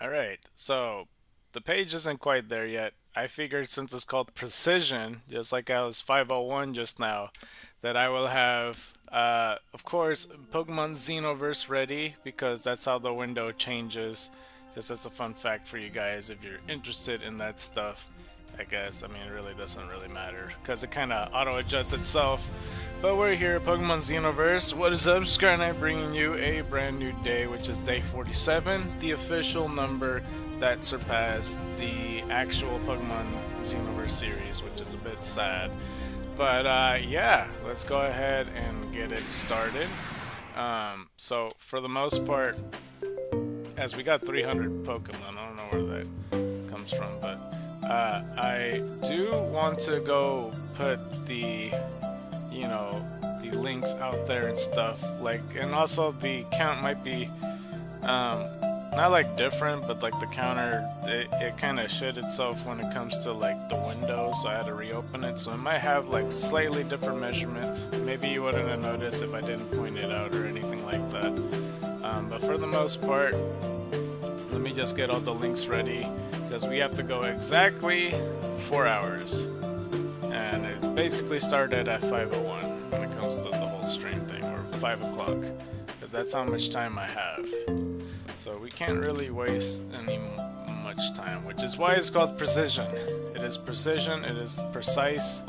Alright, so the page isn't quite there yet. I figured since it's called Precision, just like I was 501 just now, that I will have, of course, Pokemon Xenoverse ready because that's how the window changes. Just as a fun fact for you guys if you're interested in that stuff. I guess, I mean, it really doesn't really matter because it kind of auto adjusts itself. But we're here, Pokemon Xenoverse. What is up, ScarKnight, bringing you a brand new day, which is day 47, the official number that surpassed the actual Pokemon Xenoverse series, which is a bit sad. But yeah, let's go ahead and get it started. So for the most part, as we got 300 Pokemon, I don't know where that comes from, but I do want to go put the links out there and stuff, like, and also the count might be not like different, but like the counter, it kind of shit itself when it comes to like the window, so I had to reopen it, so it might have like slightly different measurements. Maybe you wouldn't have noticed if I didn't point it out or anything like that. But for the most part, let me just get all the links ready because we have to go exactly 4 hours, and it basically started at 5:01 when it comes to the whole stream thing, or 5 o'clock, because that's how much time I have. So we can't really waste any much time, which is why it's called Precision. It is precision, it is precise,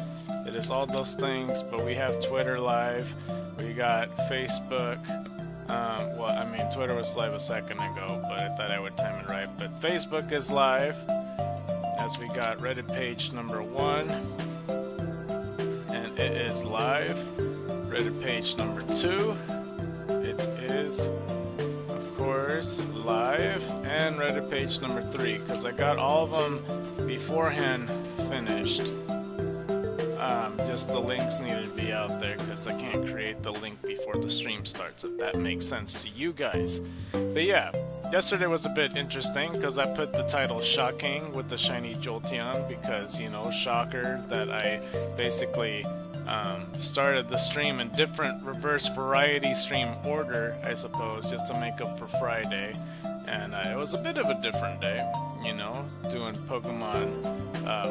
it is all those things. But we have Twitter live, we got Facebook. Well, I mean, Twitter was live a second ago, but I thought I would time it right. But Facebook is live, as we got Reddit page number 1, and it is live. Reddit page number 2, it is, of course, live. And Reddit page number 3, because I got all of them beforehand finished. Just the links needed to be out there because I can't create the link before the stream starts, if that makes sense to you guys. But yeah, yesterday was a bit interesting because I put the title Shocking with the shiny Jolteon because, you know, shocker that I basically started the stream in different reverse variety stream order, I suppose, just to make up for Friday. And it was a bit of a different day, you know, doing Pokemon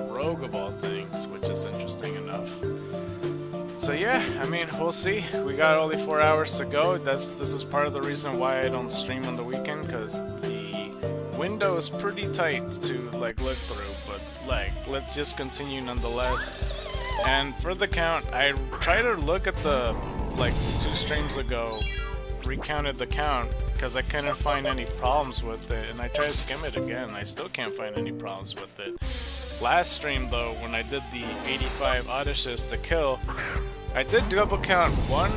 Rogue of all things, which is interesting enough. So yeah, I mean, we'll see. We got only 4 hours to go. This is part of the reason why I don't stream on the weekend, because the window is pretty tight to like look through. But like, let's just continue nonetheless. And for the count, I tried to look at the like 2 streams ago, recounted the count because I couldn't find any problems with it, and I tried to skim it again. I still can't find any problems with it. Last stream though, when I did the 85 Odysseus to kill, I did double count 1,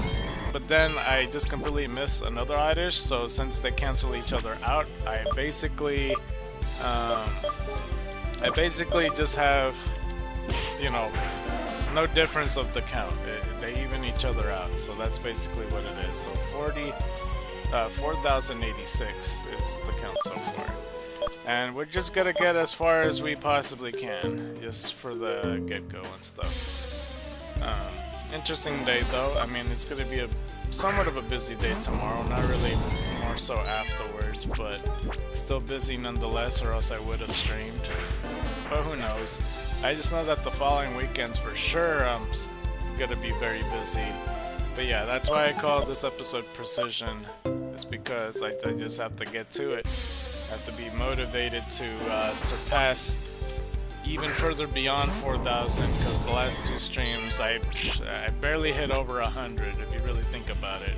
but then I just completely missed another Oddish, so since they cancel each other out, I basically just have, you know, no difference of the count. They even each other out, so that's basically what it is. So 4,086 is the count so far. And we're just gonna get as far as we possibly can, just for the get-go and stuff. Interesting day though. I mean, it's gonna be a somewhat of a busy day tomorrow, not really, more so afterwards, but still busy nonetheless, or else I would have streamed. But who knows? I just know that the following weekends for sure I'm gonna be very busy. But yeah, that's why I call this episode Precision. It's because I just have to get to it. I have to be motivated to surpass even further beyond 4,000, because the last 2 streams I barely hit over 100 if you really think about it.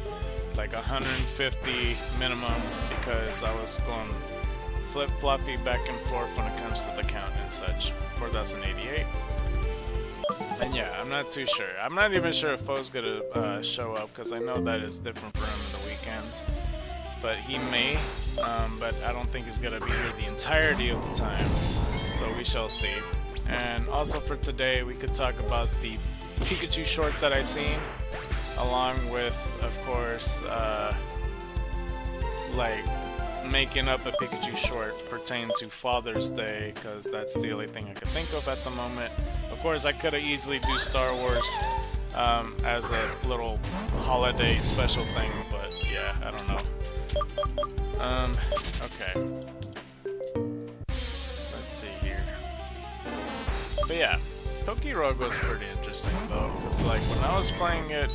Like 150 minimum, because I was going flip-floppy back and forth when it comes to the count and such. 4,088. And yeah, I'm not too sure. I'm not even sure if Foe's gonna show up, because I know that it's different for him in the weekends. But he may, but I don't think he's gonna be here the entirety of the time. But we shall see. And also for today, we could talk about the Pikachu short that I seen, along with, of course, like making up a Pikachu short pertaining to Father's Day, because that's the only thing I could think of at the moment. Of course, I could have easily do Star Wars as a little holiday special thing, but yeah, I don't know. Okay. But yeah, Pokerogue was pretty interesting though, because like when I was playing it,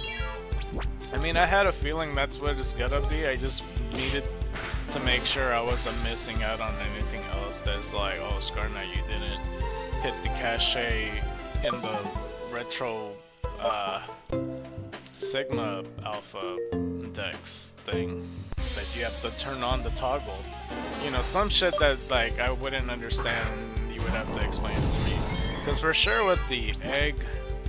I mean, I had a feeling that's what it's gonna be. I just needed to make sure I wasn't missing out on anything else that's like, oh, ScarKnight, you didn't hit the cachet in the retro Sigma Alpha Dex thing that you have to turn on the toggle. You know, some shit that like I wouldn't understand and you would have to explain it to me. Because for sure with the egg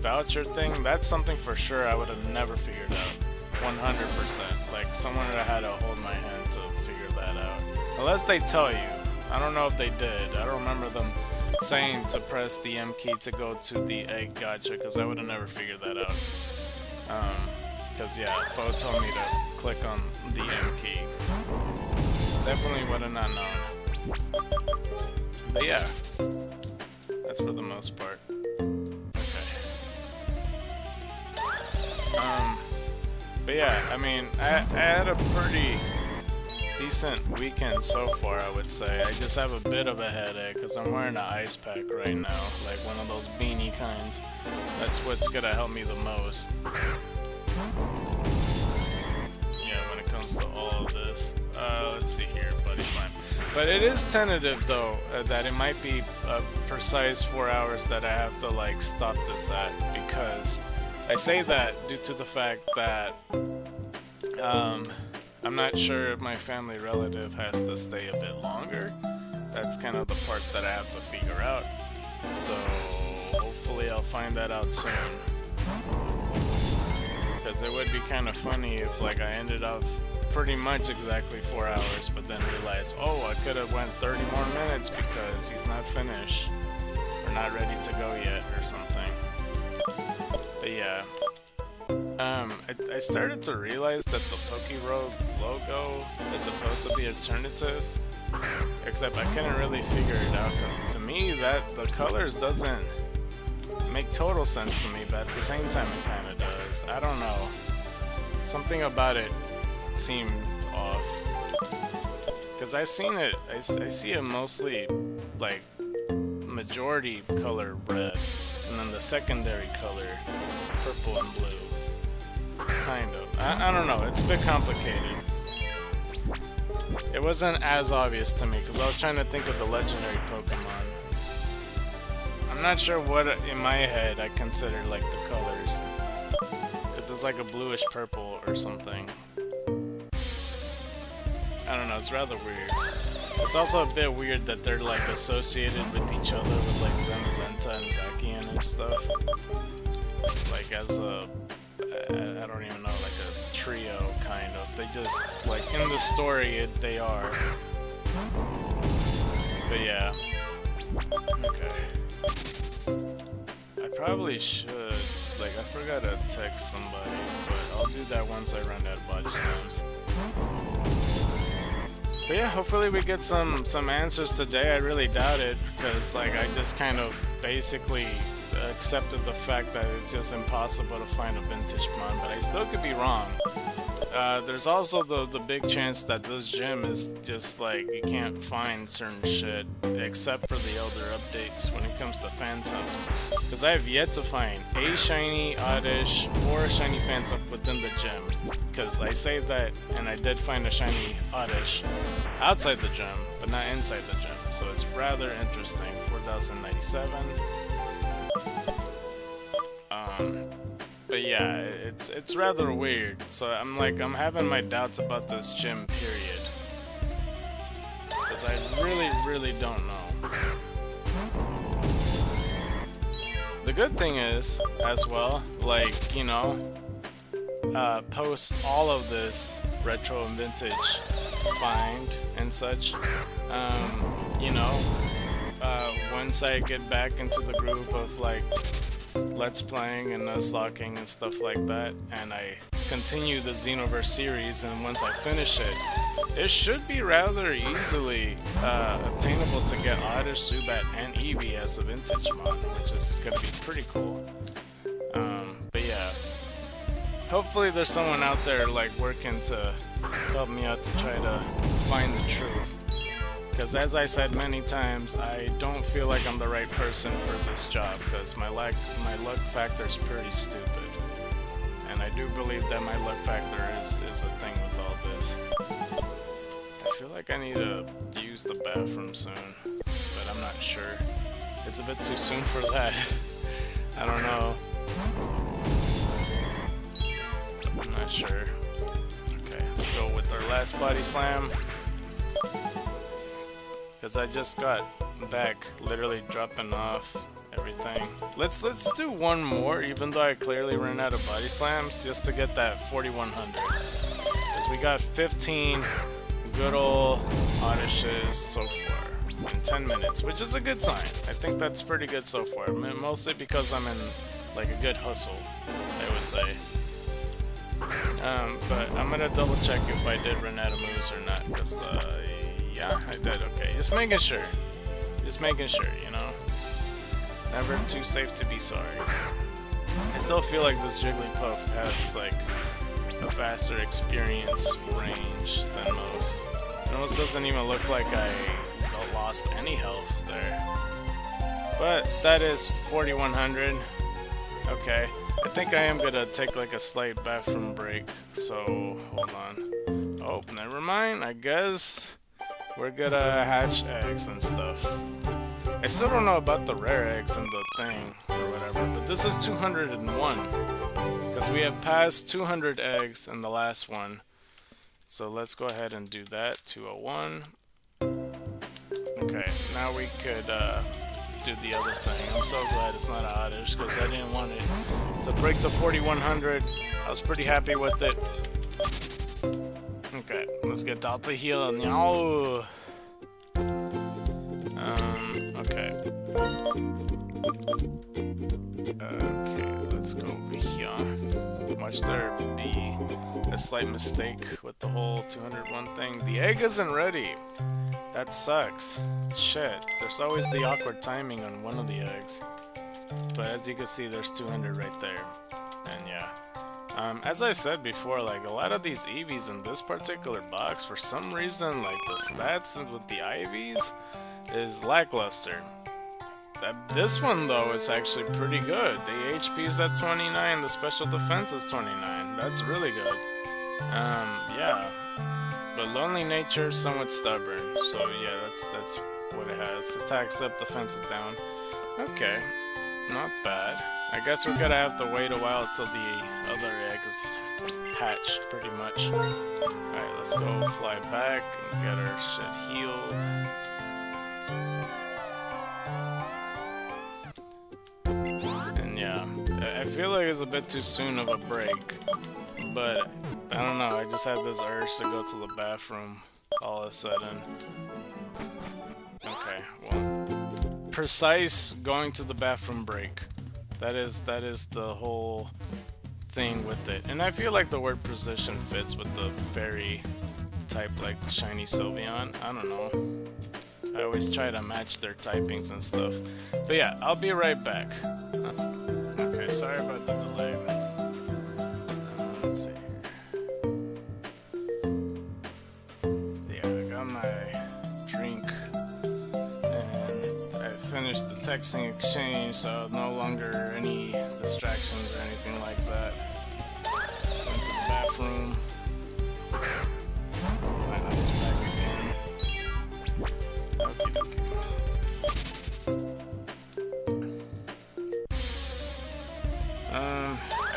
voucher thing, that's something for sure I would have never figured out. 100%. Like someone would have had to hold my hand to figure that out. Unless they tell you. I don't know if they did. I don't remember them saying to press the M key to go to the egg gacha, because I would have never figured that out. Because yeah, Fo told me to click on the M key. Definitely would have not known. But yeah, that's for the most part. Okay. But yeah, I mean, I had a pretty decent weekend so far, I would say. I just have a bit of a headache because I'm wearing an ice pack right now, like one of those beanie kinds. That's what's gonna help me the most. Yeah, when it comes to all of this. Let's see here, Buddy Slime. But it is tentative though, that it might be a precise 4 hours that I have to like stop this at, because I say that due to the fact that I'm not sure if my family relative has to stay a bit longer. That's kind of the part that I have to figure out. So hopefully I'll find that out soon. Because it would be kind of funny if like I ended up pretty much exactly 4 hours, but then realized, oh, I could have went 30 more minutes because he's not finished or not ready to go yet or something. But yeah. I started to realize that the Pokerogue logo is supposed to be Eternatus, except I couldn't really figure it out, because to me that the colors doesn't make total sense to me, but at the same time it kind of does. I don't know. Something about it seemed off. Because I see it mostly like majority color red, and then the secondary color purple and blue. Kind of. I don't know, it's a bit complicated. It wasn't as obvious to me because I was trying to think of the legendary Pokemon. I'm not sure what in my head I consider like the colors, because it's like a bluish purple or something. I don't know, it's rather weird. It's also a bit weird that they're like associated with each other with like Zenizenta and Zacian and stuff. Like as a, I don't even know, like a trio kind of. They just, like in the story they are. But yeah. Okay. I probably should, like I forgot to text somebody, but I'll do that once I run out of body slams. But yeah, hopefully we get some answers today. I really doubt it, because like I just kind of basically accepted the fact that it's just impossible to find a vintage mon, but I still could be wrong. There's also the big chance that this gym is just like you can't find certain shit except for the elder updates when it comes to Phantoms, because I have yet to find a shiny Oddish or a shiny Phantom within the gym. Because I say that, and I did find a shiny Oddish outside the gym, but not inside the gym, so it's rather interesting. 4097. But yeah, it's rather weird. So I'm having my doubts about this gym, period. Because I really don't know. The good thing is, as well, like, you know, post all of this retro and vintage find and such, you know, once I get back into the groove of like Let's Playing and Nuzlocking and stuff like that, and I continue the Xenoverse series, and once I finish it, it should be rather easily obtainable to get Oddish, Zubat, and Eevee as a vintage mod, which is gonna be pretty cool. But yeah, hopefully there's someone out there like working to help me out to try to find the truth. Because as I said many times, I don't feel like I'm the right person for this job because my luck factor is pretty stupid. And I do believe that my luck factor is a thing with all this. I feel like I need to use the bathroom soon, but I'm not sure. It's a bit too soon for that. I don't know. I'm not sure. Okay, let's go with our last body slam. Because I just got back, literally dropping off everything. Let's do one more, even though I clearly ran out of body slams, just to get that 4100. Because we got 15 good old odyshes so far in 10 minutes, which is a good sign. I think that's pretty good so far. Mostly because I'm in like a good hustle, I would say. But I'm gonna double check if I did run out of moves or not, because yeah, I did. Okay, just making sure. Just making sure, you know. Never too safe to be sorry. I still feel like this Jigglypuff has like a faster experience range than most. It almost doesn't even look like I lost any health there. But that is 4100. Okay. I think I am gonna take like a slight bathroom break. So hold on. Oh, never mind. I guess we're gonna hatch eggs and stuff. I still don't know about the rare eggs and the thing or whatever, but this is 201 because we have passed 200 eggs in the last one. So let's go ahead and do that. 201. Okay, now we could do the other thing. I'm so glad it's not an oddish because I didn't want it to break the 4100. I was pretty happy with it. Okay, let's get Delta Heal now. Okay. Okay, let's go over here. Watch there be a slight mistake with the whole 201 thing. The egg isn't ready. That sucks. Shit, there's always the awkward timing on one of the eggs. But as you can see, there's 200 right there. And yeah. As I said before, like a lot of these Eevees in this particular box, for some reason, like the stats with the IVs is lackluster. This one though is actually pretty good. The HP is at 29, the special defense is 29. That's really good. Yeah. But Lonely Nature, somewhat stubborn. So yeah, that's what it has. Attacks up, defense is down. Okay, not bad. I guess we're gonna have to wait a while until the other egg is hatched, pretty much. Alright, let's go fly back and get our shit healed. And yeah, I feel like it's a bit too soon of a break, but I don't know, I just had this urge to go to the bathroom all of a sudden. Okay, well, precise going to the bathroom break. That is the whole thing with it. And I feel like the word precision fits with the fairy type like Shiny Sylveon. I don't know. I always try to match their typings and stuff. But yeah, I'll be right back. Okay, sorry about the delay. Let's see here. Yeah, I got my drink. Finished the texting exchange, so no longer any distractions or anything like that. Went to the bathroom. My eyes back again. Okie dokie. I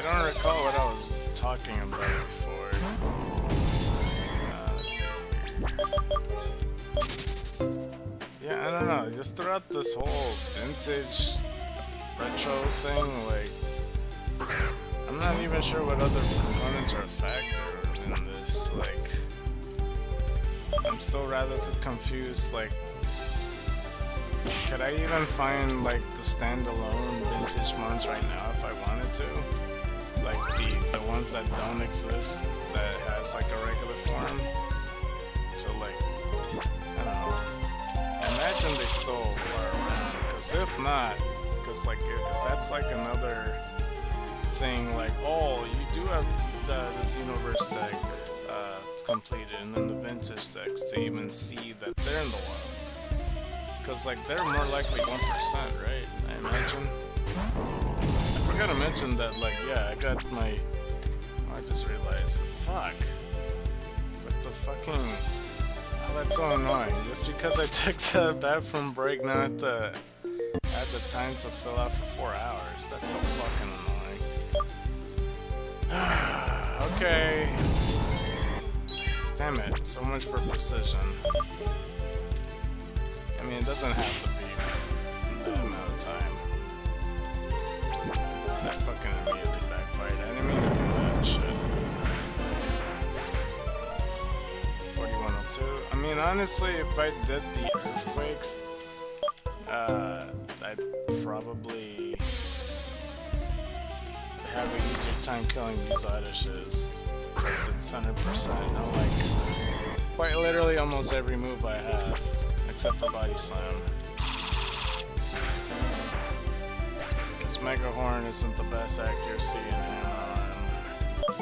don't recall what I was talking about before. Let's see here. Yeah, I don't know, just throughout this whole vintage retro thing, like, I'm not even sure what other components are a factor in this, like, I'm still rather confused, like, could I even find, like, the standalone vintage ones right now if I wanted to? Like, the ones that don't exist, that has, like, a regular form? So, like, I don't know. Imagine they still are around, because if not, because like if that's like another thing, like, oh, you do have the Xenoverse tech completed, and then the vintage decks to even see that they're in the wild. Because, like, they're more likely 1%, right? I imagine. I forgot to mention that, like, yeah, I got my... Oh, I just realized. Fuck. But the fucking... Oh, that's so annoying. Just because I took the bathroom break, now I have to add the time to fill out for 4 hours. That's so fucking annoying. Okay. Damn it. So much for precision. I mean, it doesn't have to be that amount of time. That fucking immediately backfired. I didn't mean to do that shit. 4102. I mean, honestly, if I did the earthquakes, I'd probably have an easier time killing these Odyshes. Because it's 100%. You know, like, quite literally almost every move I have. Except for Body Slam. Because Mega Horn isn't the best accuracy in Hammer Arm.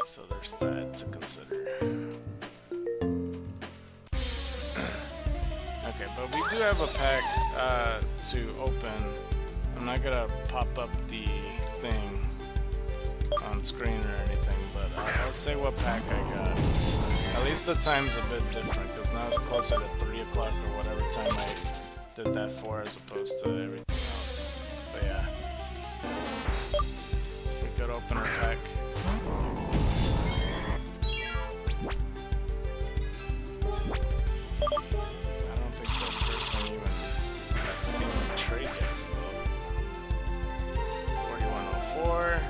So there's that to consider. Okay, but we do have a pack to open. I'm not gonna pop up the thing on screen or anything, but I'll say what pack I got. At least the time's a bit different, because now it's closer to 3 o'clock or whatever time I did that for, as opposed to everything else. But yeah. We could open our pack. I don't think that person even had seen the trade yet, though. 4104.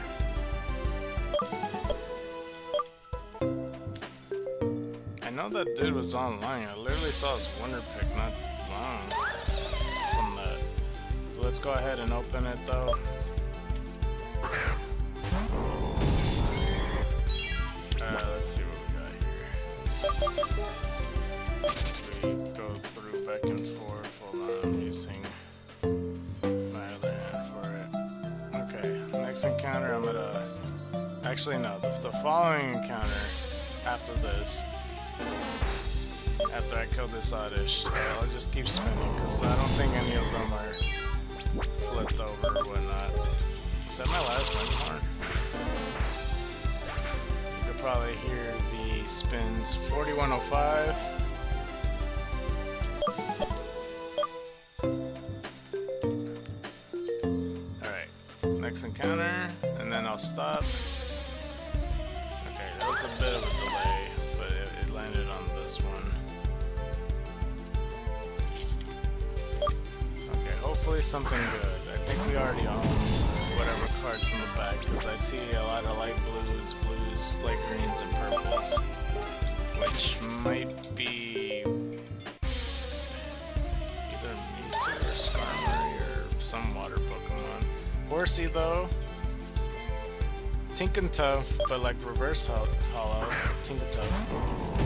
I know that dude was online. I literally saw his wonder pick not long from that. So let's go ahead and open it though. Let's see what we got here. As we go through back and forth, hold on, I'm using my other hand for it. Okay, next encounter I'm gonna... Actually no, the following encounter after this. After I kill this Oddish, I'll just keep spinning because I don't think any of them are flipped over or whatnot. Is that my last Mega Horn? You could probably hear the spins. 4105. Alright, next encounter, and then I'll stop. Okay, that was a bit of a delay, but it landed on this one. Okay, hopefully something good. I think we already own whatever cards in the back, because I see a lot of light blues, light greens, and purples, which might be either Mewtwo or ScarKnight or some water Pokemon. Horsey though, Tink and Tough, but like reverse hollow. Tink and Tough.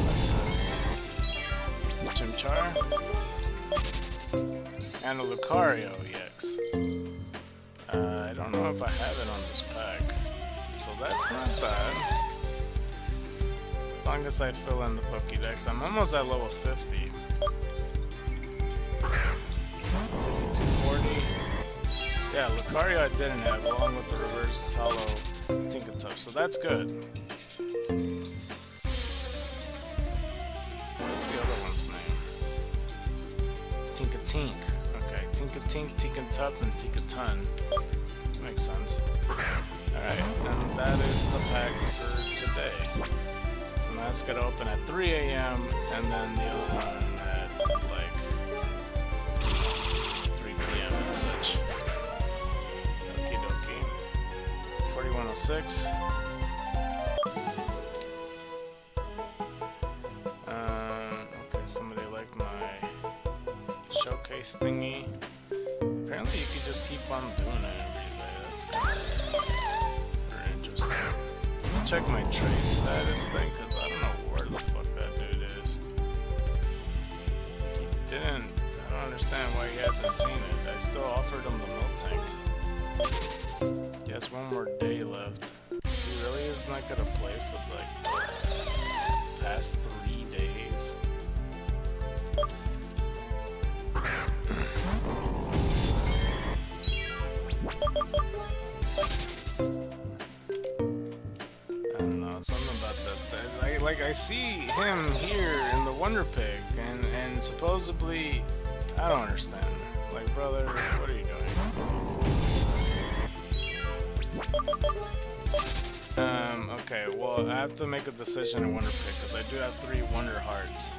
That's good. Chimchar. And a Lucario EX. I don't know if I have it on this pack. So that's not bad. As long as I fill in the Pokédex. I'm almost at level 50. 5240. Yeah, Lucario I didn't have, along with the reverse hollow Tinkertuff, so that's good. What's the other one's name? Tinkatink. Okay, Tinkatink, Tinkertuff, and Tinkatun. Makes sense. Alright, and that is the pack for today. So now it's gonna open at 3 AM, and then the other one at like 3 PM and such. Okie dokie. 4106. Okay, somebody liked my showcase thingy. Apparently you could just keep on doing it every day. That's kind of very interesting. Let me check my trade status thing, because I don't know where the fuck that dude is. He didn't. I don't understand why he hasn't seen it. I still offered him the milk tank. He has one more day left. He really is not gonna play for like past 3 days. I don't know, something about that. Like I see him here in the Wonder Pig, and supposedly, I don't understand. Like, brother, what are you doing? Okay, well, I have to make a decision in Wonder Pig, because I do have 3 Wonder Hearts.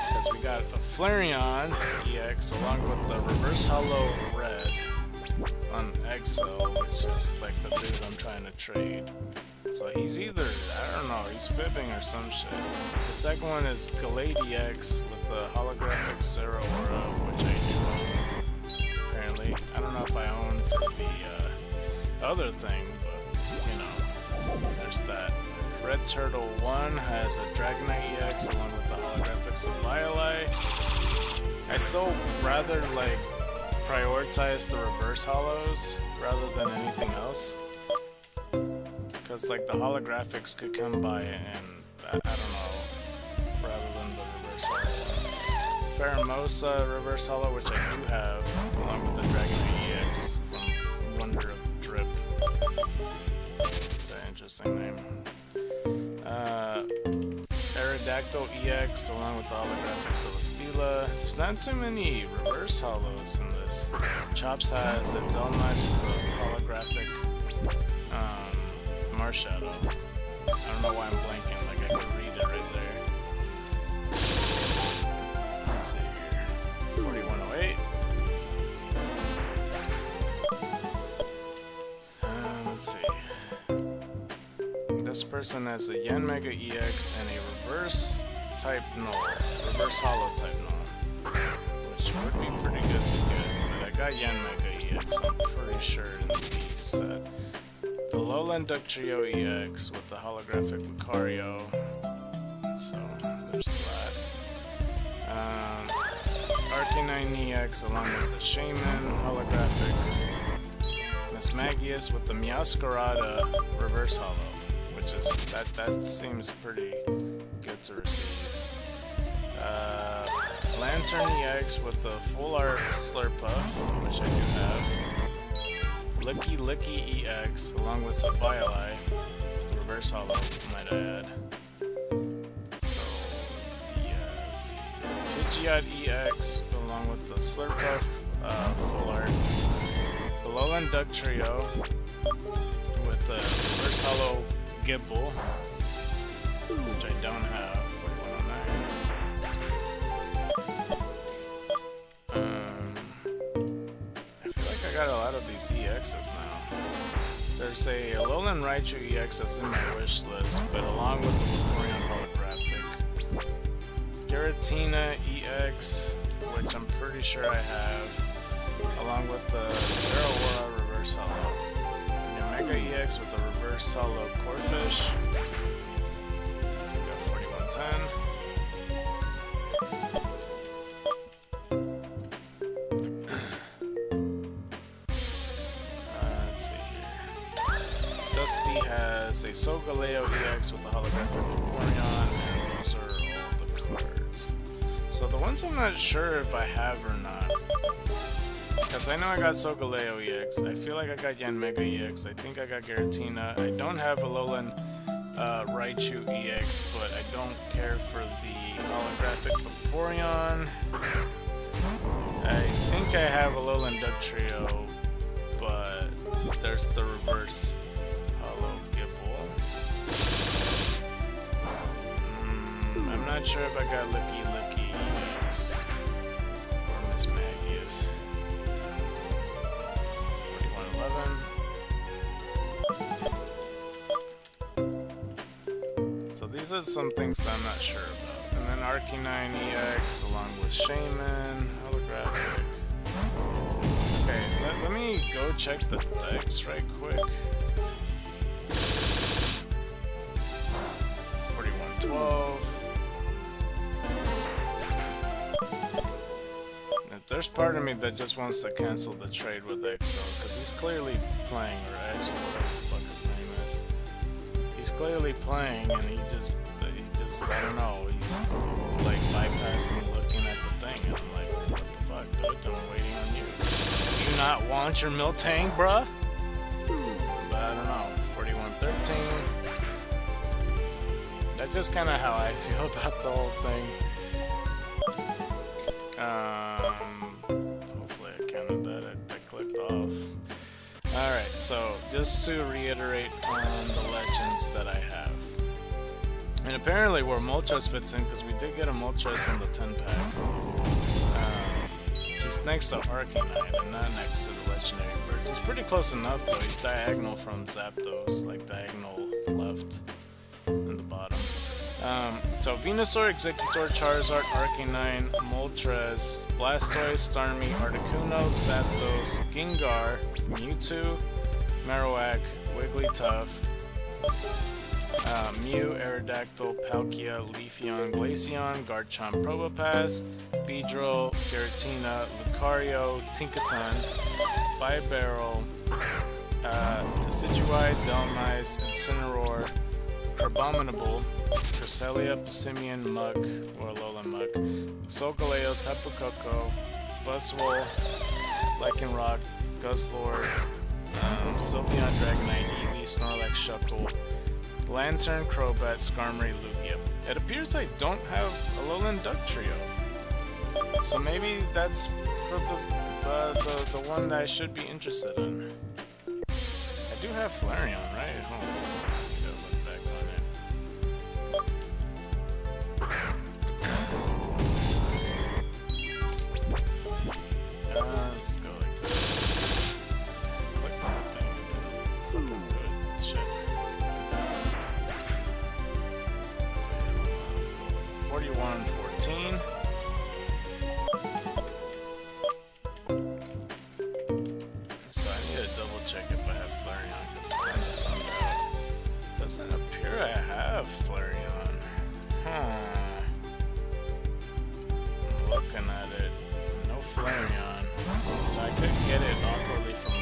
Because we got a Flareon EX along with the Reverse Hollow Red on Zelle, which is like the dude I'm trying to trade. So he's either, I don't know, he's fibbing or some shit. The second one is Ngl EX with the holographic Zelle Aura, which I do own, apparently. I don't know if I own for the other thing, but, you know, there's that. Red Turtle 1 has a ScarKnight EX along with the holographics of Violet. I still rather, like, prioritize the reverse hollows rather than anything else. Because, like, the holographics could come by and, I don't know, rather than the reverse hollow ones. Pheromosa reverse hollow, which I do have, along with the ScarKnight EX from Wonder of Drip. It's an interesting name. Aerodactyl EX along with the holographic Celesteela. There's not too many reverse hollows in this. Chops has a Delmice with the holographic Marshadow. I don't know why I'm blanking, like I could read it right there. Let's see here. 4108. Let's see. This person has a Yanmega EX and a reverse type null, reverse hollow type null, which would be pretty good to get, but I got Yanmega EX, I'm pretty sure, in the B set. The Lowland Duck Trio EX with the holographic Lucario, so there's that. Arcanine EX along with the Shaman holographic. Miss Magius with the Meowscarada reverse hollow. Which is, that seems pretty good to receive. Lantern EX with the Full Art Slurpuff, which I do have. Licky EX along with some Violet, reverse hollow, might I add. So, yeah, let's see. Pidgeot EX along with the Slurpuff, Full Art. The Lowland Duck Trio with the reverse hollow Gibble, which I don't have, 4109. I feel like I got a lot of these EXs now. There's a Alolan Raichu EX that's in my wish list, but along with the Vaporeon holographic. Giratina EX, which I'm pretty sure I have, along with the Zelle Aura reverse hollow. Mega EX with the reverse hollow Corphish. So we got 4110. Let's see here. Dusty has a Solgaleo EX with the holographic Vaporeon, and those are all the cards. So the ones I'm not sure if I have or not. Because I know I got Solgaleo EX, I feel like I got Yanmega EX, I think I got Giratina, I don't have Alolan Raichu EX, but I don't care for the holographic Vaporeon. I think I have Alolan Duck Trio, but there's the reverse hollow Gibble. I'm not sure if I got Licky EX or Miss Magius. 4111. So these are some things that I'm not sure about. And then Arcanine EX along with Shaman, holographic. Okay, let me go check the decks right quick. 4112. There's part of me that just wants to cancel the trade with Exo, because he's clearly playing, or Exo, whatever the fuck his name is. He's clearly playing, and he just just, I don't know, he's like bypassing looking at the thing, and I'm like, what the fuck, dude, I'm waiting on you. Do you not want your Miltank, bruh? But I don't know, 4113. That's just kind of how I feel about the whole thing. Hopefully I counted that, I clicked off. Alright, so just to reiterate on the legends that I have. And apparently where Moltres fits in, because we did get a Moltres in the 10-pack. He's next to ScarKnight and not next to the legendary birds. He's pretty close enough though, he's diagonal from Zapdos, like diagonal left in the bottom. So Venusaur, Executor, Charizard, Arcanine, Moltres, Blastoise, Starmie, Articuno, Zapdos, Gengar, Mewtwo, Marowak, Wigglytuff, Mew, Aerodactyl, Palkia, Leafeon, Glaceon, Garchomp, Probopass, Beedrill, Giratina, Lucario, Tinkaton, Bibarel, Decidueye, Delmice, Incineroar, Crabominable, Cresselia, Passimian, Muk, or Alolan Muk, Solgaleo, Tapu Koko, Buzzwole, Lycanroc, Guzzlord, Sylveon, Dragonite, Eevee, Snorlax, Shuckle, Lantern, Crobat, Skarmory, Lugia. It appears I don't have a Alolan Duck Trio. So maybe that's for the one that I should be interested in. I do have Flareon, right? Hold on. I gotta look back on it. Let's go like this. Click on the thing and fucking do it. Shit. Okay, let's go 41-14. So I need to double check if I have Flareon, because I'm kind of zoned out. Doesn't appear I have Flareon. Huh. I'm looking at it. No Flareon. So I could get it awkwardly from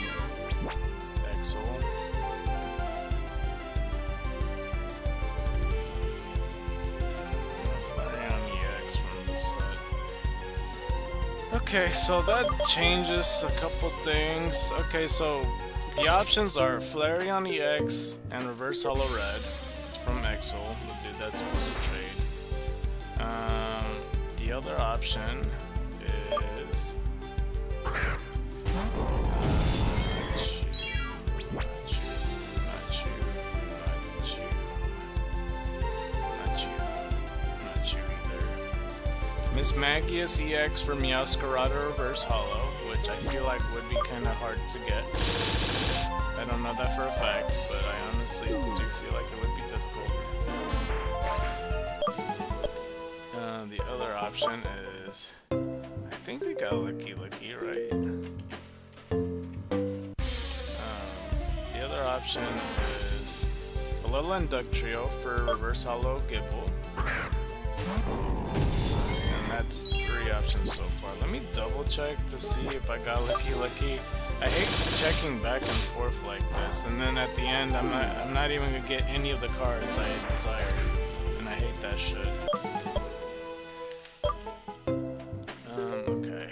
Exel. Flareon EX from this set. Okay, so that changes a couple things. Okay, so the options are Flareon EX and Reverse Holo Red from Exel, the dude that's supposed to trade. The other option is Miss Magius EX for Meowscarada Reverse Holo, which I feel like would be kind of hard to get. I don't know that for a fact, but I honestly do feel like it would be difficult. The other option is, I think we got Licky, right? The other option is Alolan Duck Trio for Reverse Holo Gible. That's 3 options so far. Let me double check to see if I got Licky. I hate checking back and forth like this, and then at the end I'm not even gonna get any of the cards I desire, and I hate that shit. Okay.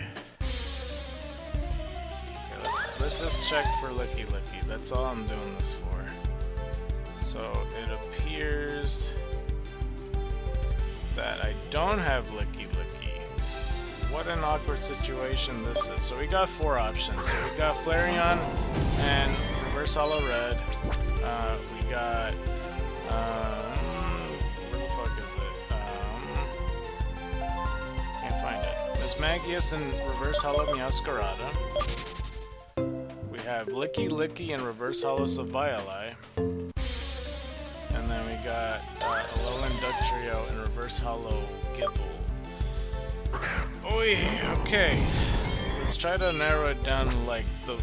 Let's just check for Licky. That's all I'm doing this for. So it appears that I don't have Licky. What an awkward situation this is. So we got 4 options. So we got Flareon and Reverse Holo Red. We got where the fuck is it? Can't find it. Miss Magius and Reverse Holo Meowscarada. We have Licky and Reverse Holo Savioli. And then we got Alolan Duck Trio and Reverse Holo Gible. Oi, okay. Let's try to narrow it down to like the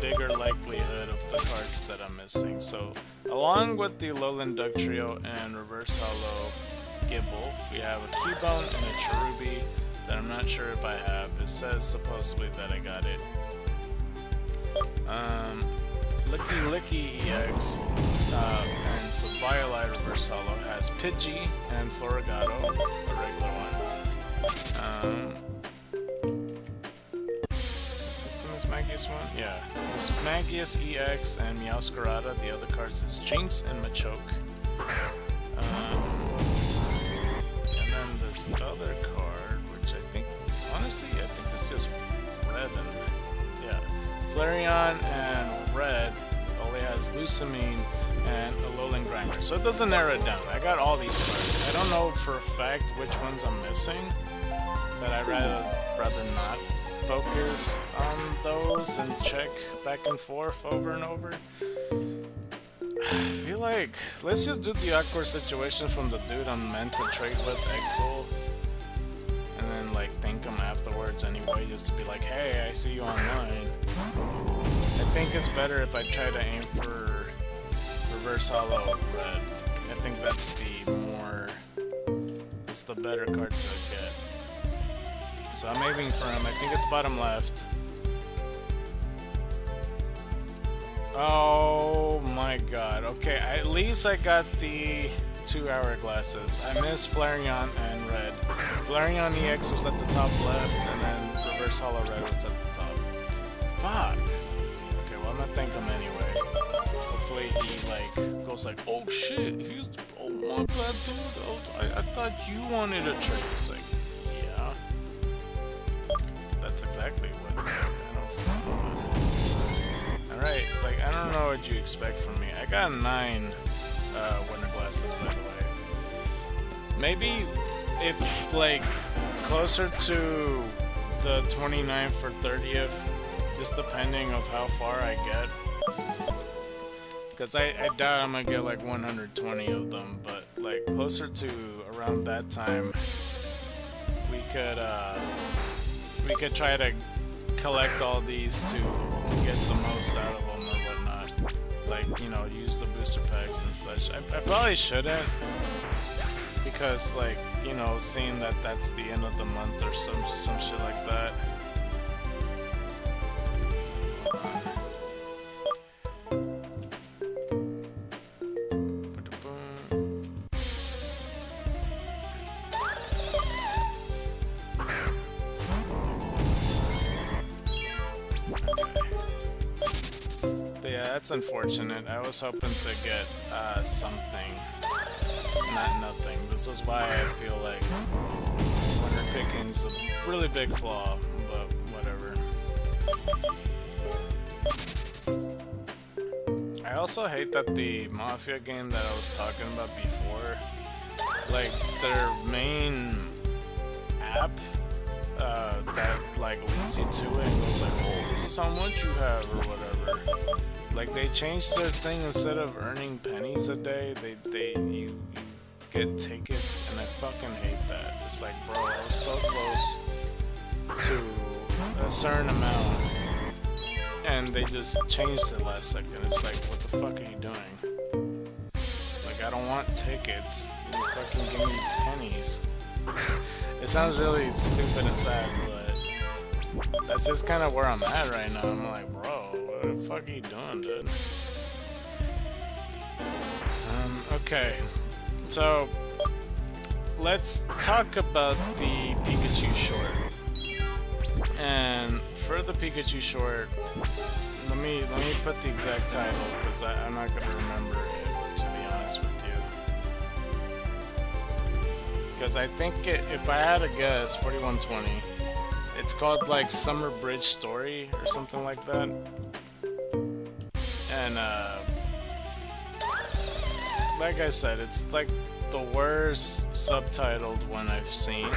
bigger likelihood of the cards that I'm missing. So, along with the Alolan Duck Trio and Reverse Holo Gible, we have a Keybone and a Cherubi that I'm not sure if I have. It says supposedly that I got it. Licky EX and Saviolite Reverse Hollow has Pidgey and Florigato, a regular one. The system is Magius one? Yeah. This Magius EX and Meowscarada, the other cards is Jinx and Machoke. And then this other card, which I think, honestly, I think it's just red and yeah. Flareon and red only has Lucamine and Alolan Grimer, so it doesn't narrow it down. I got all these cards. I don't know for a fact which ones I'm missing, but I'd rather not focus on those and check back and forth over and over. I feel like let's just do the awkward situation from the dude I'm meant to trade with, Exol, and then like thank him afterwards anyway, just to be like, hey, I see you online. I think it's better if I try to aim for Reverse Hollow Red. I think that's the better card to get. So I'm aiming for him. I think it's bottom left. Oh my god. Okay, at least I got the 2 hourglasses. I missed Flareon and red. Flareon EX was at the top left, and then Reverse Hollow Red was at the top. Fuck. Okay, well I'm gonna thank him anyway. Hopefully he like goes like, oh shit, he's oh my bad dude. Oh, I thought you wanted a trade. It's like, yeah. That's exactly what Alright, like I don't know what you expect from me. I got 9 winter glasses, by the way. Maybe if like closer to the 29th or 30th, just depending of how far I get. Because I doubt I'm gonna get like 120 of them, but like closer to around that time, we could try to collect all these to get the most out of them or whatnot. Like, you know, use the booster packs and such. I probably shouldn't, because like, you know, seeing that that's the end of the month or some shit like that. That's unfortunate. I was hoping to get something, not nothing. This is why I feel like winter picking's a really big flaw, but whatever. I also hate that the Mafia game that I was talking about before, like their main app that like leads you to it and goes like, oh, this is how much you have or whatever. Like they changed their thing. Instead of earning pennies a day, you get tickets, and I fucking hate that. It's like, bro, I was so close to a certain amount, and they just changed it last second. It's like, what the fuck are you doing? Like, I don't want tickets. You fucking give me pennies. It sounds really stupid and sad, but that's just kind of where I'm at right now. I'm like, bro, what the fuck are you doing, dude? Okay, so let's talk about the Pikachu short. And for the Pikachu short, let me put the exact title, because I'm not gonna remember it, to be honest with you. Because I think if I had a guess, 4120, it's called like Summer Bridge Story or something like that. And like I said, it's like the worst subtitled one I've seen.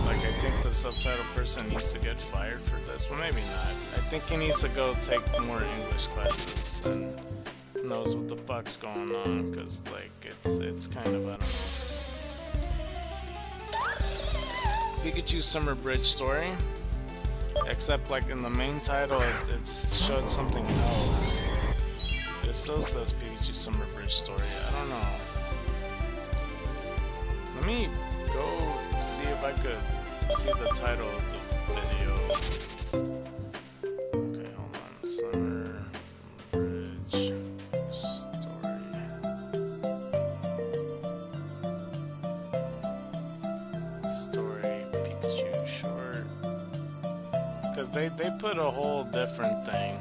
Like, I think the subtitle person needs to get fired for this. Well, maybe not. I think he needs to go take more English classes and knows what the fuck's going on, because like it's kind of, I don't know. Pikachu Summer Bridge Story, except like in the main title it showed something else. It still says Pikachu Summer Bridge Story. I don't know. Let me go see if I could see the title of the video. Okay, hold on. Summer Because they put a whole different thing.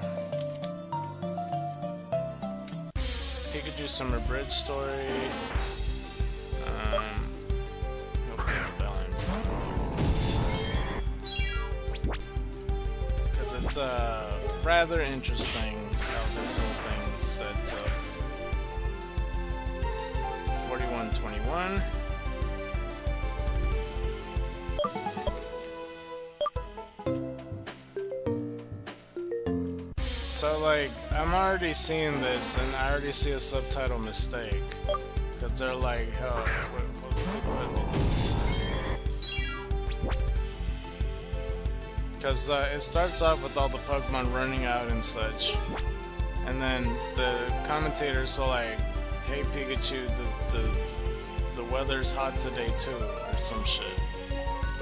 Pikachu Summer Bridge story. Because it's rather interesting how this whole thing sets up. 4121. So like, I'm already seeing this and I already see a subtitle mistake. Because they're like, hell, because it starts off with all the Pokemon running out and such. And then the commentators are like, hey Pikachu, the weather's hot today too, or some shit.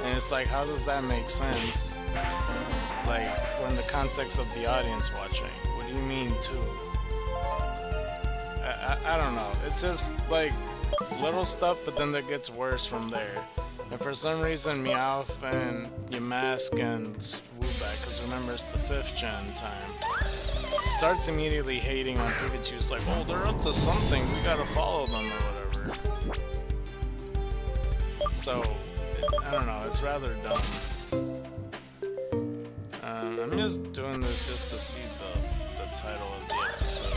And it's like, how does that make sense? Like, we're in the context of the audience watching. What do you mean too? I don't know. It's just like little stuff, but then that gets worse from there. And for some reason, Meowth and Yamask and Woobat, because remember it's the 5th gen time, starts immediately hating on Pikachu. It's like, oh, they're up to something, we gotta follow them or whatever. So, I don't know, it's rather dumb. I'm just doing this just to see the title of the episode,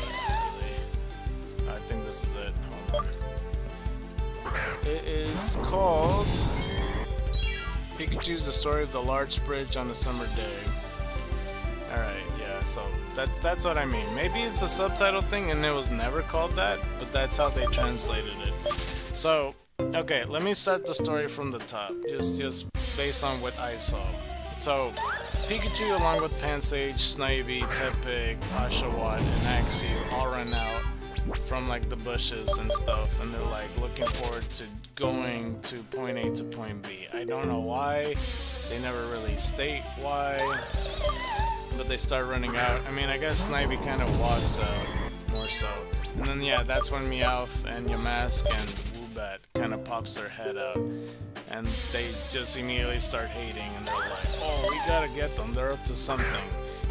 really. I think this is it. Hold on. It is called Pikachu's The Story of the Large Bridge on a Summer Day. Alright, yeah, so that's what I mean. Maybe it's a subtitle thing and it was never called that, but that's how they translated it. So, okay, let me start the story from the top, just based on what I saw. So, Pikachu along with Pansage, Snivy, Tepig, Oshawott, and Axew all run out from like the bushes and stuff, and they're like looking forward to going to point A to point B. I don't know why, they never really state why, but they start running out. I mean, I guess Snivy kind of walks out more so, and then yeah, that's when Meowth and Yamask and Woobat kind of pops their head out, and they just immediately start hating, and they're like, oh, we gotta get them, they're up to something.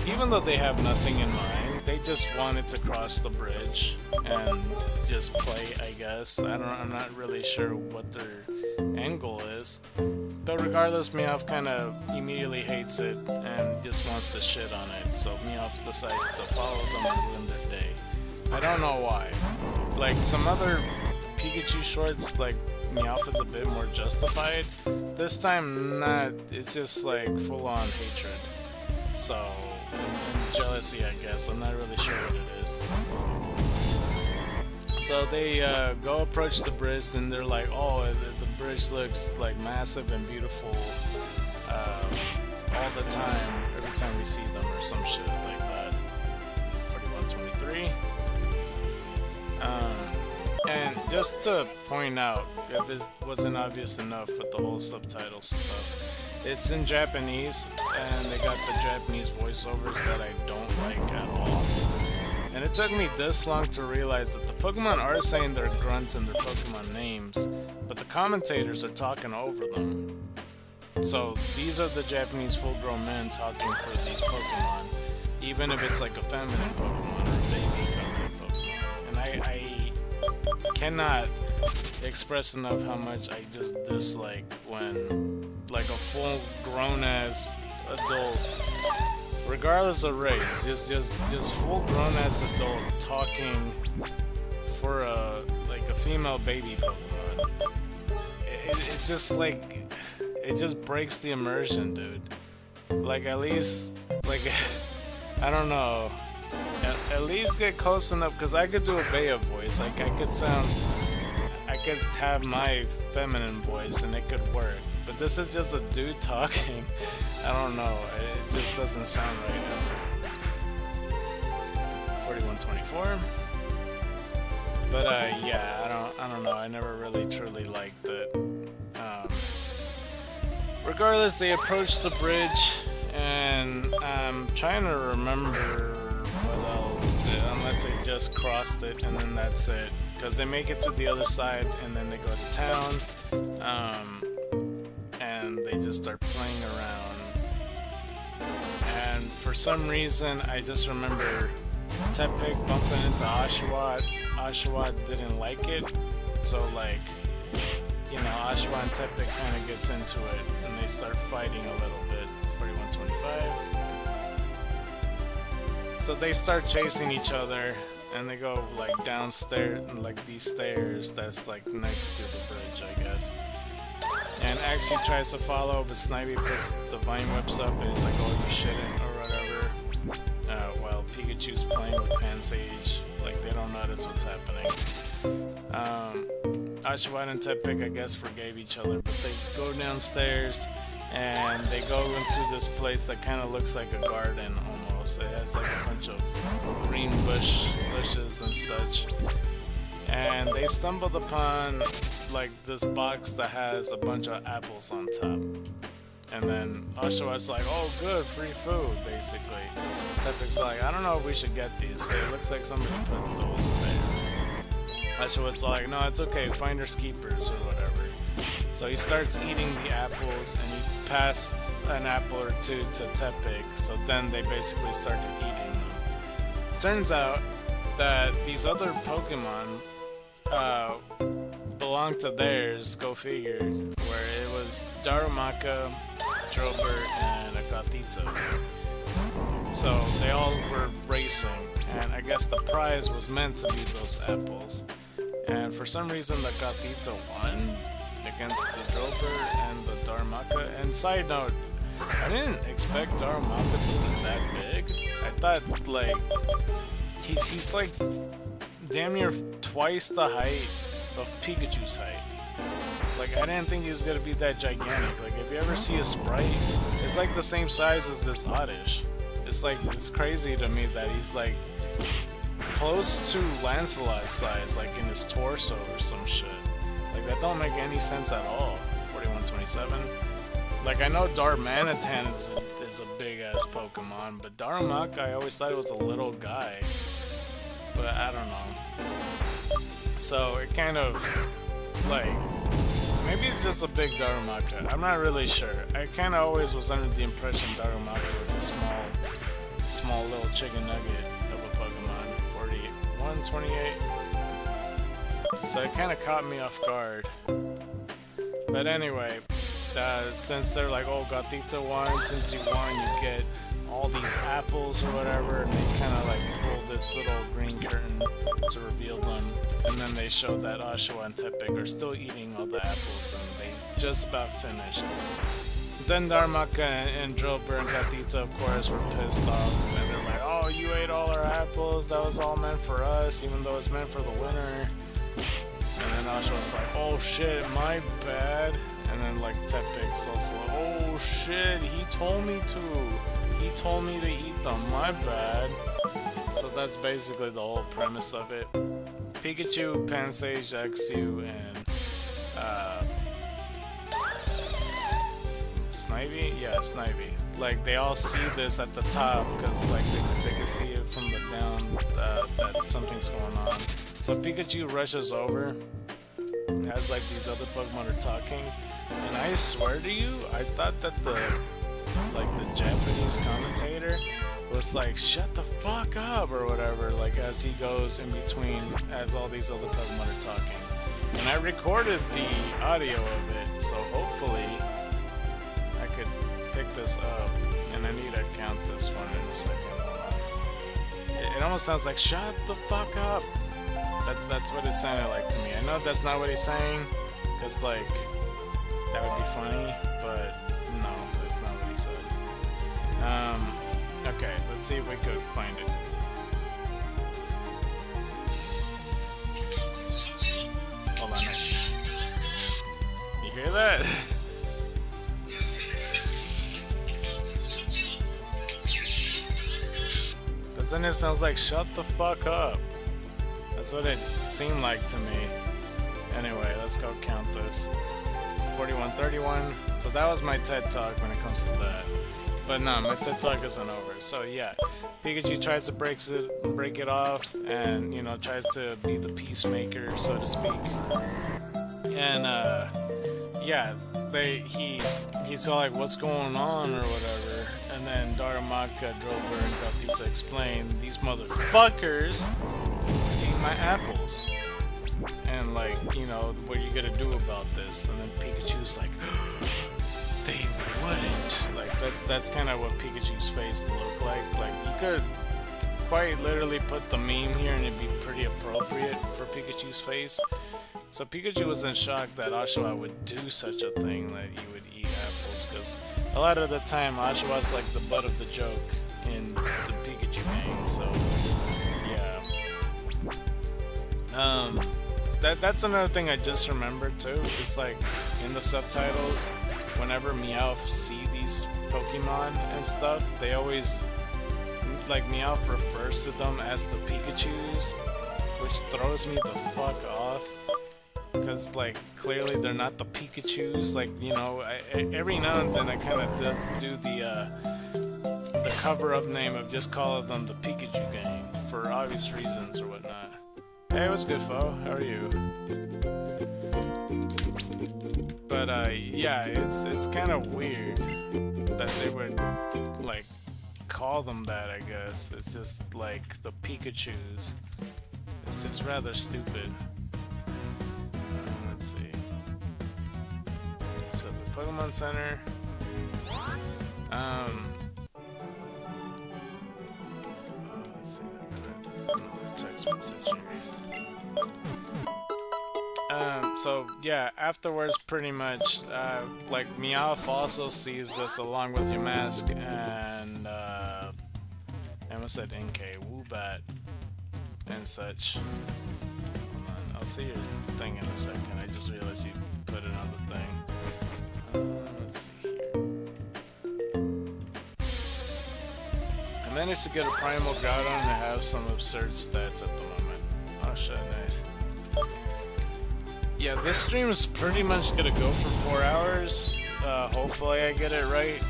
Even though they have nothing in mind, they just wanted to cross the bridge and just play, I guess. I'm not really sure what their end goal is. But regardless, Meowth kind of immediately hates it and just wants to shit on it. So Meowth decides to follow them and ruin their day. I don't know why. Like some other Pikachu shorts, like Meowth is a bit more justified. This time, not. It's just like full-on hatred. So, and jealousy, I guess. I'm not really sure what it is. So they go approach the bridge, and they're like, "Oh, the bridge looks like massive and beautiful all the time. Every time we see them, or some shit like that." 4123. And just to point out, if it wasn't obvious enough with the whole subtitle stuff, it's in Japanese, and they got the Japanese voiceovers that I don't like at all. And it took me this long to realize that the Pokemon are saying their grunts and their Pokemon names, but the commentators are talking over them. So these are the Japanese full-grown men talking for these Pokemon, even if it's like a feminine Pokemon or a baby feminine Pokemon. And I cannot express enough how much I just dislike when like a full grown ass adult, regardless of race, just full grown ass adult talking for a female baby Pokemon. It just like it just breaks the immersion, dude. Like at least like I don't know. At least get close enough, because I could do a Bea voice. Like I could have my feminine voice and it could work. But this is just a dude talking. I don't know. It just doesn't sound right ever. 4124. But yeah, I don't know. I never really truly liked it. Regardless, they approach the bridge, and I'm trying to remember what else, unless they just crossed it and then that's it. Because they make it to the other side and then they go to town, and they just start playing around. and for some reason I just remember Tepig bumping into Oshawott. Oshawott didn't like it, so like, you know, Oshawott and Tepig kind of gets into it and they start fighting a little bit. 41-25. So they start chasing each other and they go like downstairs, like these stairs that's like next to the bridge, I guess. And Axie tries to follow, but Snivy puts the vine whips up and he's like, oh, you shouldn't, or whatever. While Pikachu's playing with Pansage, like they don't notice what's happening. Oshawott and Tepig, I guess, forgave each other, but they go downstairs and they go into this place that kind of looks like a garden almost. It has like a bunch of green bushes and such. And they stumbled upon like this box that has a bunch of apples on top. And then Oshawott's like, oh good, free food, basically. Tepig's like, I don't know if we should get these. It looks like somebody put those there. Oshawott's like, no, it's okay, finders keepers or whatever. So he starts eating the apples and he passed an apple or two to Tepig. So then they basically started eating them. Turns out that these other Pokemon belong to theirs, go figure, where it was Darumaka, Drober, and a Gothito. So they all were racing, and I guess the prize was meant to be those apples. And for some reason the Gothito won against the Drober and the Darumaka. And side note, I didn't expect Darumaka to be that big. I thought like he's like damn near twice the height of Pikachu's height. Like I didn't think he was gonna be that gigantic. Like if you ever see a Sprite, it's like the same size as this Oddish. It's like, it's crazy to me that he's like close to Lancelot's size, like in his torso or some shit. Like that don't make any sense at all. 41-27. Like I know Darmanitan is a big ass Pokemon, but Darumaka I always thought it was a little guy. But I don't know. So it kind of like, maybe it's just a big Darumaka. I'm not really sure. I kind of always was under the impression Darumaka was a small little chicken nugget of a Pokemon. 41-28. So it kind of caught me off guard. But anyway, since they're like, oh, Gothito won, since you won, you get all these apples or whatever, and they kind of like pull this little green curtain to reveal them. And then they show that Oshawott and Tepig are still eating all the apples, and they just about finished. Then Darumaka and Drober and Gothito, of course, were pissed off, and they're like, oh, you ate all our apples, that was all meant for us, even though it's meant for the winner. And then Oshawott's like, oh shit, my bad. And then like Tepig's also like, oh shit, he told me to eat them, my bad. So that's basically the whole premise of it. Pikachu, Pansage, Axew, and Snivy? Yeah, Snivy. Like they all see this at the top because like they can see it from the down that something's going on. So Pikachu rushes over as like these other Pokemon are talking, and I swear to you, I thought that the Japanese commentator was like, shut the fuck up or whatever, like as he goes in between as all these other Pokemon are talking. And I recorded the audio of it, so hopefully I could pick this up, and I need to count this one in a second. It almost sounds like, shut the fuck up. That's what it sounded like to me. I know that's not what he's saying, because like, that would be funny, but no, that's not what he said. Okay, let's see if we could find it. Hold on. You hear that? Doesn't it sound like shut the fuck up? That's what it seemed like to me. Anyway, let's go count this. 41-31. So that was my TED Talk when it comes to that. But no, my TED Talk isn't over. So yeah, Pikachu tries to break it off, and you know, tries to be the peacemaker, so to speak. And yeah, he's all like, what's going on or whatever. And then Darumaka drove her and got to explain, these motherfuckers ate my apples. And like, you know, what are you gonna do about this? And then Pikachu's like, they wouldn't. Like, that's kind of what Pikachu's face looked like. Like, you could quite literally put the meme here and it'd be pretty appropriate for Pikachu's face. So Pikachu was in shock that Oshawa would do such a thing, that he would eat apples, because a lot of the time Oshawa's like the butt of the joke in the Pikachu gang, so yeah. That's another thing I just remembered too. It's like in the subtitles, whenever Meowth see these Pokemon and stuff, they always, like, Meowth refers to them as the Pikachus, which throws me the fuck off. Because, like, clearly they're not the Pikachus. Like, you know, every now and then I kind of do the cover-up name of just calling them the Pikachu gang for obvious reasons or whatnot. Hey, what's good, Fo? How are you? But, yeah, it's kind of weird that they would, like, call them that, I guess. It's just, like, the Pikachus. It's just rather stupid. Let's see. So, the Pokemon Center. Let's see, I got another text message here. So yeah, afterwards, pretty much, like, Meowth also sees this along with Yamask and, I almost said NK, Woobat, and such. Hold on, I'll see your thing in a second. I just realized you put it on the thing. Let's see here. I managed to get a Primal Groudon and I have some absurd stats at the moment. Oh shit, nice. Yeah, this stream is pretty much gonna go for 4 hours. Hopefully I get it right.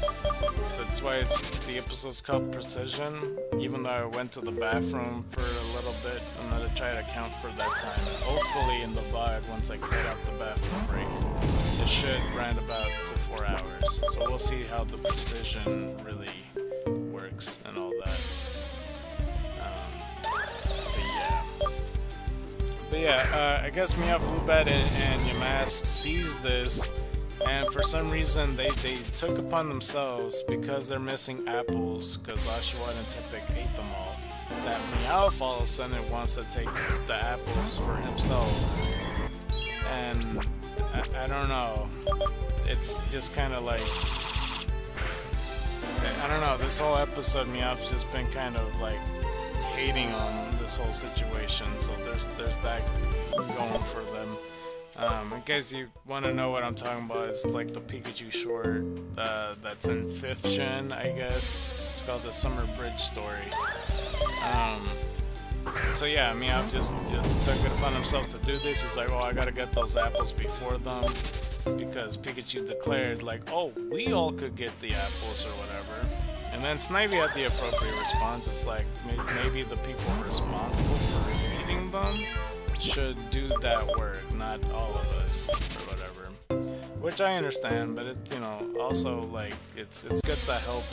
That's why the episode's called Precision. Even though I went to the bathroom for a little bit, I'm gonna try to account for that time. And hopefully in the VOD, once I cut out the bathroom break, it should round about to 4 hours. So we'll see how the Precision really works and all that. So yeah. But yeah, I guess Meowth, Woobat, and Yamask sees this, and for some reason they took upon themselves, because they're missing apples, because Oshawott and Tepig ate them all, that Meowth all of a sudden wants to take the apples for himself. And I don't know, it's just kind of like, I don't know, this whole episode Meowth's just been kind of like hating on this whole situation, so there's that going for them. In case you want to know what I'm talking about, it's like the Pikachu short that's in 5th gen, I guess. It's called the Summer Bridge Story. So yeah, Meowth just took it upon himself to do this. He's like, oh, I gotta get those apples before them, because Pikachu declared, like, oh, we all could get the apples or whatever. And then Snivy had the appropriate response. It's like, maybe the people responsible for eating them should do that work, not all of us, or whatever. Which I understand, but it's, you know, also, like, it's good to help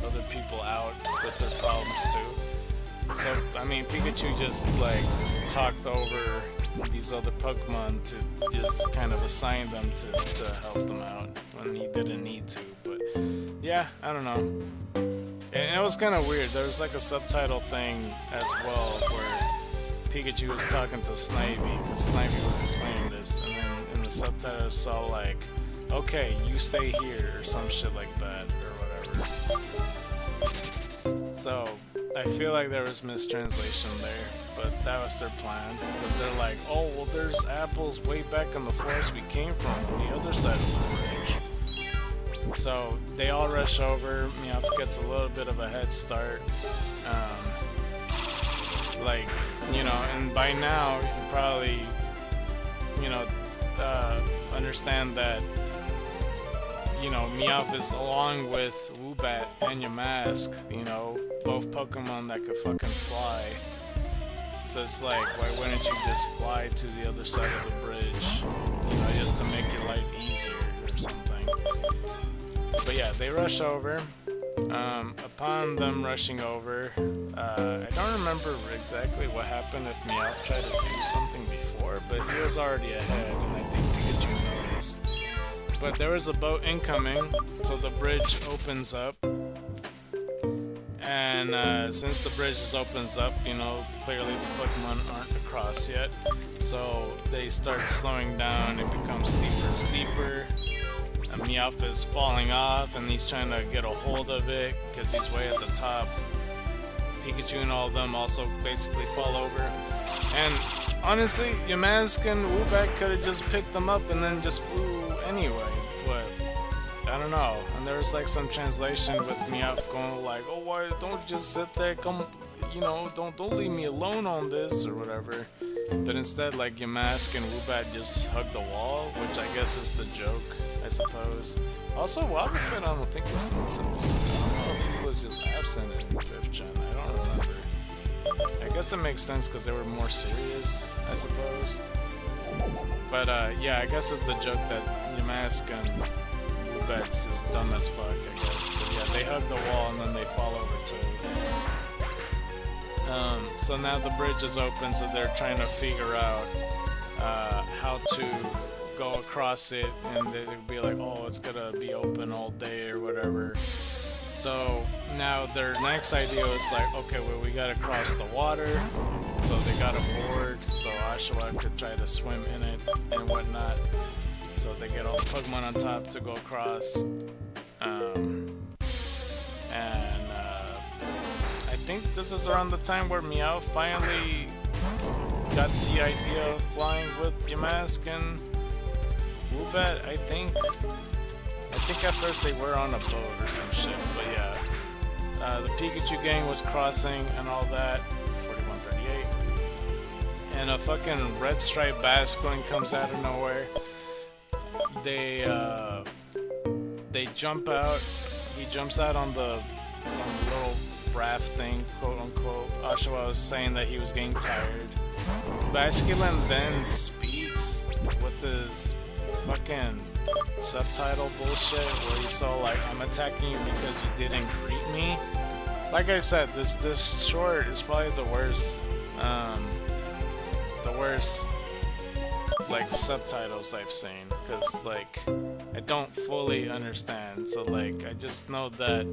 other people out with their problems too. So, I mean, Pikachu just, like, talked over these other Pokemon to just kind of assign them to help them out when he didn't need to, but yeah, I don't know. And it was kind of weird. There was like a subtitle thing as well where Pikachu was talking to Snivy, because Snivy was explaining this, and then in the subtitle it saw like, okay, you stay here, or some shit like that, or whatever. So, I feel like there was mistranslation there, but that was their plan, because they're like, oh, well, there's apples way back in the forest we came from, on the other side of the bridge. So they all rush over. Meowth gets a little bit of a head start. Like, you know, and by now you probably, you know, understand that, you know, Meowth is along with Woobat and Yamask, you know, both Pokemon that could fucking fly. So it's like, why wouldn't you just fly to the other side of the bridge, you know, just to make your life easier or something. But yeah, they rush over, Upon them rushing over, I don't remember exactly what happened if Meowth tried to do something before, but he was already ahead, and I think Pikachu noticed. But there was a boat incoming, so the bridge opens up. And since the bridge opens up, you know, clearly the Pokemon aren't across yet. So they start slowing down, it becomes steeper and steeper. And Meowth is falling off and he's trying to get a hold of it because he's way at the top. Pikachu and all of them also basically fall over. And honestly, Yamask and Woobat could have just picked them up and then just flew anyway, but I don't know. And there was like some translation with Meowth going like, oh, why don't you just sit there, come, you know, don't leave me alone on this or whatever. But instead, like, Yamask and Woobat just hugged the wall, which I guess is the joke, I suppose. Also, Wobbuffet, I don't think was in this episode. I don't know if he was just absent in 5th gen. I don't remember. I guess it makes sense because they were more serious, I suppose. But yeah, I guess it's the joke that Yamask and Woobat's is dumb as fuck, I guess. But yeah, they hug the wall and then they fall over too. So now the bridge is open, so they're trying to figure out how to go across it, and they'll be like, oh, it's gonna be open all day or whatever. So now their next idea is like, okay, well, we gotta cross the water. So they got a board so Oshawa could try to swim in it and whatnot. So they get all the Pokemon on top to go across. I think this is around the time where Meowth finally got the idea of flying with Yamask and Woobat, I think. I think at first they were on a boat or some shit, but yeah. The Pikachu gang was crossing and all that. 4138. And a fucking red striped Basculin comes out of nowhere. They jump out. He jumps out on the little raft thing, quote unquote. Oshawa was saying that he was getting tired. Basculin then speaks with his fucking subtitle bullshit where he saw like, I'm attacking you because you didn't greet me. Like I said, this short is probably the worst like subtitles I've seen, because like I don't fully understand. So like I just know that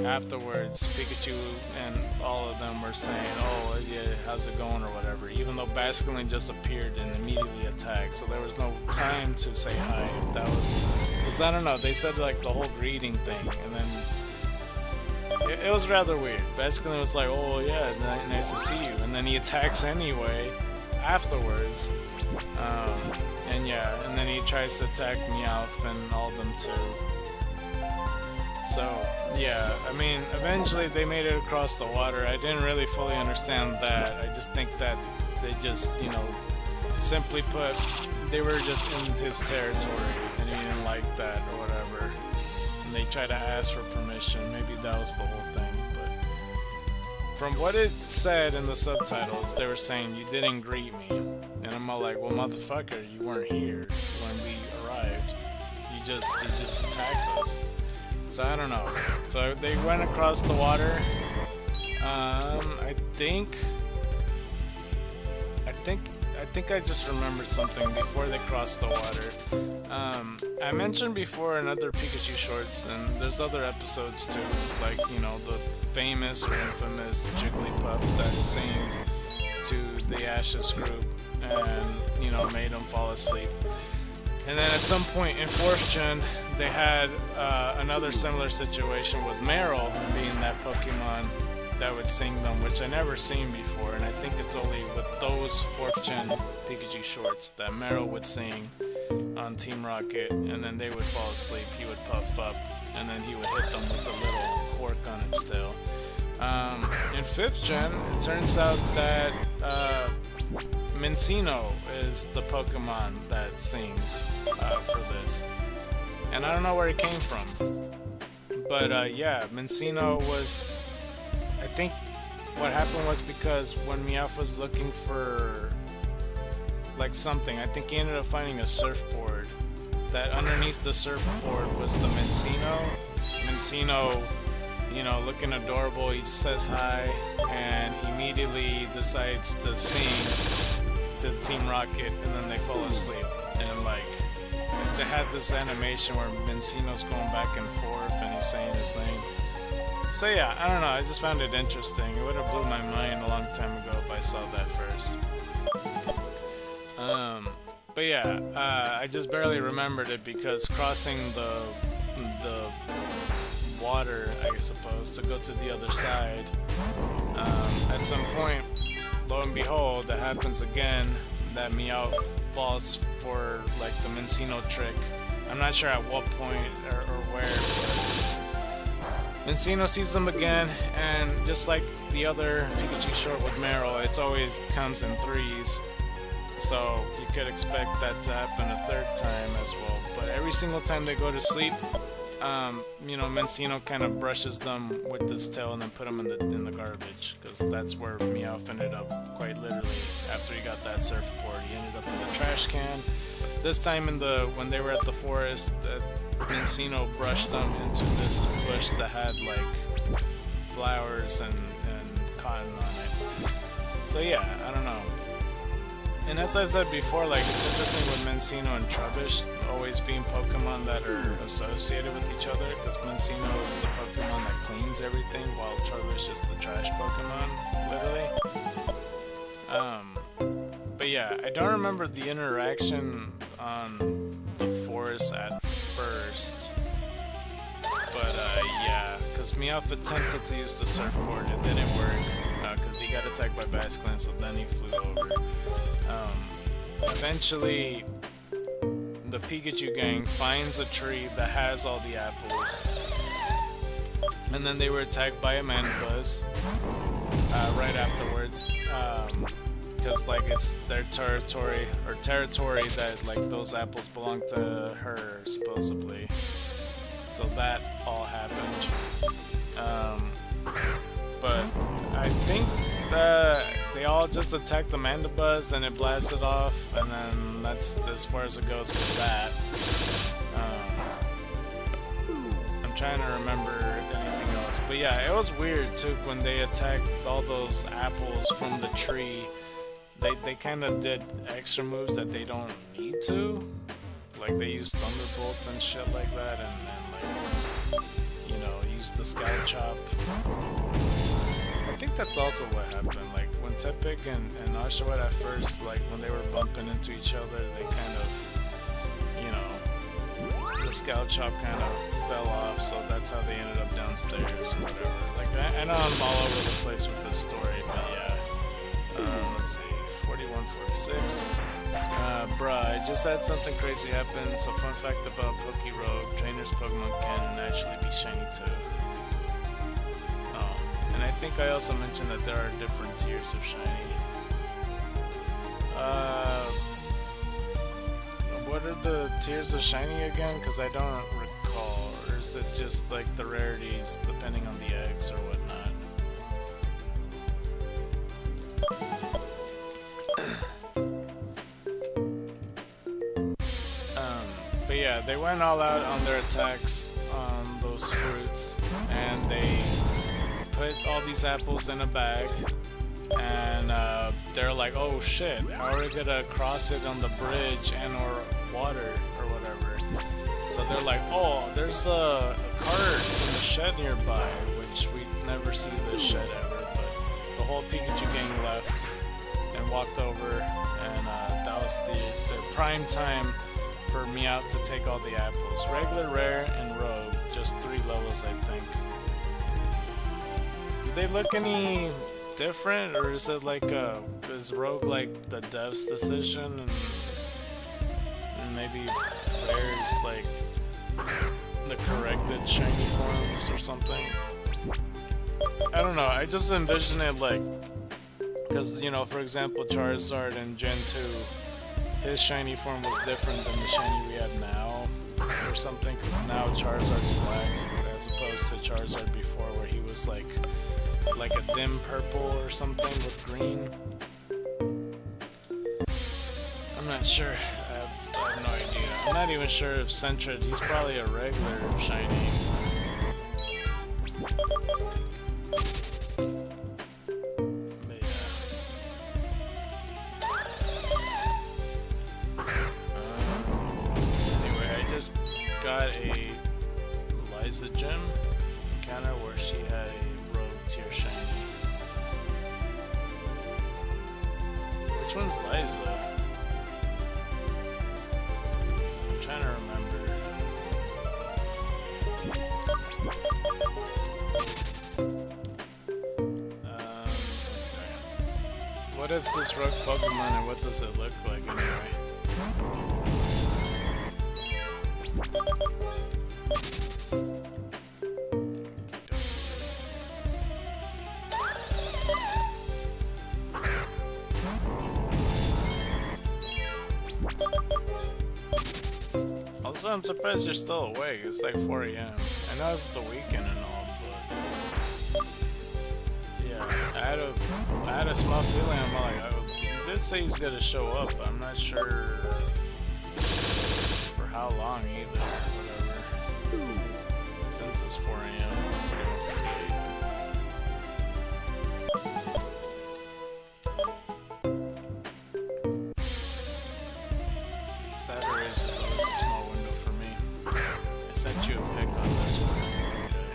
afterwards Pikachu and all of them were saying, oh yeah, how's it going or whatever, even though Basculin just appeared and immediately attacked, so there was no time to say hi. If that was, because I don't know, they said like the whole greeting thing, and then it was rather weird. Basculin was like, oh yeah, nice to see you, and then he attacks anyway afterwards. And yeah, and then he tries to attack Meowth and all of them too. So yeah, I mean, eventually they made it across the water. I didn't really fully understand that. I just think that they just, you know, simply put, they were just in his territory and he didn't like that or whatever. And they tried to ask for permission. Maybe that was the whole thing. But from what it said in the subtitles, they were saying, you didn't greet me. And I'm all like, well, motherfucker, you weren't here when we arrived. You just attacked us. So I don't know. So they went across the water. I think I just remembered something before they crossed the water. I mentioned before in other Pikachu shorts, and there's other episodes too, like, you know, the famous or infamous Jigglypuff that singed to the Ashes group and, you know, made them fall asleep. And then at some point in 4th gen, they had another similar situation with Meryl being that Pokemon that would sing them, which I never seen before, and I think it's only with those 4th gen Pikachu shorts that Meryl would sing on Team Rocket, and then they would fall asleep, he would puff up, and then he would hit them with a little cork on its tail. In 5th gen, it turns out that Minccino is the Pokemon that sings for this. And I don't know where it came from. But yeah, Minccino was... I think what happened was because when Meowth was looking for like something, I think he ended up finding a surfboard. That underneath the surfboard was the Minccino. Minccino you know, looking adorable. He says hi and immediately decides to sing to Team Rocket, and then they fall asleep. And like, they had this animation where Mencino's going back and forth and he's saying his name. So yeah, I don't know, I just found it interesting. It would have blew my mind a long time ago if I saw that first. But yeah, I just barely remembered it because crossing the water, I suppose, to go to the other side, at some point, lo and behold, that happens again, that Meowth falls for like the Mencino trick. I'm not sure at what point or where, but Mencino sees them again, and just like the other Pikachu short with Meryl, it always comes in threes. So you could expect that to happen a third time as well. But every single time they go to sleep, you know, Mencino kind of brushes them with his tail and then put them in the garbage, because that's where Meowth ended up, quite literally. After he got that surfboard, he ended up in the trash can. This time when they were at the forest, Mencino brushed them into this bush that had like flowers and cotton on it. So yeah, I don't know. And as I said before, like, it's interesting with Mencino and Trubbish always being Pokemon that are associated with each other, because Mencino is the Pokemon that cleans everything, while Trubbish is the trash Pokemon, literally. But yeah, I don't remember the interaction on the forest at first. But yeah, because Meowth attempted to use the surfboard, it didn't work, because he got attacked by Basculin, so then he flew over. Eventually, the Pikachu gang finds a tree that has all the apples, and then they were attacked by a Mandibuzz right afterwards, because like it's their territory that like those apples belong to her supposedly. So that all happened. But I think that they all just attacked the Mandibuzz and it blasted off, and then that's as far as it goes with that. I'm trying to remember anything else, but yeah, it was weird too when they attacked all those apples from the tree. They kind of did extra moves that they don't need to, like they used Thunderbolts and shit like that, and like, you know, used the Scout Chop. I think that's also what happened, like when Tepig and Oshawott at first, like when they were bumping into each other, they kind of, you know, the Scout Chop kind of fell off, so that's how they ended up downstairs or whatever. Like, I know I'm all over the place with this story, but yeah. Let's see, 41, 46. Bruh, I just had something crazy happen, so fun fact about Pokerogue, trainers Pokemon can actually be shiny too. And I think I also mentioned that there are different tiers of shiny. What are the tiers of shiny again? Because I don't recall. Or is it just like the rarities depending on the eggs or whatnot? But yeah, they went all out on their attacks on those fruits, and they put all these apples in a bag, and they're like, oh shit, how are we gonna cross it on the bridge and or water or whatever? So they're like, oh, there's a cart in the shed nearby, which we never see this shed ever, but the whole Pikachu gang left and walked over, and that was their prime time for Meowth to take all the apples. Regular, rare, and rogue, just 3 levels, I think. Do they look any different, or is it like is rogue like the dev's decision, and maybe rare is like the corrected shiny forms or something? I don't know, I just envision it like, because, you know, for example, Charizard in Gen 2, his shiny form was different than the shiny we have now, or something, because now Charizard's black, as opposed to Charizard before, where he was like a dim purple or something with green. I'm not sure. I have no idea. I'm not even sure if Sentret, he's probably a regular shiny. But yeah. Anyway, I just got a Liza gem encounter where she had a rogue tier shiny. Which one's Liza? I'm trying to remember. Okay. What is this rogue Pokemon and what does it look like anyway? Also, I'm surprised you're still awake. It's like 4 AM. I know it's the weekend and all, but yeah, I had a small feeling. I'm like, he did say he's gonna show up. But I'm not sure for how long either, or whatever. Since it's 4 AM. Saturdays is always a small window for me. I sent you a pic on this one. Okay,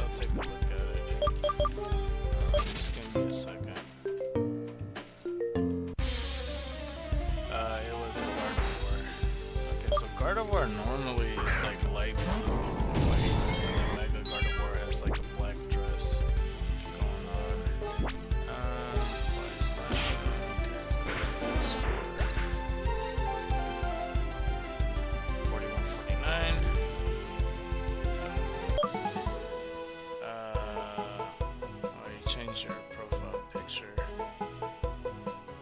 I'll take a look at it. Just give me a second. It was a Gardevoir. Okay, so Gardevoir normally is like light blue and white, and then Mega Gardevoir has like a black dress going on. Why is that? Okay, let's go back to score. 4149. Oh, you changed your profile picture.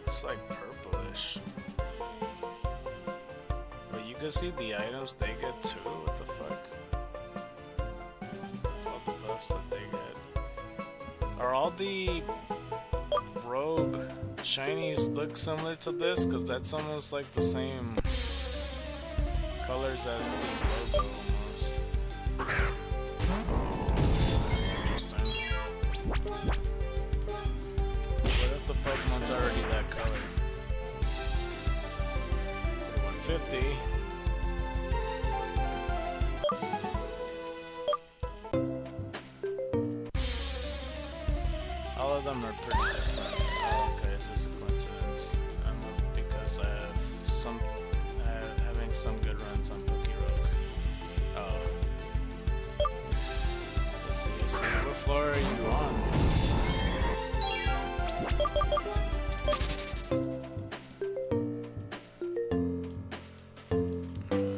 It's like purplish. But you can see the items they get too. What the fuck? All the buffs that they get. Are all the rogue shinies look similar to this? Because that's almost like the same colors as the logo almost. That's interesting. What if the Pokemon's already that color? 4150. All of them are pretty different. Oh, okay, is this a coincidence? I don't know, because I have having some good runs on Pokerogue. Oh. Let's see. What floor are you on?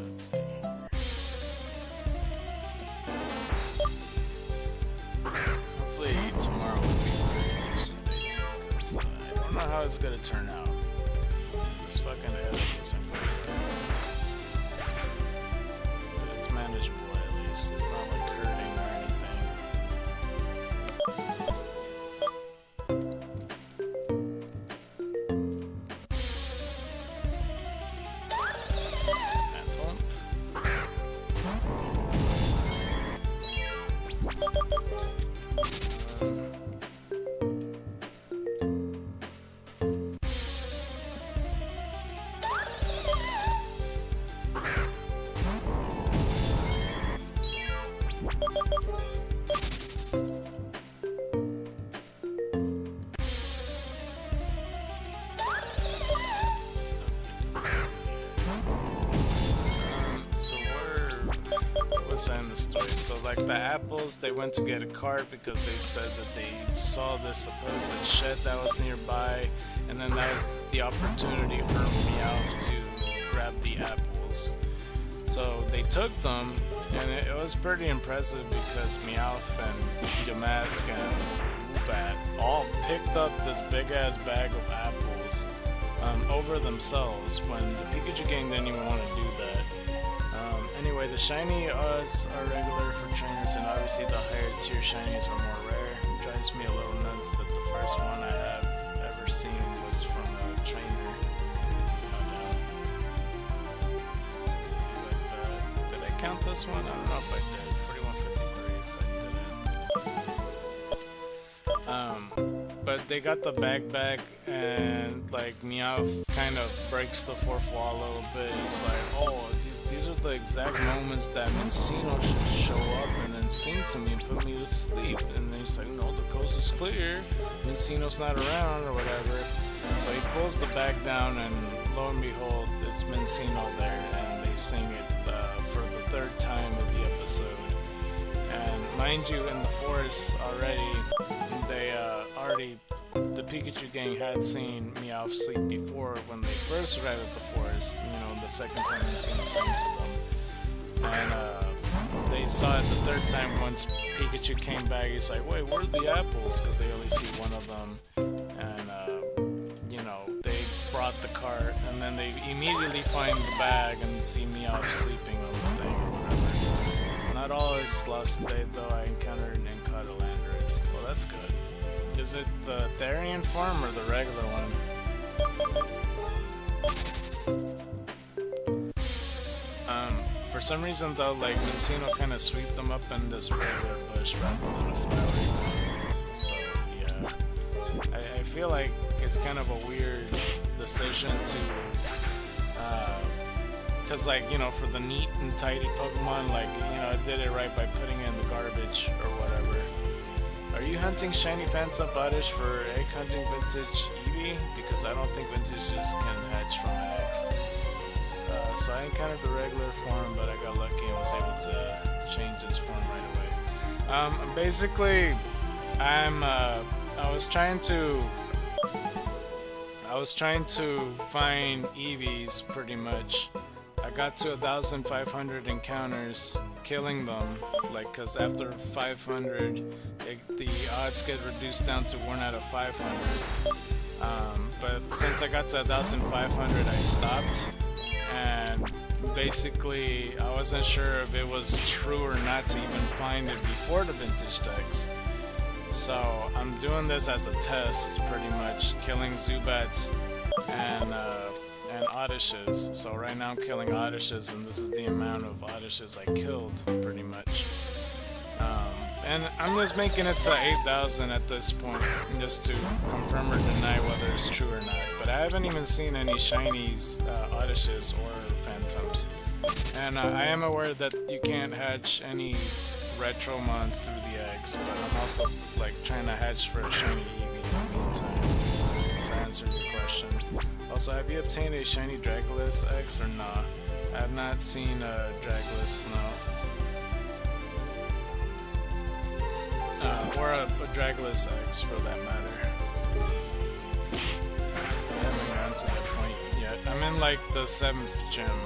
Let's see. Hopefully tomorrow will be a pretty decent day too, because I don't know how it's gonna turn out. This fucking headache isn't good. But it's manageable at least. It's not like hurting or anything. Phantom. In the story. So like the apples, they went to get a cart because they said that they saw this supposed shed that was nearby, and then that was the opportunity for Meowth to grab the apples. So they took them, and it was pretty impressive because Meowth and Yamask and Woobat all picked up this big ass bag of apples over themselves when the Pikachu gang didn't even want to do that. Anyway, the shiny odds are regular for trainers, and obviously the higher tier shinies are more rare. It drives me a little nuts that the first one I have ever seen was from a trainer. Did I count this one? I don't know if I did. 4153 if I didn't. but they got the bag back, and like Meowth kind of breaks the fourth wall a little bit. He's like, oh, these are the exact moments that Mencino should show up and then sing to me and put me to sleep. And then he's like, no, the coast is clear, Mencino's not around or whatever. So he pulls the bag down, and lo and behold, it's Mencino there, and they sing it for the third time of the episode. And mind you, in the forest already, the Pikachu gang had seen Meowth sleep before when they first arrived at the forest, you know, the second time Mencino sang to them. And they saw it the third time once Pikachu came back. He's like, wait, where are the apples? Because they only see one of them. And, you know, they brought the cart, and then they immediately find the bag and see Meowth sleeping on the thing or whatever. Not all is lost today, though. I encountered and caught a Landorus. Well, that's good. Is it the Therian form or the regular one? For some reason though, like Mencino kind of sweep them up in this regular bush rather than a flowery one. So yeah, I feel like it's kind of a weird decision to, cause like, you know, for the neat and tidy Pokemon, like, you know, it did it right by putting it in the garbage or whatever. Are you hunting shiny Phantom Oddish for egg hunting vintage Eevee? Because I don't think vintages can hatch from eggs. So I encountered the regular form, but I got lucky and was able to change its form right away. Basically, I was trying to find Eevees pretty much. I got to 1,500 encounters, killing them, like, cause after 500, the odds get reduced down to 1 out of 500. But since I got to 1,500, I stopped, and basically I wasn't sure if it was true or not to even find it before the vintage decks. So I'm doing this as a test, pretty much, killing Zubats and Oddishes. So right now I'm killing Oddishes, and this is the amount of Oddishes I killed, pretty much. And I'm just making it to 8,000 at this point, just to confirm or deny whether it's true or not. But I haven't even seen any shinies, Oddishes, or Phantoms. And I am aware that you can't hatch any Retromons through the eggs, but I'm also like trying to hatch for a shiny Eevee in the meantime, to answer your question. Also, have you obtained a shiny Dragolas X or nah? I have not seen a Dragolas, no. Or a Dragolas X for that matter. I haven't gotten to that point yet. I'm in like the 7th gym,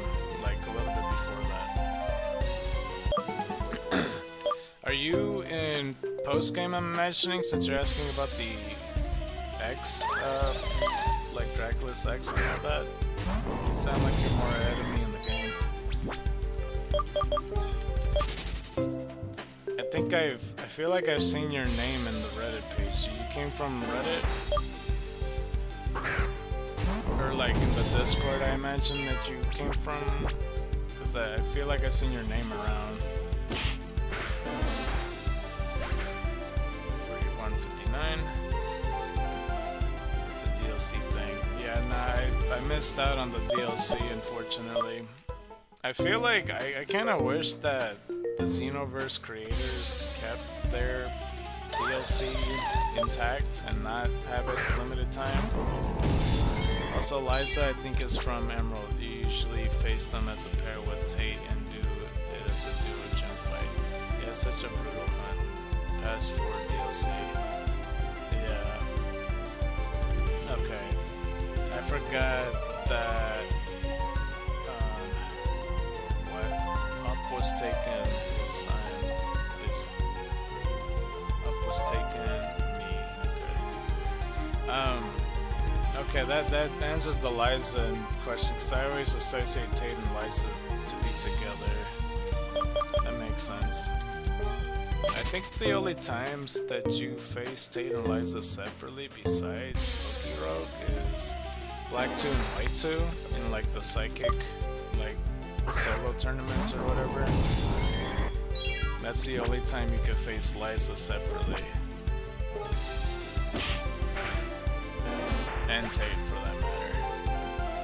like a little bit before that. Are you in post-game, I'm imagining, since you're asking about the X, like Dragolas X and all that? You sound like you're more ahead of me in the game. I feel like I've seen your name in the Reddit page. You came from Reddit? Or like in the Discord, I imagine that you came from? Because I feel like I've seen your name around. 4159. It's a DLC thing. Yeah, nah, I missed out on the DLC, unfortunately. I feel like I kind of wish that the Xenoverse creators kept their DLC intact and not have it limited time. Also, Liza, I think, is from Emerald. You usually face them as a pair with Tate and do it as a duo gym fight. Yeah, it's such a brutal hunt. Past 4 DLC. Yeah. Okay. I forgot that was taken, his up was taken, me, okay. Okay, that answers the Liza question, because I always associate Tate and Liza to be together. That makes sense. I think the only times that you face Tate and Liza separately besides Pokerogue is Black 2 and White 2 in like the Psychic, like, solo tournaments or whatever. That's the only time you could face Liza separately. Mentate for that matter.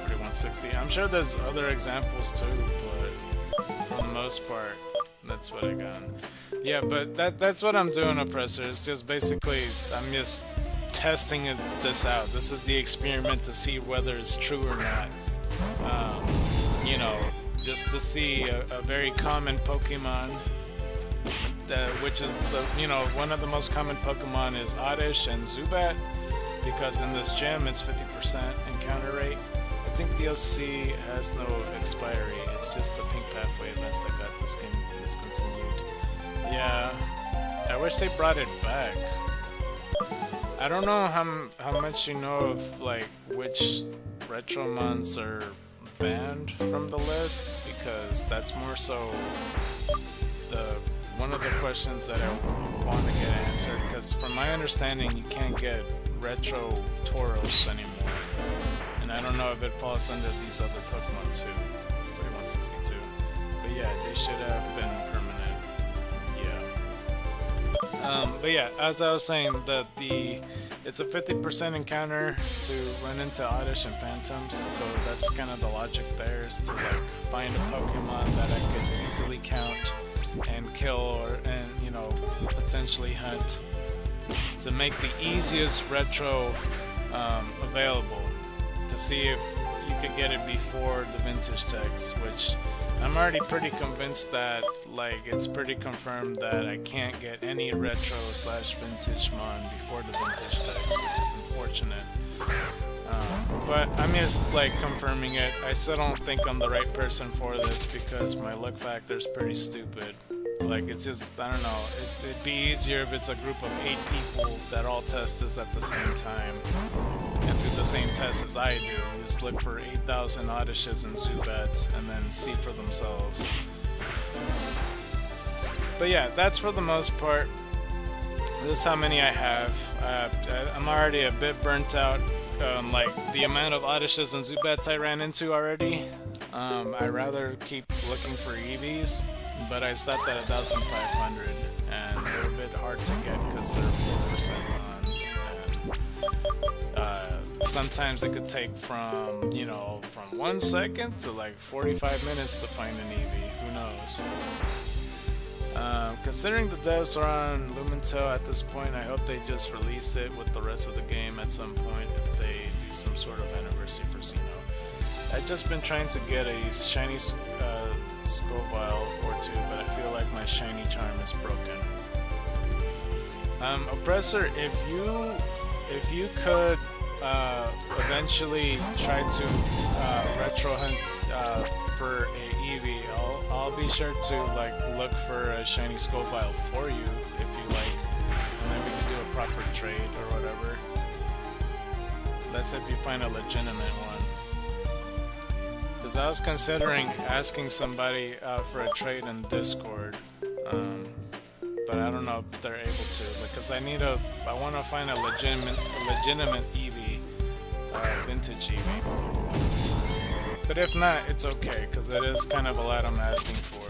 4160. I'm sure there's other examples too, but for the most part, that's what I got. Yeah, but that's what I'm doing, Oppressor. It's just basically, I'm just testing this out. This is the experiment to see whether it's true or not. You know, just to see a very common Pokemon, which is one of the most common Pokemon is Oddish and Zubat, because in this gym it's 50% encounter rate. I think DLC has no expiry. It's just the pink pathway events that got discontinued. Yeah, I wish they brought it back. I don't know how much you know of like which Retromons are banned from the list, because that's more so one of the questions that I want to get answered, because from my understanding you can't get Retro Tauros anymore, and I don't know if it falls under these other Pokemon too, 4162, but yeah, they should have been permanent. Yeah. But yeah, as I was saying, it's a 50% encounter to run into Oddish and Phantoms, so that's kind of the logic there, is to like find a Pokemon that I could easily count and kill, and potentially hunt, to make the easiest retro available, to see if you could get it before the vintage text, which I'm already pretty convinced that, like, it's pretty confirmed that I can't get any retro / vintage mon before the vintage text, which is unfortunate. But I'm just like confirming it. I still don't think I'm the right person for this, because my luck factor is pretty stupid. Like, it's just, I don't know, it'd be easier if it's a group of 8 people that all test this at the same time and do the same test as I do. Just look for 8,000 Oddishes and Zubats and then see for themselves. But yeah, that's for the most part. This is how many I have. I'm already a bit burnt out. Like the amount of Oddishes and Zubats I ran into already. I'd rather keep looking for Eevees, but I stopped at 1,500, and they're a bit hard to get because they're 4% mons, and sometimes it could take from 1 second to like 45 minutes to find an Eevee. Who knows? Considering the devs are on Lumentel at this point, I hope they just release it with the rest of the game at some point if they do some sort of anniversary for Xeno. I've just been trying to get a shiny Scoville or two, but I feel like my shiny charm is broken. Oppressor, if you could eventually try to retro hunt for a Eevee, I'll be sure to like look for a shiny Scoville for you if you like, and then we can do a proper trade or whatever. That's if you find a legitimate one. Because I was considering asking somebody for a trade in Discord, but I don't know if they're able to, because I want to find a legitimate Eevee, vintage Eevee. But if not, it's okay, because it is kind of a lot I'm asking for.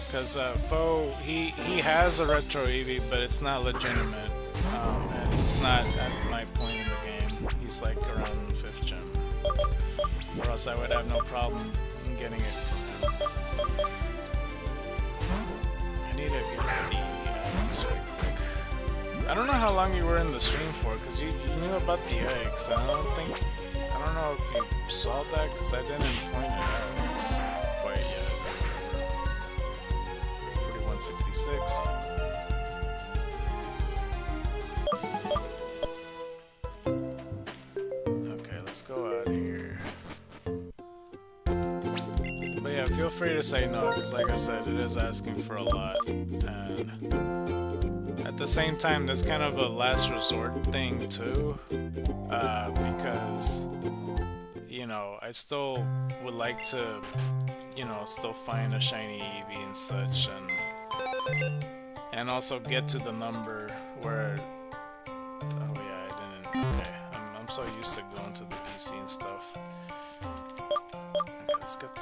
Because Foe, he has a retro Eevee, but it's not legitimate, and he's not at my point in the game. He's like around 5th gem. Or else I would have no problem getting it from him. I need to get the eggs right quick. I don't know how long you were in the stream for, because you knew about the eggs. I don't know if you saw that, because I didn't point it out quite yet. 4166. Let's go out of here. But yeah, feel free to say no, because like I said, it is asking for a lot, and at the same time, that's kind of a last resort thing too, because I still would like to, still find a shiny Eevee and such, and also get to the number where. Oh yeah, I didn't. Okay. I'm so used to going to the PC and stuff. Okay, let's get the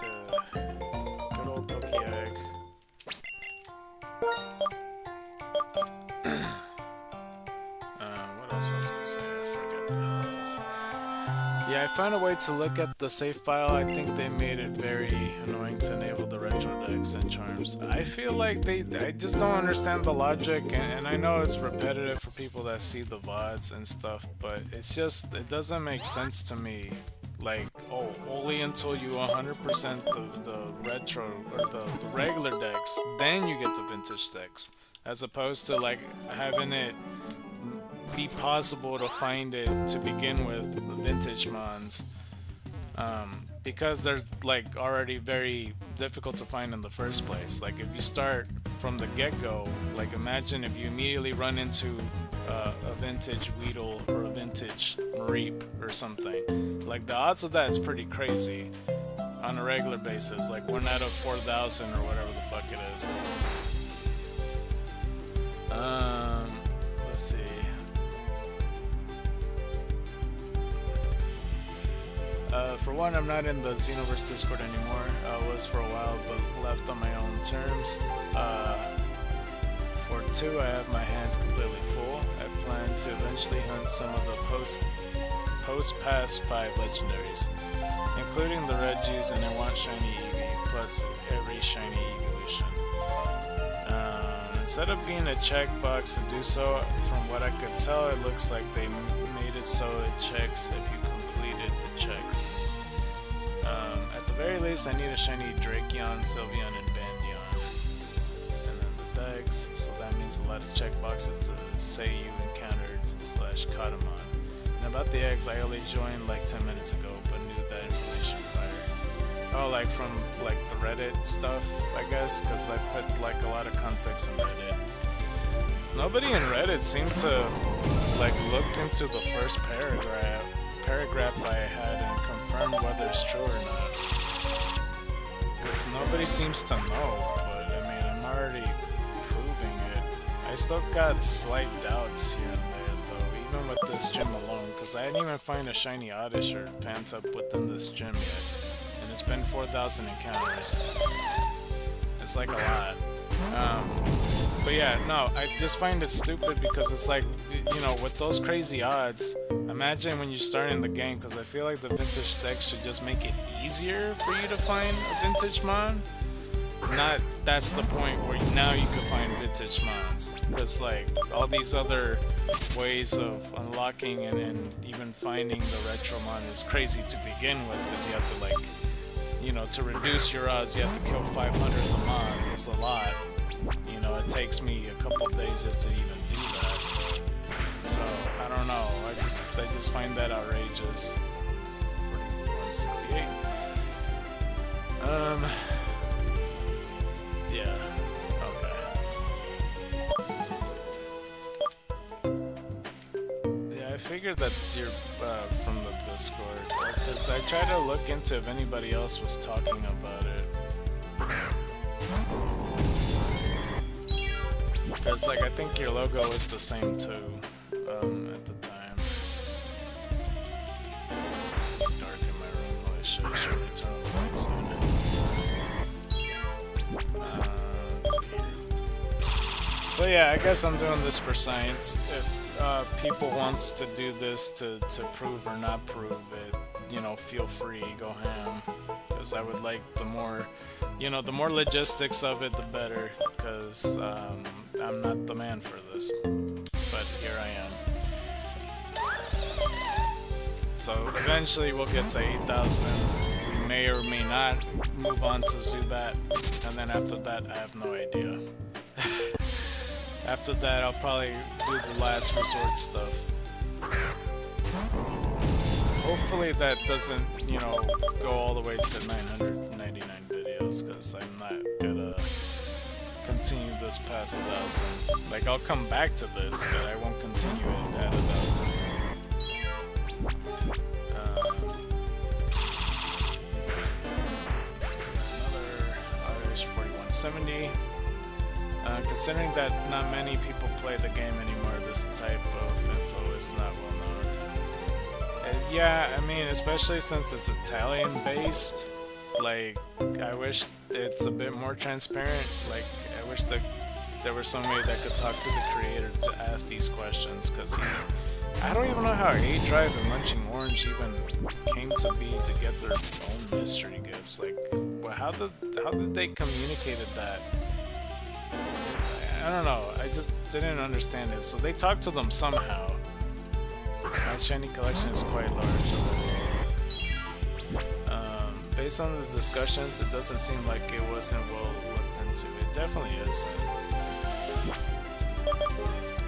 good old Poké Egg. What else I was gonna say? Yeah, I found a way to look at the save file. I think they made it very annoying to enable the retro decks and charms. I feel like I just don't understand the logic, and I know it's repetitive for people that see the VODs and stuff, but it's just, it doesn't make sense to me. Like, oh, only until you 100% the retro, or the regular decks, then you get the vintage decks. As opposed to like having it be possible to find it to begin with, vintage mons, because they're like already very difficult to find in the first place. Like if you start from the get-go, like imagine if you immediately run into a vintage Weedle or a vintage Mareep or something. Like the odds of that is pretty crazy on a regular basis, like 1 out of 4,000 or whatever the fuck it is. Let's see. For one, I'm not in the Xenoverse Discord anymore. I was for a while, but left on my own terms. For two, I have my hands completely full. I plan to eventually hunt some of the post-pass 5 legendaries, including the Regis, and I want shiny Eevee, plus every shiny evolution. Instead of being a checkbox to do so, from what I could tell, it looks like they made it so it checks if you completed the checks. At the very least, I need a shiny Drakeon, Sylveon, and Bandion. And then the decks, so that means a lot of checkboxes to say you encountered / caught 'em on. And about the eggs, I only joined like 10 minutes ago, but knew that information prior. Oh, like from like the Reddit stuff, I guess, because I put like a lot of context in Reddit. Nobody in Reddit seemed to like looked into the first paragraph I had and confirmed whether it's true or not. Because nobody seems to know, but I mean, I'm already proving it. I still got slight doubts here and there, though, even with this gym alone, because I didn't even find a shiny Oddish or Phantup within this gym yet. And it's been 4,000 encounters. It's like a lot. But yeah, no, I just find it stupid because it's like, you know, with those crazy odds, imagine when you're starting the game, because I feel like the vintage decks should just make it easier for you to find a vintage mon. Not that's the point where now you can find vintage mons, because like all these other ways of unlocking and even finding the retro mon is crazy to begin with, because you have to like, you know, to reduce your odds you have to kill 500 of the mon. It's a lot. You know, it takes me a couple of days just to even do that. So I don't know. I just find that outrageous. 168. Yeah. Okay. Yeah, I figured that you're from the Discord, because I tried to look into if anybody else was talking about it. Because, like, I think your logo is the same, too, at the time. It's getting dark in my room. I should turn the lights on. Let's see here. But yeah, I guess I'm doing this for science. If people wants to do this to prove or not prove it, you know, feel free, go ham. Because I would like the more, you know, the more logistics of it, the better. Because, I'm not the man for this, but here I am. So eventually we'll get to 8,000. We may or may not move on to Zubat, and then after that I have no idea. After that I'll probably do the last resort stuff. Hopefully that doesn't, you know, go all the way to 999 videos, because I'm not gonna continue this past 1,000. Like, I'll come back to this, but I won't continue it at 1,000. Another Irish 4170. Considering that not many people play the game anymore, this type of info is not well known. Yeah, I mean, especially since it's Italian based, like, I wish it's a bit more transparent. Like, I wish that there was somebody that could talk to the creator to ask these questions, because I don't even know how A-Drive and Munching Orange even came to be to get their own mystery gifts. Like, well, how did they communicated that? I don't know. I just didn't understand it. So they talked to them somehow. My shiny collection is quite large. Based on the discussions, it doesn't seem like it wasn't well looked into. It definitely isn't.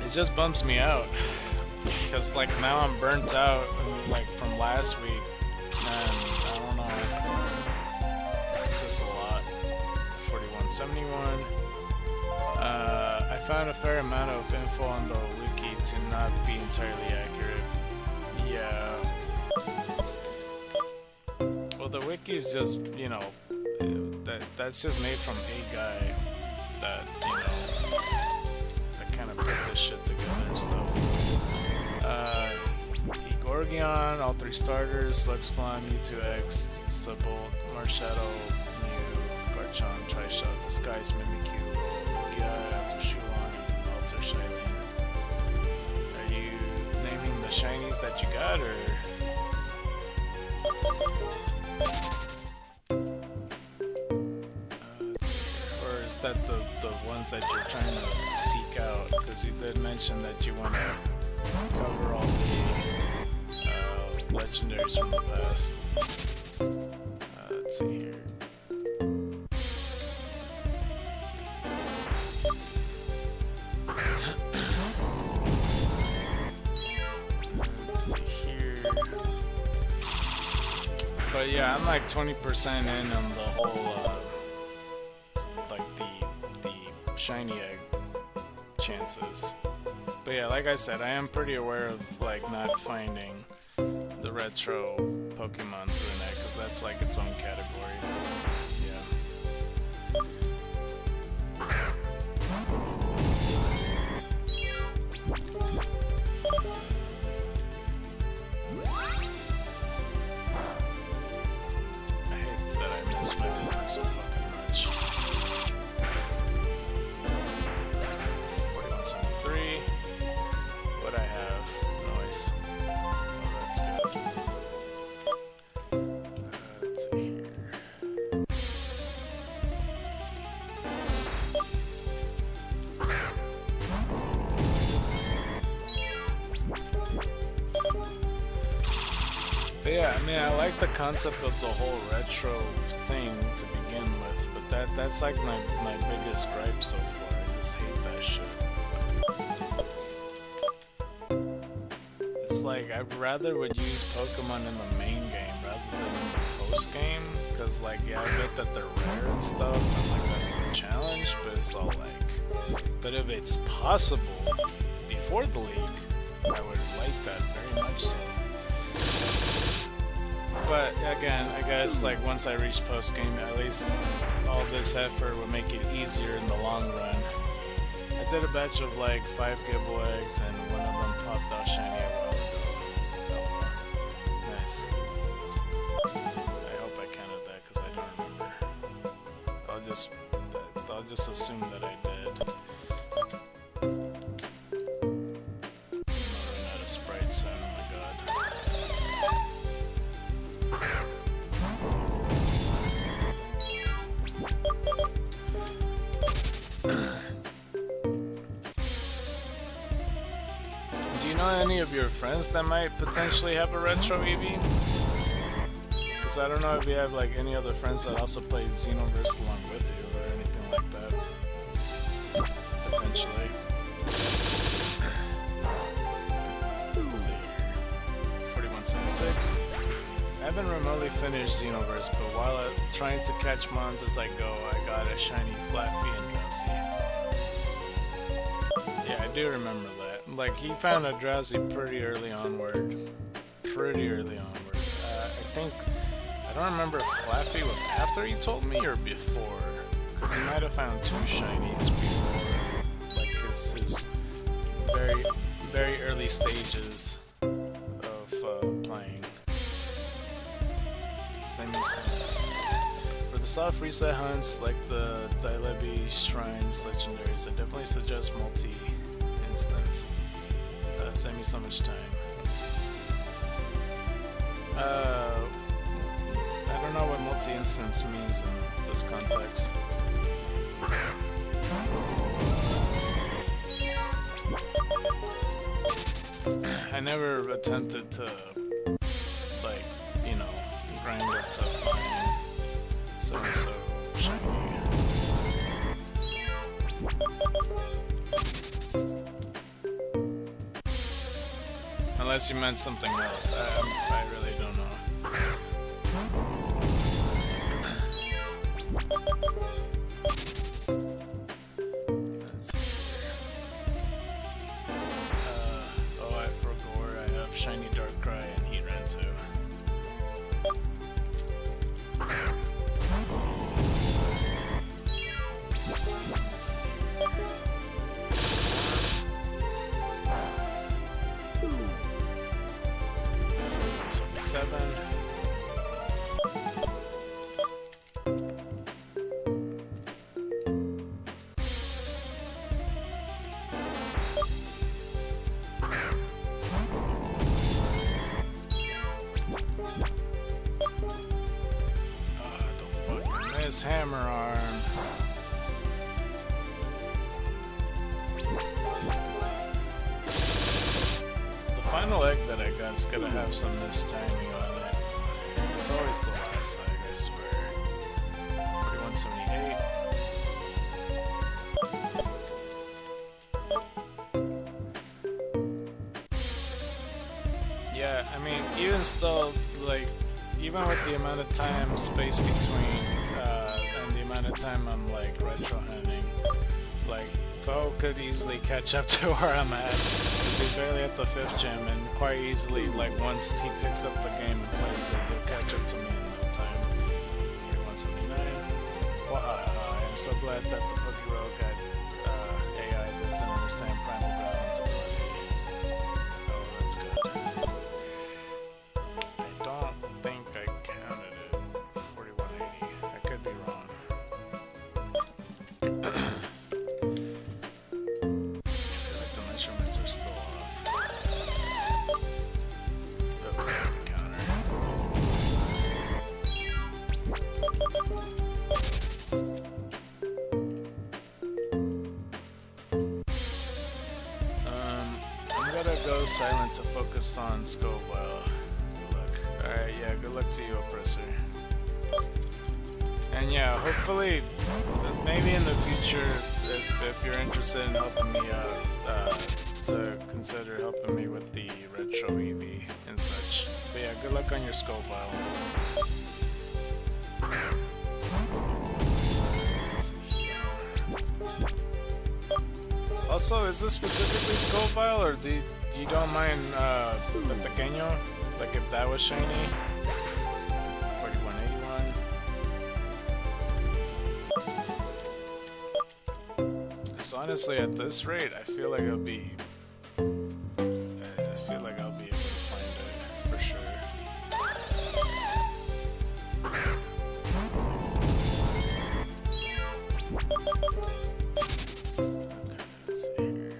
It just bumps me out. Because like now I'm burnt out like from last week, and I don't know, it's just a lot. 4171. I found a fair amount of info on the wiki to not be entirely accurate. Yeah. Well, the wiki is just, you know, that's just made from a guy that, you know, that kind of put this shit together and stuff. Gorgion, all 3 starters, Luxflon, Mewtwo-X, Subbolt, Marshadow, Mew, Garchomp, Trishot, Disguise, Mimikyu, Lugia, Alter Shuon, and Alter Shylin. Are you naming the shinies that you got, or? Or is that the ones that you're trying to seek out? Because you did mention that you want to cover all the legendaries from the past. Let's see here. Let's see here. But yeah, I'm like 20% in on the whole, like the shiny egg chances. But yeah, like I said, I am pretty aware of like not finding the retro Pokemon through that, because that's like its own category. Yeah. I hate that I miss my number so fucking much. 4173. What I have? Noise. Oh, that's good. Let's see here. But yeah, I mean, I like the concept of the whole retro thing to begin with, but that's like my biggest gripe so far. I just hate that shit. It's like, I'd rather would use Pokemon in the main game rather than in the post game, because like, yeah, I get that they're rare and stuff, and like that's the challenge, but it's all like, but if it's possible before the league, I would like that very much so. But again, I guess like once I reach post game, at least all this effort would make it easier in the long run. I did a batch of like 5 Gibble eggs, and one of them popped out shiny a while ago. Oh, nice. I hope I counted that because I don't remember. I'll just assume that I did. I'm running out of sprites, oh my god. Do you know any of your friends that might potentially have a retro Eevee? Because I don't know if you have like any other friends that also play Xenoverse along with you or anything like that. Potentially. Let's see. 4176. I haven't remotely finished Xenoverse, but while trying to catch mons as I go, I got a shiny Flaffy and Drowsy. Yeah, I do remember that. Like, he found a Drowsy pretty early onward. I don't remember if Flaffy was after he told me or before, because he might have found 2 shinies before, like his very, very early stages of playing. For the soft reset hunts, like the Dilebi Shrines legendaries, I definitely suggest multi-instance. save me so much time. I don't know what multi-instance means in this context. I never attempted to, like, you know, grind up to find so shiny. Unless you meant something else. I really don't know. Let's see here. Oh, I forgot. I have Shiny Darkrai and Heatran too. Let's see. 7. Don't fucking miss Hammer Arm. The final egg that I got is gonna have some mistiming on it. It's always the last egg, I swear. 4178. Yeah, I mean, even still, like, even with the amount of time space between, and the amount of time I'm, like, retro hunting, like, Fo could easily catch up to where I'm at, because he's barely at the 5th gym, and quite easily, like, once he picks up the game and plays it, he'll catch up to me in no time. 3179. Wow, I'm so glad that the Pokérogue got AI this and understand Primal Ground's ability. Oh, that's good. I don't think I counted it. 4180. I could be wrong. Measurements are still off. Okay, counter. I'm gonna go silent to focus on Scoville. Good luck. Alright, yeah, good luck to you, Oppressor. And yeah, hopefully, maybe in the future, if you're interested in helping me out, to consider helping me with the retro Eevee and such. But yeah, good luck on your Scoville. Also, is this specifically Scoville, or do you don't mind the Pequeño? Like if that was shiny? 4181. Because honestly, at this rate, I feel like I'll be able to find it for sure. Okay, let's see here. Let's see here.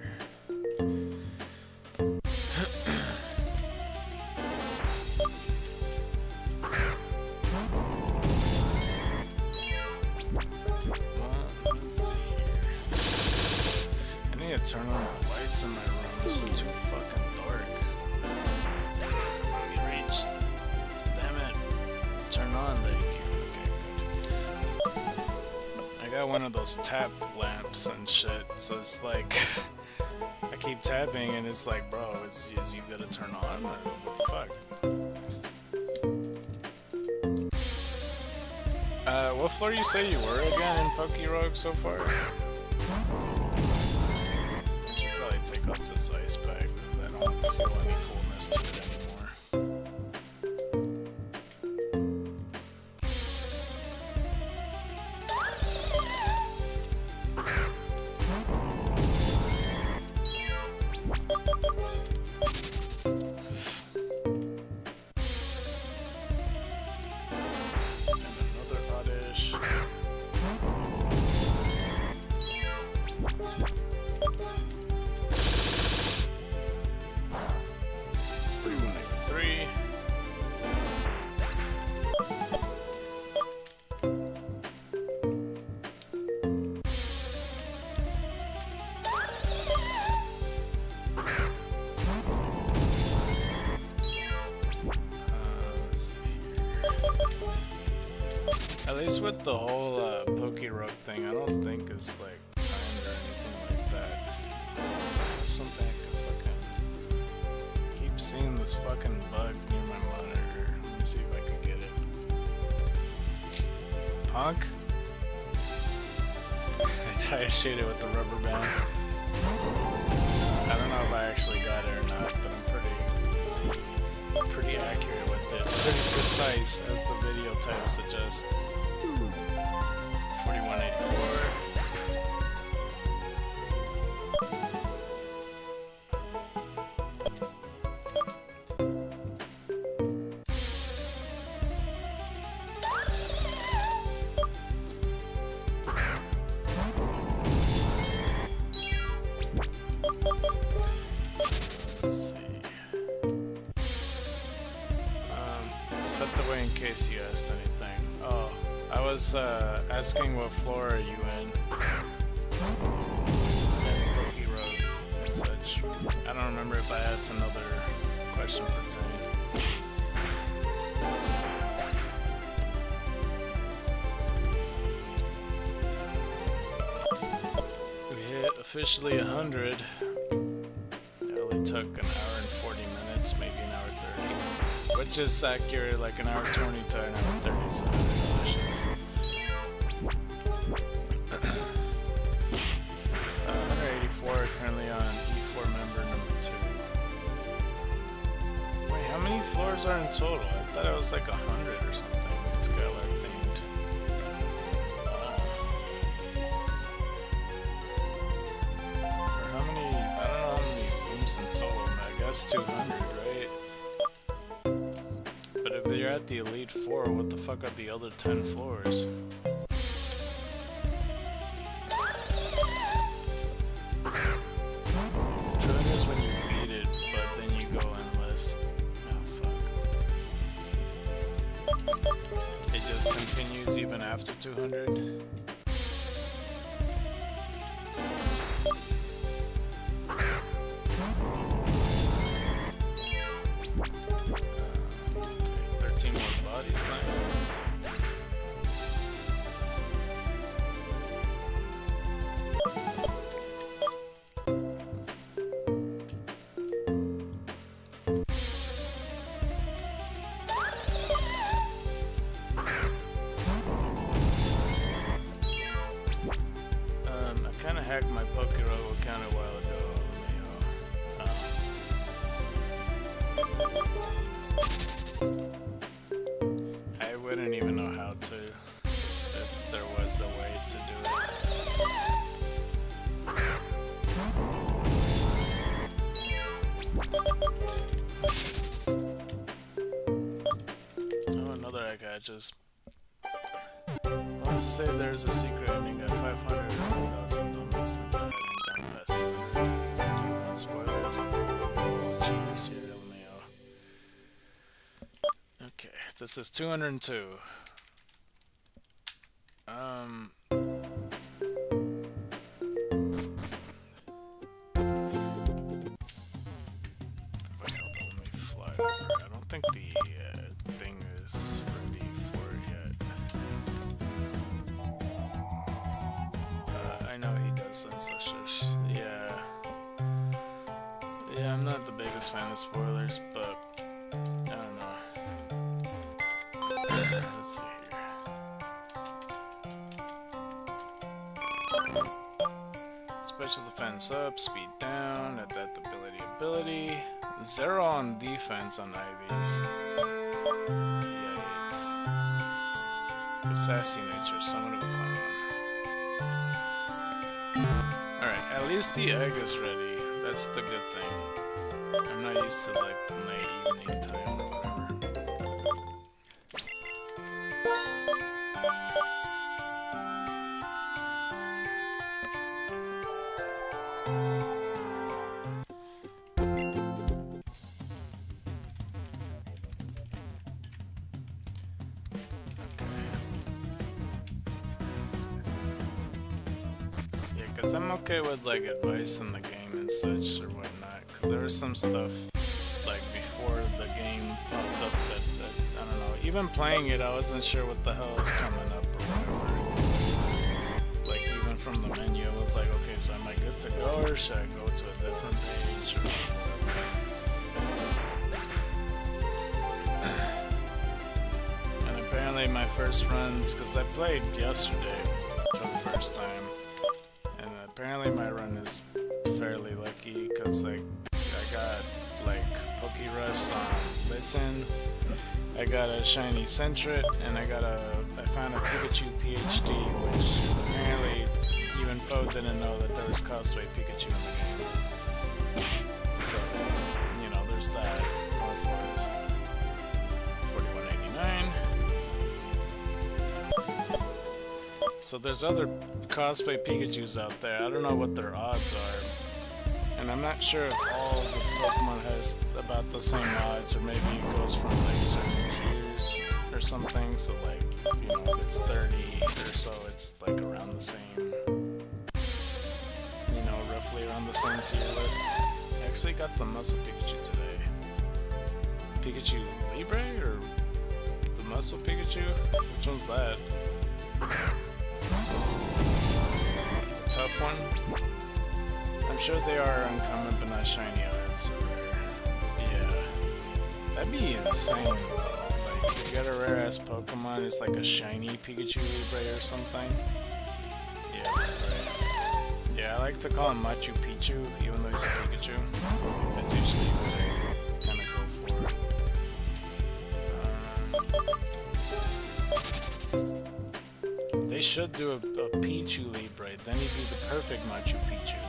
I need to turn on the lights in my room. This is too fucking dark. Let me reach. Damn it. Turn on, thank you. Okay, good. I got one of those tap lamps and shit, so it's like I keep tapping and it's like, bro, is you gonna turn on? Or what the fuck? What floor you say you were again in Pokérogue so far? I should probably take off this ice pack. I don't feel any coolness to it anymore. guess with the whole Pokerogue thing, I don't think it's like timed or anything like that. There's something I could fucking keep seeing this fucking bug near my monitor. Let me see if I can get it. Punk? I try to shoot it with the rubber band. I don't know if I actually got it or not, but I'm pretty accurate with it. Pretty precise, as the video title suggests. 4184. Stepped away in case you asked anything. Oh, I was asking what floor are you in? And Pokerogue and such. I don't remember if I asked another question pertaining. We hit officially 100. It only took an hour and 40 minutes, maybe an hour 30. Which is accurate, like an hour 20 to an hour 30, so 100 missions. 184, currently on E4 member number 2. Wait, how many floors are in total? I thought it was like 100 or something. It's Skylar themed. Or how many, I don't know how many rooms in total, I guess 200, right? If you're at the Elite 4, what the fuck are the other 10 floors? Drilling is when you beat it, but then you go endless. Oh fuck. It just continues even after 200? Body slams. I kinda hacked my Pokerogue account a while ago. I wouldn't even know how to, if there was a way to do it. Oh, another egg hatches. I want to say there's a secret ending at 500 or 1,000 almost since I hadn't gone past 200. Spoilers. Cheaters here, LMAO. Okay, this is 202. Wait, hold on, let me fly over. I don't think the thing is ready for it yet. I know he does ancestors. Yeah. Yeah, I'm not the biggest fan of spoilers, but I don't know. Let's see here. Special defense up, speed down, adaptability ability. 0 on defense on Eevees. Yikes. Sassy nature, somewhat of a clown. Alright, at least the egg is ready. That's the good thing. I'm not used to like late evening time or whatever. Because I'm okay with like advice in the game and such or whatnot, because there was some stuff like before the game popped up that I don't know, even playing it I wasn't sure what the hell was coming up or from the menu. I was like, okay, so am I good to go, or should I go to a different page? Or and apparently my first runs, because I played yesterday for the first time, and apparently my run is fairly lucky, because like I got like Pokerus on Litten, I got a shiny Centret, and I found a Pikachu PhD, which apparently even Foe didn't know that there was cosplay Pikachu in the game. So, you know, there's that. All for is $41.89. So there's other cosplay Pikachus out there. I don't know what their odds are. And I'm not sure if all the Pokemon has about the same odds, or maybe it goes from like certain tiers or something. So like, you know, if it's 30 or so, it's like around the same, you know, roughly around the same tier list. I actually got the Muscle Pikachu today. Pikachu Libre or the Muscle Pikachu? Which one's that? The tough one? I'm sure they are uncommon but not shiny odds or rare. Yeah. That'd be insane though. Like to get a rare ass Pokemon, it's like a shiny Pikachu Libre or something. Yeah, right. Yeah, I like to call him Machu Picchu, even though he's a Pikachu. That's usually what I kinda go for. They should do a Pichu Libre, then he'd be the perfect Machu Picchu.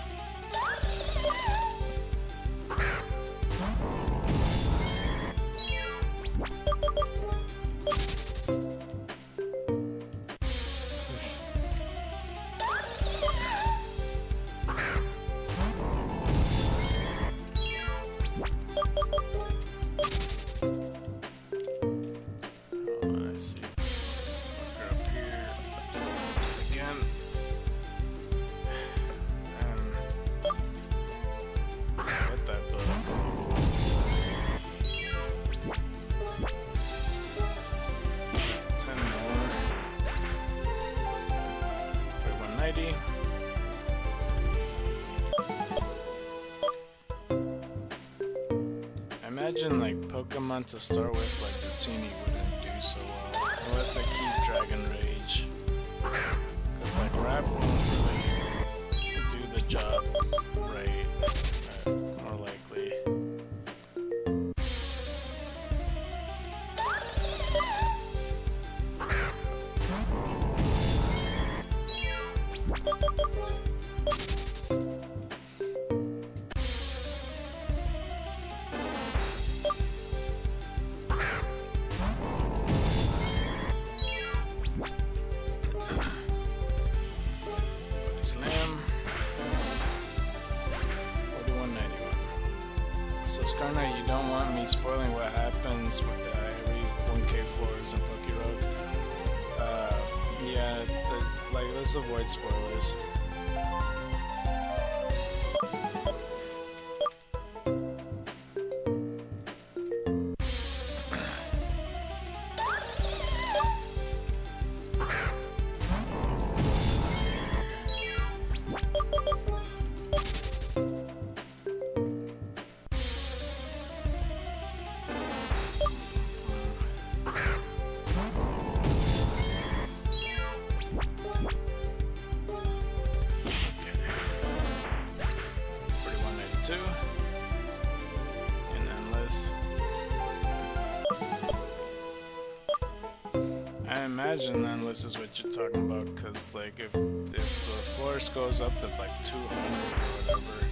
Imagine like Pokemon to start with, like Dratini wouldn't do so well unless they keep Dragon Rage, because like Rap won't really do the job right, more likely. Slam. 41.91. So ScarKnight, you don't want me spoiling what happens with every 1K4s in Pokerogue. Yeah, like let's avoid spoilers. And endless. I imagine endless is what you're talking about, because like if the force goes up to like 200 or whatever.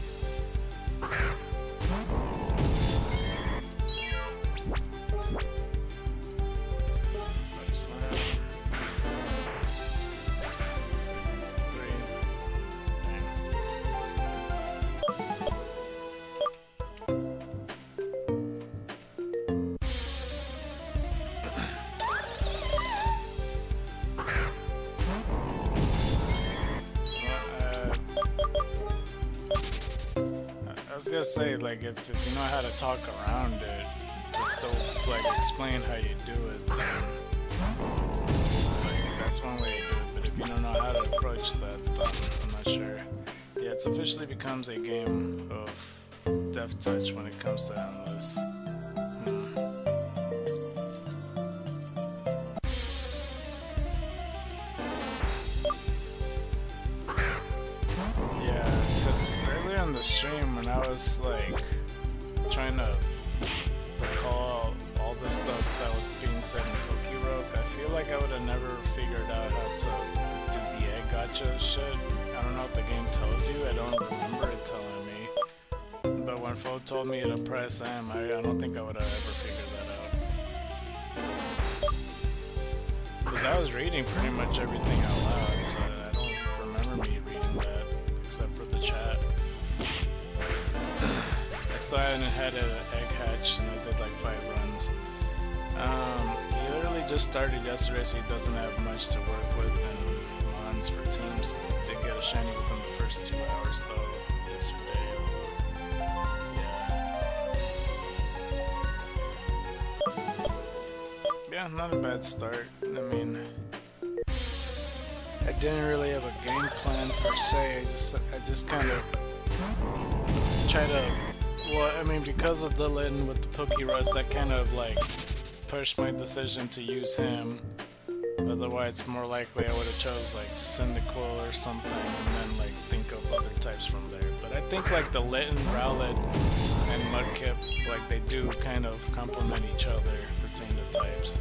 I was gonna say, like, if you know how to talk around it, but still, like, explain how you do it, then, like, that's one way to do it, but if you don't know how to approach that, then not sure. Yeah, it's officially becomes a game of Death Touch when it comes to Endless. Yeah, because earlier on the stream when I was like trying to recall all the stuff that was being said in Pokerogue, I feel like I would have never figured out how to do the egg gotcha shit. I don't know if the game tells you, I don't remember it telling me. But when Fo told me to press M, I don't think I would have ever figured that out. Because I was reading pretty much everything out loud, so I don't remember me reading that, except for the chat. I still hadn't had an egg hatch, and I did like 5 runs. He literally just started yesterday, so he doesn't have much to work with, and Mons for teams did get a shiny within the first 2 hours, though, yesterday. Yeah, not a bad start. I mean, I didn't really have a game plan per se. I just kind of try to. Well, I mean, because of the Litten with the Pokerust, that kind of like pushed my decision to use him. Otherwise, more likely I would have chose like Cyndaquil or something, and then like think of other types from there. But I think like the Litten, Rowlet, and Mudkip, like they do kind of complement each other pertaining to types.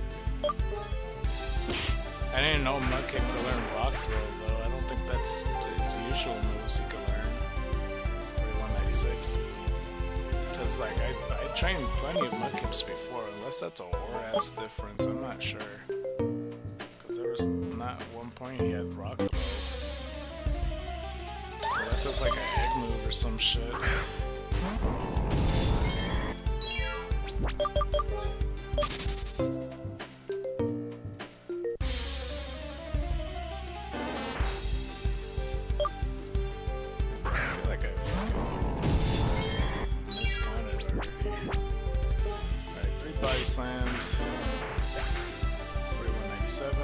I didn't know Mudkip could learn Rock Throw though. I don't think that's his usual moves he could learn. 4196. Because like I trained plenty of Mudkips before, unless that's a Horace difference, I'm not sure. Because there was not at one point he had Rock Throw. Unless it's like an egg move or some shit. Slams 4197.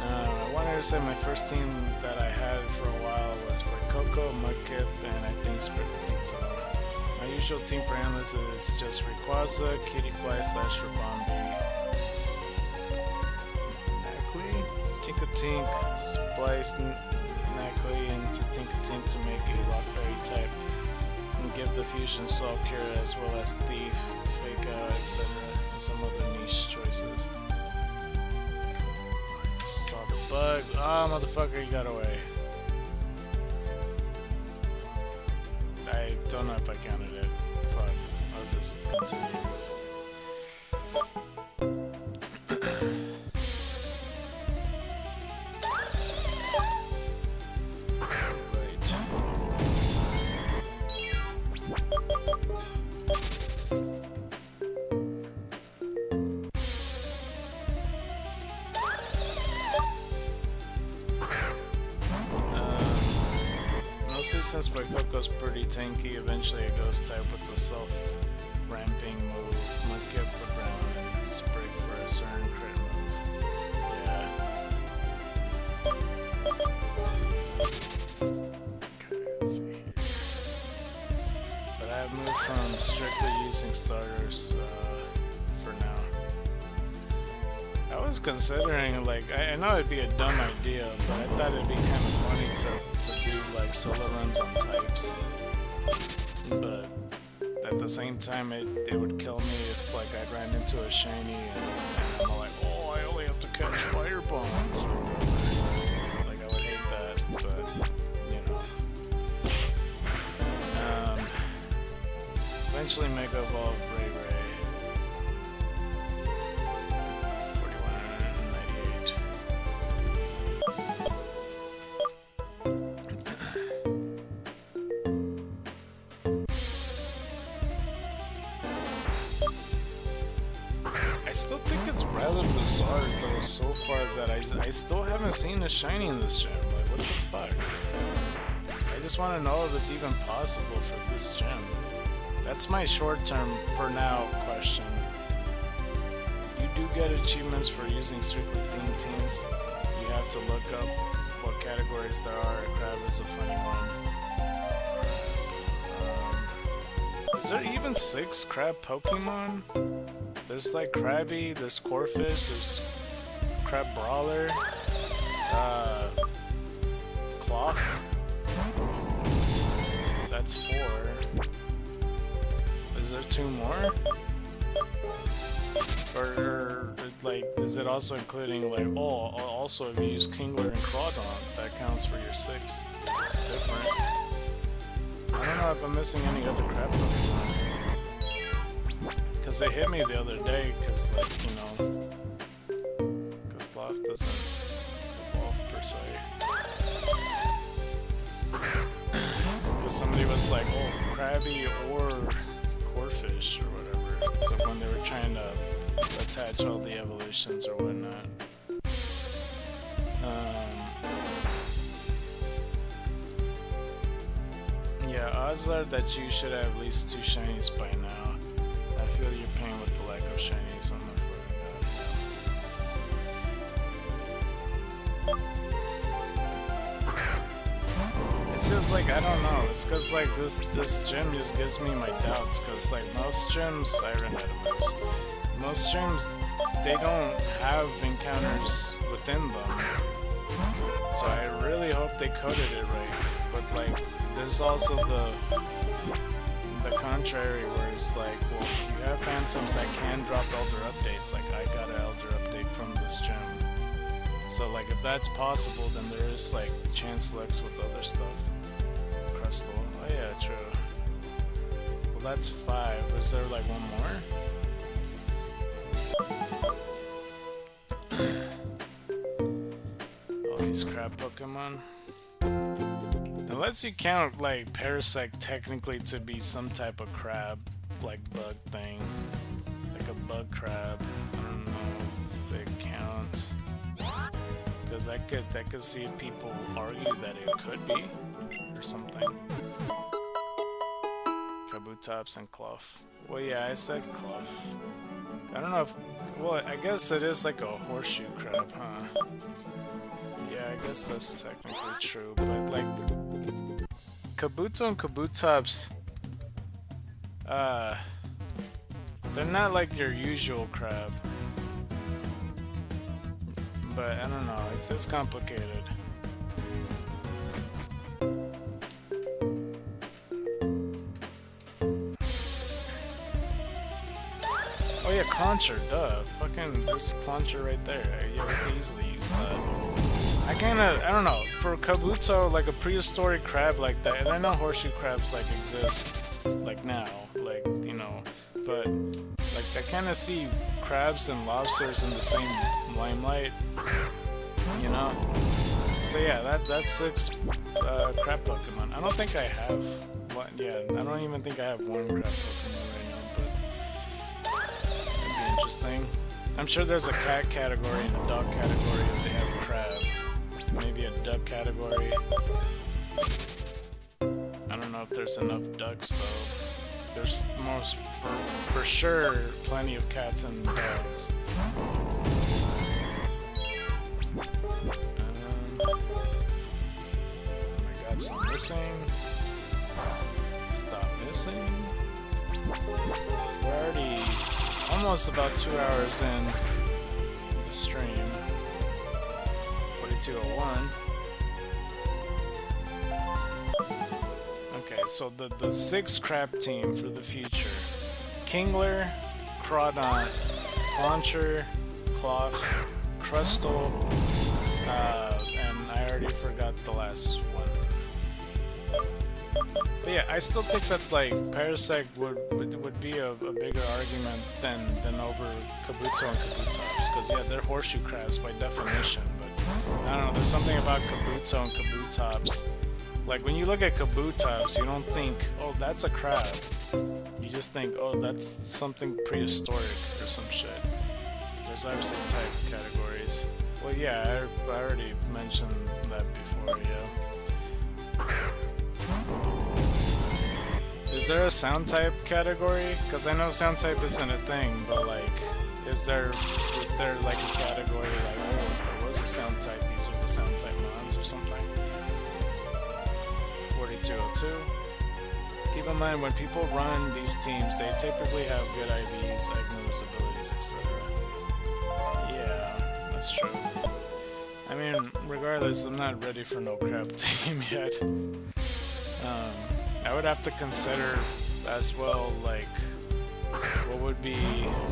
I wanted to say my first team that I had for a while was for Coco, Mudkip, and I think Sprigatito. My usual team for Endless is just Rayquaza, Kittyfly / Rabombi, Nacli, Tinkatink, Splice, Nacli, and Tinkatink to make a Rock Fairy type. And give the Fusion Salt Cure as well as Thief, Fake Out, etc. Some other niche choices. Saw the bug. Ah, motherfucker, you got away. I don't know if I counted it. Fuck. I'll just continue. Since Coco's pretty tanky, eventually it goes type with the self-ramping move, Mudkip for ground, and Sprig for a certain crit move. Yeah. Okay, let's see here. But I have moved from strictly using starters for now. I was considering, like, I know it'd be a dumb idea, but I thought it'd be kind of funny to do like solo runs on types. But at the same time, it would kill me if like I ran into a shiny and I'm like, oh, I only have to catch fire bombs. Like I would hate that, but you know. Eventually, Mega Evolve Ray Ray. 4198. I still think it's rather bizarre though so far that I still haven't seen a shiny in this gym. Like what the fuck? I just want to know if it's even possible for this gym. That's my short term for now question. You do get achievements for using strictly themed teams. You have to look up what categories there are. Crab is a funny one. Is there even 6 crab Pokemon? There's like Krabby, there's Corphish, there's Crab Brawler, Cloth. That's 4. Is there 2 more? Or like, is it also including like, oh, also if you use Kingler and Crawdon, that counts for your 6. It's different. I don't know if I'm missing any other crab Pokemon. Because they hit me the other day, because like, you know, because Cloth doesn't evolve per se. Because somebody was like, oh, Krabby or Corphish or whatever. So when they were trying to attach all the evolutions or whatnot. Yeah, odds are that you should have at least 2 shinies by now. I feel your pain with the lack of shinies on my phone. It's just like, I don't know, it's cause like this gym just gives me my doubts, cause like most gyms, I ran out of moves. Most gyms, they don't have encounters within them. So I really hope they coded it right. But like, there's also the contrary where it's like, well, you have phantoms that can drop elder updates. Like I got an elder update from this gym. So like if that's possible, then there is like Chancellix with other stuff. Crystal. Oh yeah, true. Well, that's 5. Is there like one more? Oh, these crab Pokemon. Unless you count like Parasect technically to be some type of crab, like bug thing, like a bug crab. I don't know if it counts, because I could see people argue that it could be or something. Kabutops and Cloth. Well, yeah, I said Cloth. I don't know if. Well, I guess it is like a horseshoe crab, huh? Yeah, I guess that's technically true, but like. Kabuto and Kabutops, they're not like your usual crab. But I don't know, it's complicated. Oh yeah, Clauncher, duh. Fucking, there's Clauncher right there. Yeah, we could easily use that. I don't know, for Kabuto, like a prehistoric crab like that, and I know horseshoe crabs like exist, like now, like, you know, but like I kinda see crabs and lobsters in the same limelight, you know? So yeah, that's 6 crab Pokemon. I don't think I have one, yeah, I don't even think I have 1 crab Pokemon right now, but that'd be interesting. I'm sure there's a cat category and a dog category if they have crab. Maybe a duck category. I don't know if there's enough ducks though. There's for sure plenty of cats and dogs. I got some missing. Stop missing. We're already almost about 2 hours in the stream. 4201. Okay, so the 6 crab team for the future: Kingler, Crawdon, Clauncher, Cloth, Crustle, and I already forgot the last one. But yeah, I still think that like Parasect would be a bigger argument than over Kabuto and Kabutops, because yeah, they're horseshoe crabs by definition. But I don't know, there's something about Kabuto and Kabutops. Like when you look at Kabutops, you don't think, oh, that's a crab. You just think, oh, that's something prehistoric or some shit. There's obviously type categories. Well, yeah, I already mentioned that before, yeah. Is there a sound type category? Because I know sound type isn't a thing, but like, is there like a category like, oh, if there was a sound type, these are the sound type mods or something? 202. Keep in mind, when people run these teams, they typically have good IVs, moves, abilities, etc. Yeah, that's true. I mean, regardless, I'm not ready for no crap team yet. I would have to consider as well, like, what would be,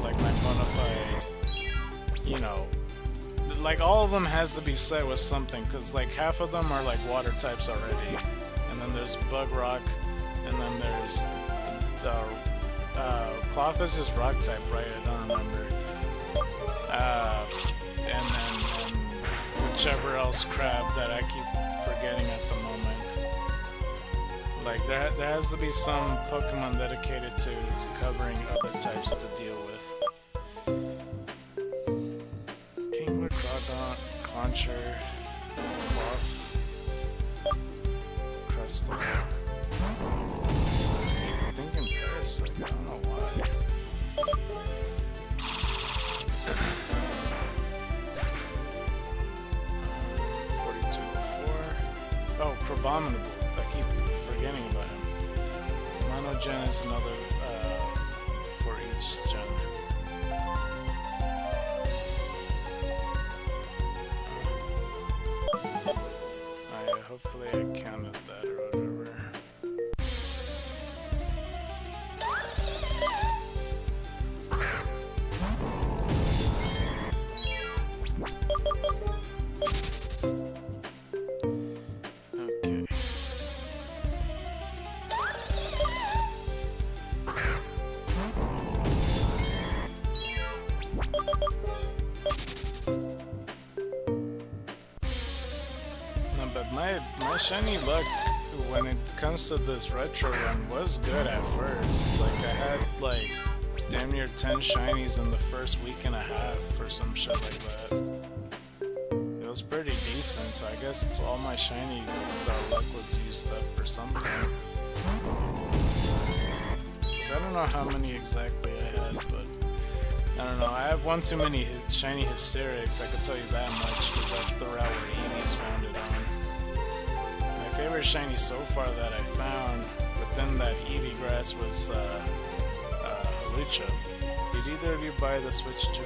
like, my bona fide, you know, like, all of them has to be set with something, because, like, half of them are, like, water types already, and then there's Bug Rock, and then there's the, Clofus is rock type, right? I don't remember. And then whichever else crab that I keep forgetting at the moment. Like, there has to be some Pokemon dedicated to covering other types to deal with. Kingler, Crawdon, Clauncher, Cloth, Crustle. I'm thinking Parasite, I don't know why. 4204. Oh, Crabominable. I keep forgetting about him. Monogen is another for each gen. Hopefully I counted that or whatever. Okay. No, but my shiny luck when it comes to this retro run was good at first. Like, I had like damn near 10 shinies in the first week and a half or some shit like that. It was pretty decent, so I guess all my shiny luck was used up or something. 'Cause I don't know how many exactly I had, but I don't know. I have one too many shiny hysterics, I can tell you that much, because that's the route where Eevee's founded on. My favorite shiny so far that I found within that Eevee grass was Lucha. Did either of you buy the Switch 2?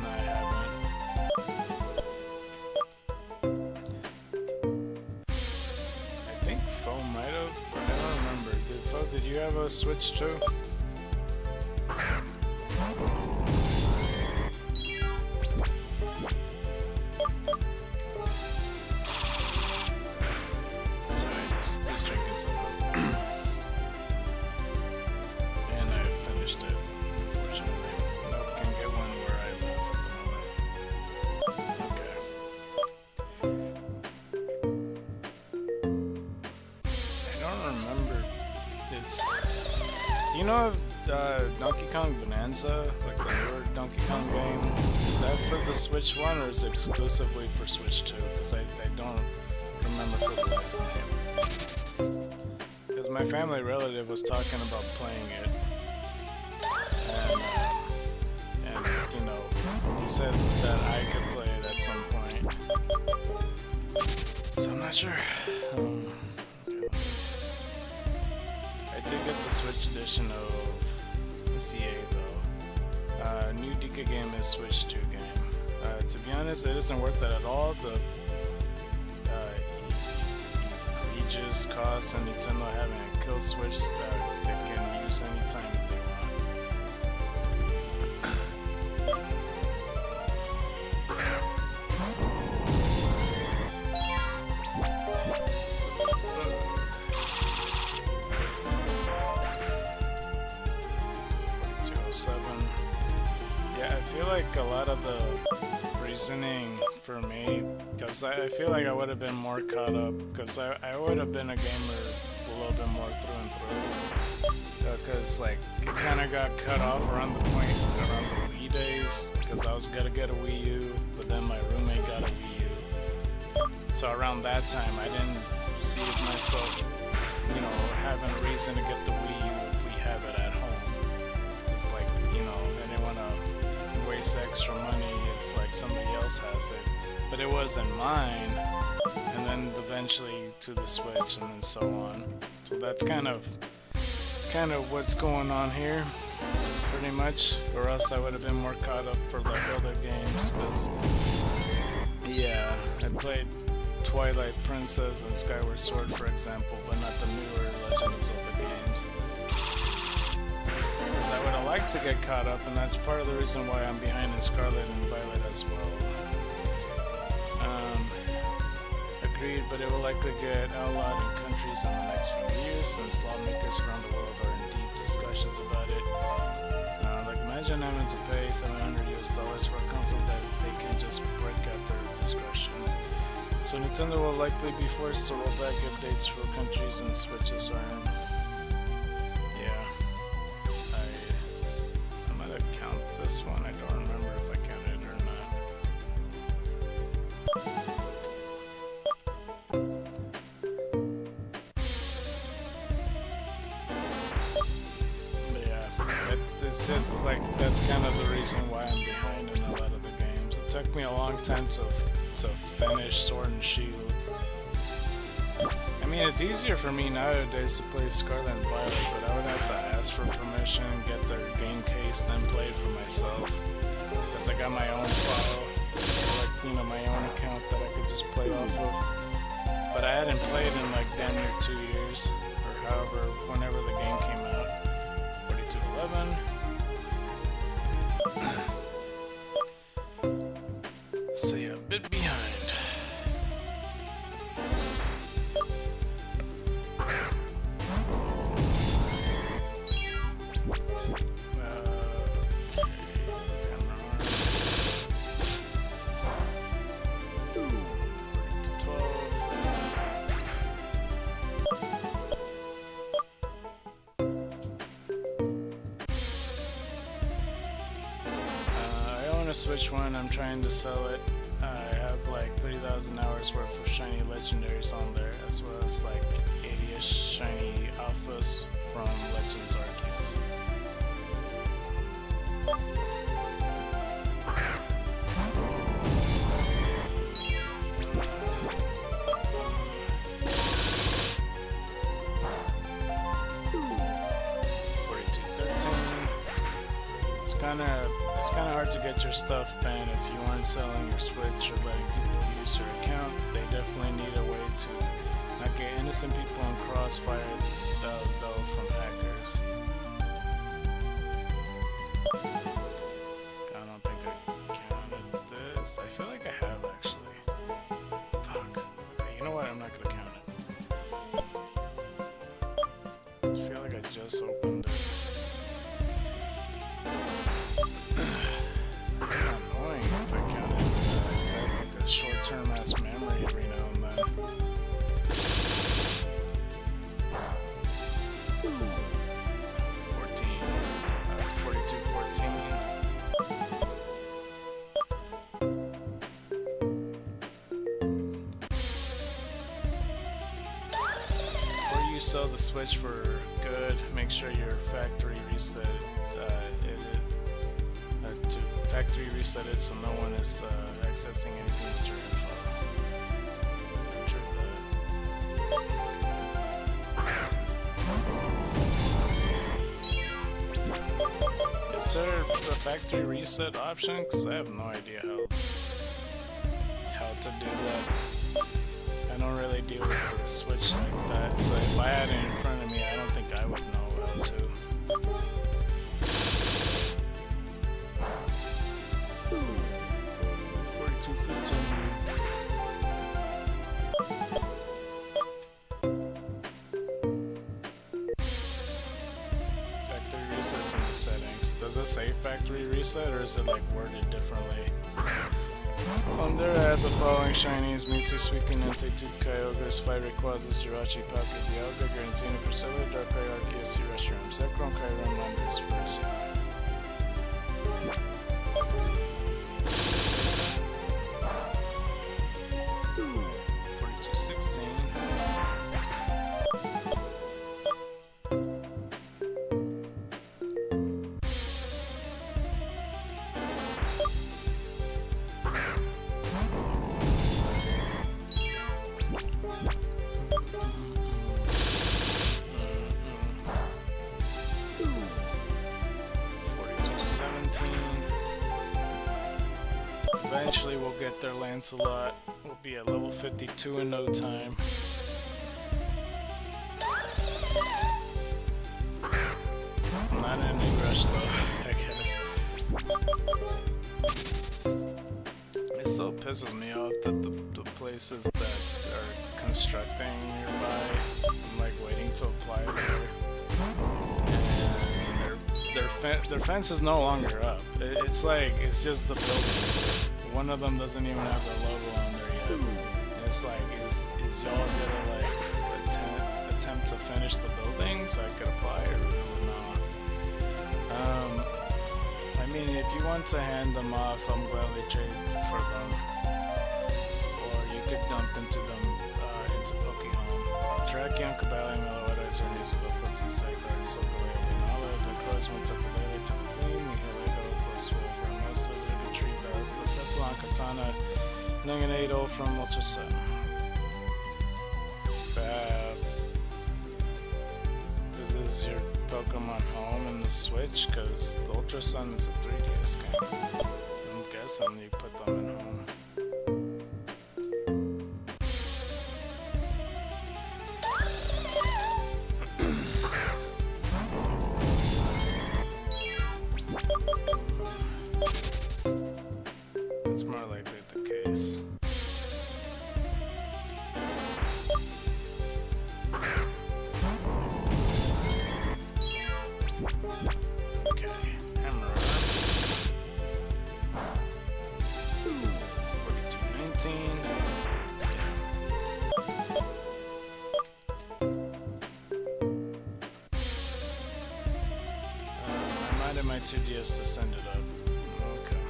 No, I haven't. I think Fo might have, or I don't remember. Did you have a Switch 2? Sorry, just drinking some. And I finished it, unfortunately. Nope, can get one where I live at the moment. Okay. I don't remember. Do you know of Donkey Kong Bonanza, like the newer Donkey Kong game? Is that for the Switch 1 or is it exclusively for Switch 2? Because I don't remember for the life of me. Because my family relative was talking about playing it. And you know, he said that I could play it at some point. So I'm not sure. Okay. I did get the Switch edition of CA though. New Dika game is Switch 2 game. To be honest, it isn't worth it at all. The egregious cost and Nintendo having a kill switch that they can use anytime if they want. Yeah, I feel like a lot of the reasoning for me, because I feel like I would have been more caught up, because I would have been a gamer a little bit more through and through, because like it kind of got cut off around the Wii days, because I was gonna get a Wii U, but then my roommate got a Wii U, so around that time I didn't see myself, you know, having a reason to get the Wii U if we have it at home. Just like, you know, I didn't want to waste extra money if like somebody else has it, but it wasn't mine. And then eventually to the Switch, and then so on. So that's kind of what's going on here, pretty much. Or else I would have been more caught up for like other games, because yeah, I played Twilight Princess and Skyward Sword, for example, but not the newer Legend of Zelda games. Because I would have liked to get caught up, and that's part of the reason why I'm behind in Scarlet and Violet as well. Agreed, but it will likely get outlawed in countries in the next few years, since lawmakers around the world are in deep discussions about it. Like, imagine having to pay $700 for a console that they can just break at their discretion. So Nintendo will likely be forced to roll back updates for countries and Switches are in. Yeah. I'm gonna count this one. I don't remember if I counted it or not. But yeah, it's just like, that's kind of the reason why I'm behind in a lot of the games. It took me a long time to finish Sword and Shield. I mean, it's easier for me nowadays to play Scarlet and Violet, but I would have to ask for permission, get their game case, then play it for myself. Because I got my own file, like, you know, my own account that I could just play off of. But I hadn't played in like damn near 2 years, or however, whenever the game came out. 4211. So yeah, a bit behind. Switch one, I'm trying to sell it. I have like 3,000 hours worth of shiny legendaries on there, as well as like 80-ish shiny alphas from Legends Arceus. It's kind of hard to get your stuff banned if you aren't selling your Switch or letting people use your account. They definitely need a way to not get innocent people in crossfire though from hackers. I don't think I counted this. I feel like I have actually. Fuck. Okay, you know what? I'm not gonna count it. I feel like I just opened it. Short-term ass memory every now and then. 4214. Before you sell the Switch for good, make sure your factory reset to factory reset it so no one is accessing anything with your info. Is there a factory reset option? Because I have no idea how to do that. I don't really deal with the Switch like that, so if I had it in front of me, I don't think I would know how to. 4215. Factory resets in the settings. Does it say factory reset or is it like worded differently? There I have the following shinies: Mewtwo, Suicune, Entei, Kyogre's, 5 Rayquazas, Jirachi, Palkia, Dialga, Giratina, Cresselia, Darkrai, Arceus, Reshiram, Zekrom, Kyurem, Landorus, Venusaur. 4216. eventually we'll get there. Lancelot will be at level 52 in no time. I'm not in any rush though, I guess. It still pisses me off that the places that are constructing nearby, I'm like waiting to apply there. And their fence is no longer up. It's like, it's just the buildings. One of them doesn't even have their logo on there yet. And it's like, is y'all gonna like attempt to finish the building so I could apply or not? I mean, if you want to hand them off, I'm gladly trade for them. Or you could dump into them into Pokemon. Tracheon, Kabali, Meloidice, or Musical, Tattoo, Sacred, Silverway, Knowledge, the Crossman, Tapalele, Tapafine, Nihilego, Crosswell, Formosa, Retriever, Cephalon, Katana, Nanganado from Ultrasun. Bab. Is this your Pokemon Home in the Switch? Because the Ultrasun is a 3DS game. I'm guessing you put them in Home. It's more likely the case. Okay, Hammer. 4219. I might have my 2DS to send it up. Okay.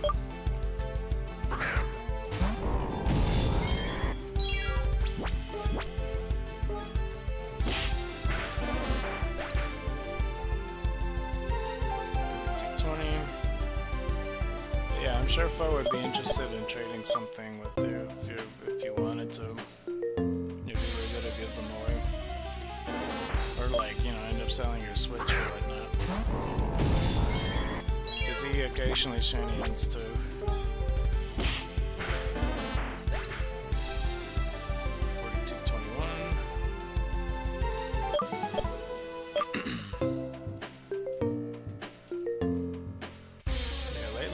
Yeah, I'm sure Fo would be interested in trading something with you if you wanted to. If you were gonna give them away. Or like, you know, end up selling your Switch or whatnot. Because he occasionally shiny hints too.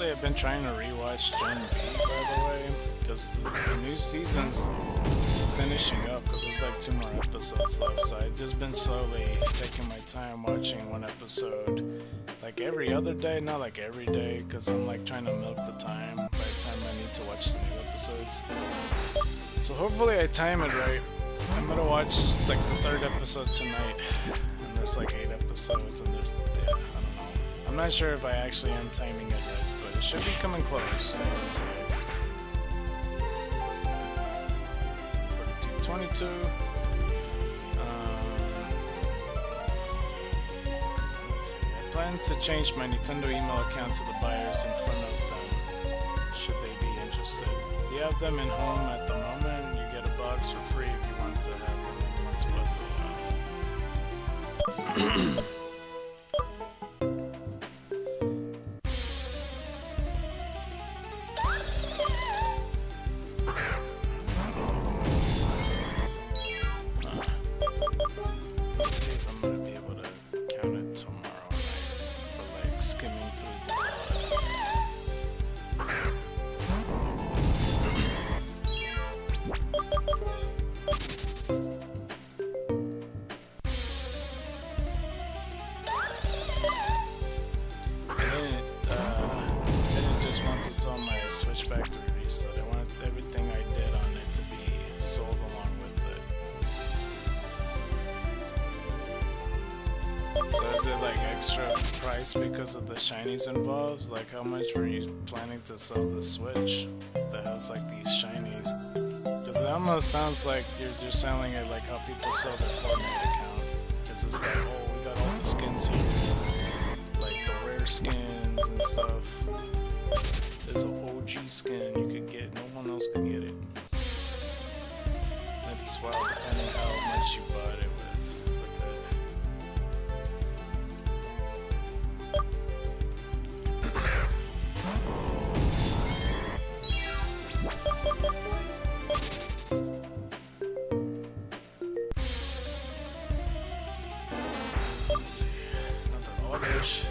I've been trying to rewatch Gen B, by the way, because the new season's finishing up, because there's like 2 more episodes left, so I've just been slowly taking my time watching one episode, like every other day, not like every day, because I'm like trying to milk the time by the time I need to watch the new episodes. So hopefully I time it right. I'm gonna watch like the 3rd episode tonight, and there's like 8 episodes, and there's, yeah, I don't know. I'm not sure if I actually am timing it right. It should be coming close, I would say. 4222. Let's see. I plan to change my Nintendo email account to the buyers in front of them, should they be interested. Do you have them in Home at the moment? You get a box for free if you want to have them in one spot for a while. Sell my Switch factory reset. I want everything I did on it to be sold along with it. So is it like extra price because of the shinies involved? Like how much were you planning to sell the Switch that has like these shinies? Because it almost sounds like you're selling it like how people sell their Fortnite account. Because it's like, oh, we got all the skins here, like the rare skins and stuff. There's an OG skin you could get, no one else could get it. That's wild, depending how much you bought it with it. oddish.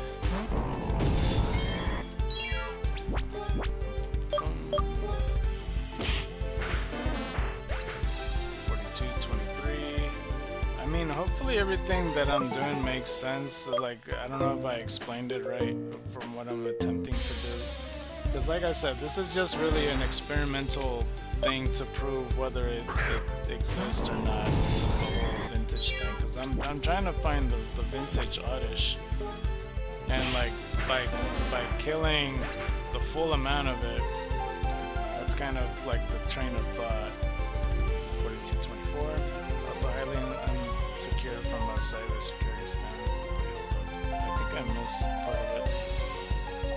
I mean, hopefully everything that I'm doing makes sense. Like, I don't know if I explained it right from what I'm attempting to do. Because like I said, this is just really an experimental thing to prove whether it exists or not, the whole vintage thing. Because I'm trying to find the vintage oddish. And like, by killing the full amount of it, that's kind of like the train of thought. 4224. Also highly unsecure from a cybersecurity standpoint. I think I missed part of it.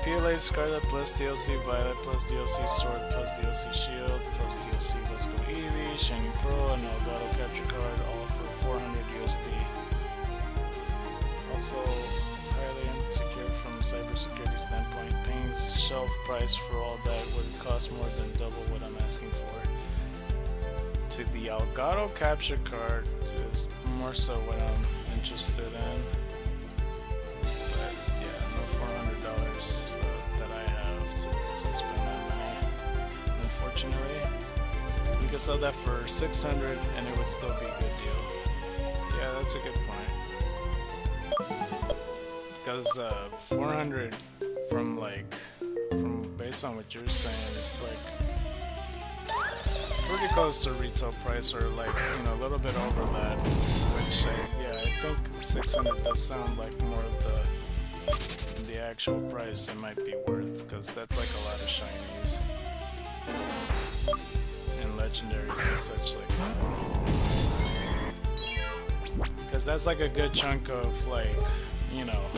PLA Scarlet plus DLC Violet plus DLC Sword plus DLC Shield plus DLC Let's Go Eevee, Shiny Pro, and Elgato Capture Card, all for 400 USD. Also highly insecure from a cybersecurity standpoint. Paying shelf price for all that would cost more than double what I'm asking for. See, the Elgato Capture Card is more so what I'm interested in. But yeah, no $400 that I have to spend that money. Unfortunately, you can sell that for $600 and it would still be a good deal. Yeah, that's a good point. Because 400 from based on what you're saying, it's like pretty close to retail price, or like, you know, a little bit over that, which I think 600 does sound like more of the actual price it might be worth, because that's like a lot of shinies and legendaries and such like that, because that's like a good chunk of, like, you know,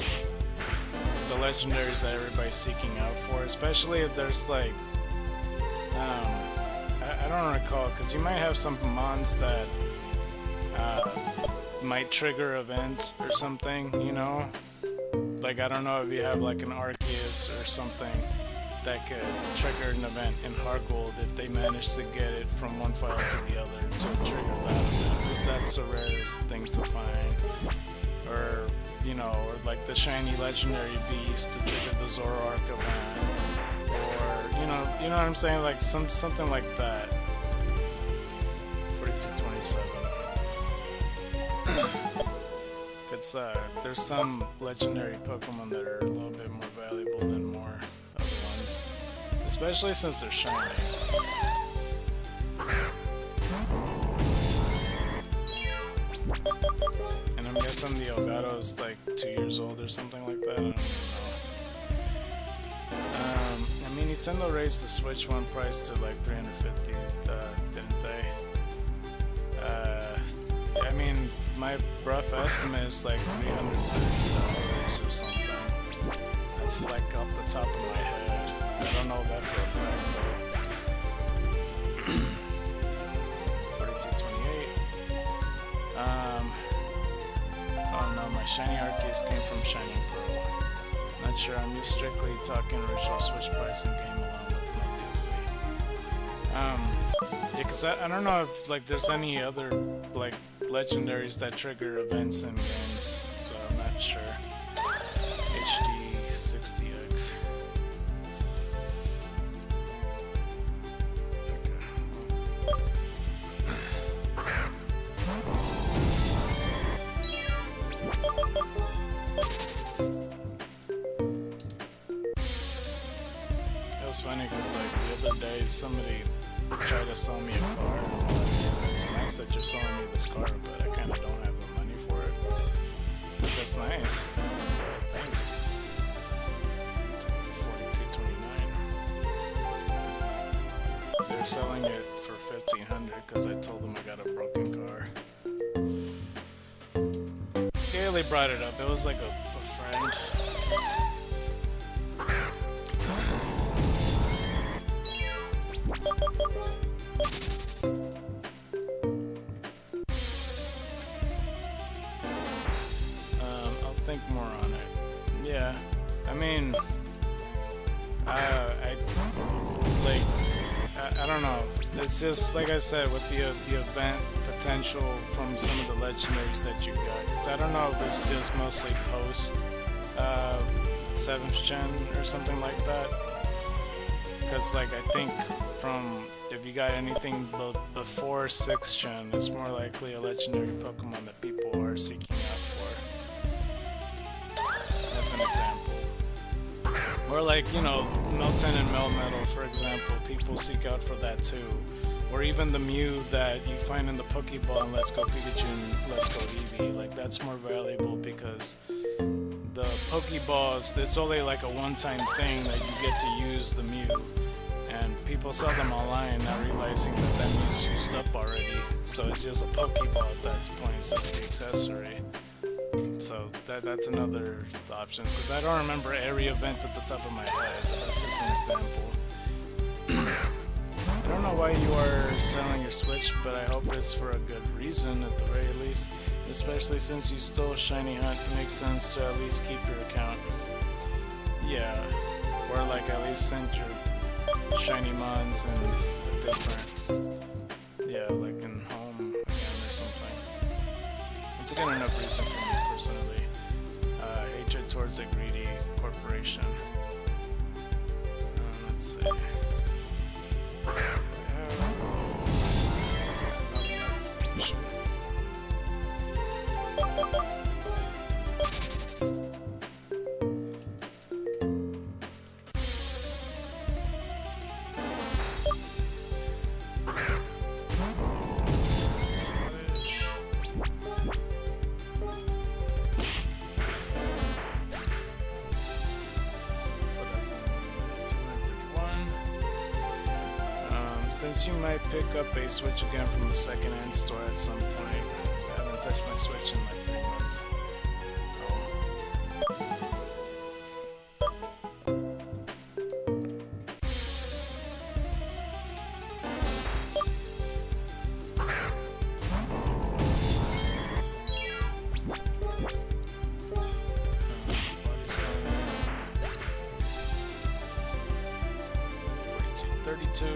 the legendaries that everybody's seeking out for, especially if there's like I don't recall, because you might have some mons that might trigger events or something, you know? Like, I don't know if you have like an Arceus or something that could trigger an event in Hardgold if they manage to get it from one file to the other to trigger that event, because that's a rare thing to find. Or, you know, or like the shiny legendary beast to trigger the Zoroark event. Or, you know what I'm saying? Like something like that. 4227. It's there's some legendary Pokemon that are a little bit more valuable than more other ones, especially since they're shiny. And I'm guessing the Elgato is like 2 years old or something like that. I don't even know. I mean, Nintendo raised the Switch One price to like $350, didn't they? I mean, my rough estimate is like $330 or something. That's like off the top of my head. I don't know that for a fact though. 4228. Oh no, my shiny Arceus came from Shiny Pro. Not sure, I'm just strictly talking original Switch price and game along with my DLC. Yeah, because I don't know if like there's any other like legendaries that trigger events in games, so I'm not sure. HD 60X. It was funny because like the other day somebody tried to sell me a car. It's nice that you're selling me this car, but I kind of don't have the money for it. But that's nice. Thanks. It's $42.29. They're selling it for $1,500 because I told them I got a broken car. Gaily brought it up. It was like a friend. I'll think more on it. Yeah, I mean, I don't know. It's just like I said with the event potential from some of the legendaries that you got. Because I don't know if it's just mostly post 7th gen or something like that. Because like I think from if you got anything before 6th gen, it's more likely a legendary Pokemon that people are seeking out for. As an example. Or like, you know, Melton and Melmetal, for example, people seek out for that too. Or even the Mew that you find in the Pokeball in Let's Go Pikachu and Let's Go Eevee. Like, that's more valuable because the Pokeballs, it's only like a one-time thing that you get to use the Mew. And people sell them online, not realizing that that Mew's used up already. So it's just a Pokeball at that point, it's just the accessory. So that's another option, because I don't remember every event at the top of my head, but that's just an example. I don't know why you are selling your Switch, but I hope it's for a good reason at the very least, especially since you stole Shiny Hunt. It makes sense to at least keep your account. Yeah, or like at least send your Shiny Mons in a different, yeah, like in home again or something. It's a good enough reason for me personally. Hatred towards a greedy corporation. Let's see. Since you might pick up a Switch again from a second-hand store at some point, I haven't touched my Switch in like 3 months. Body slam. 42, 32.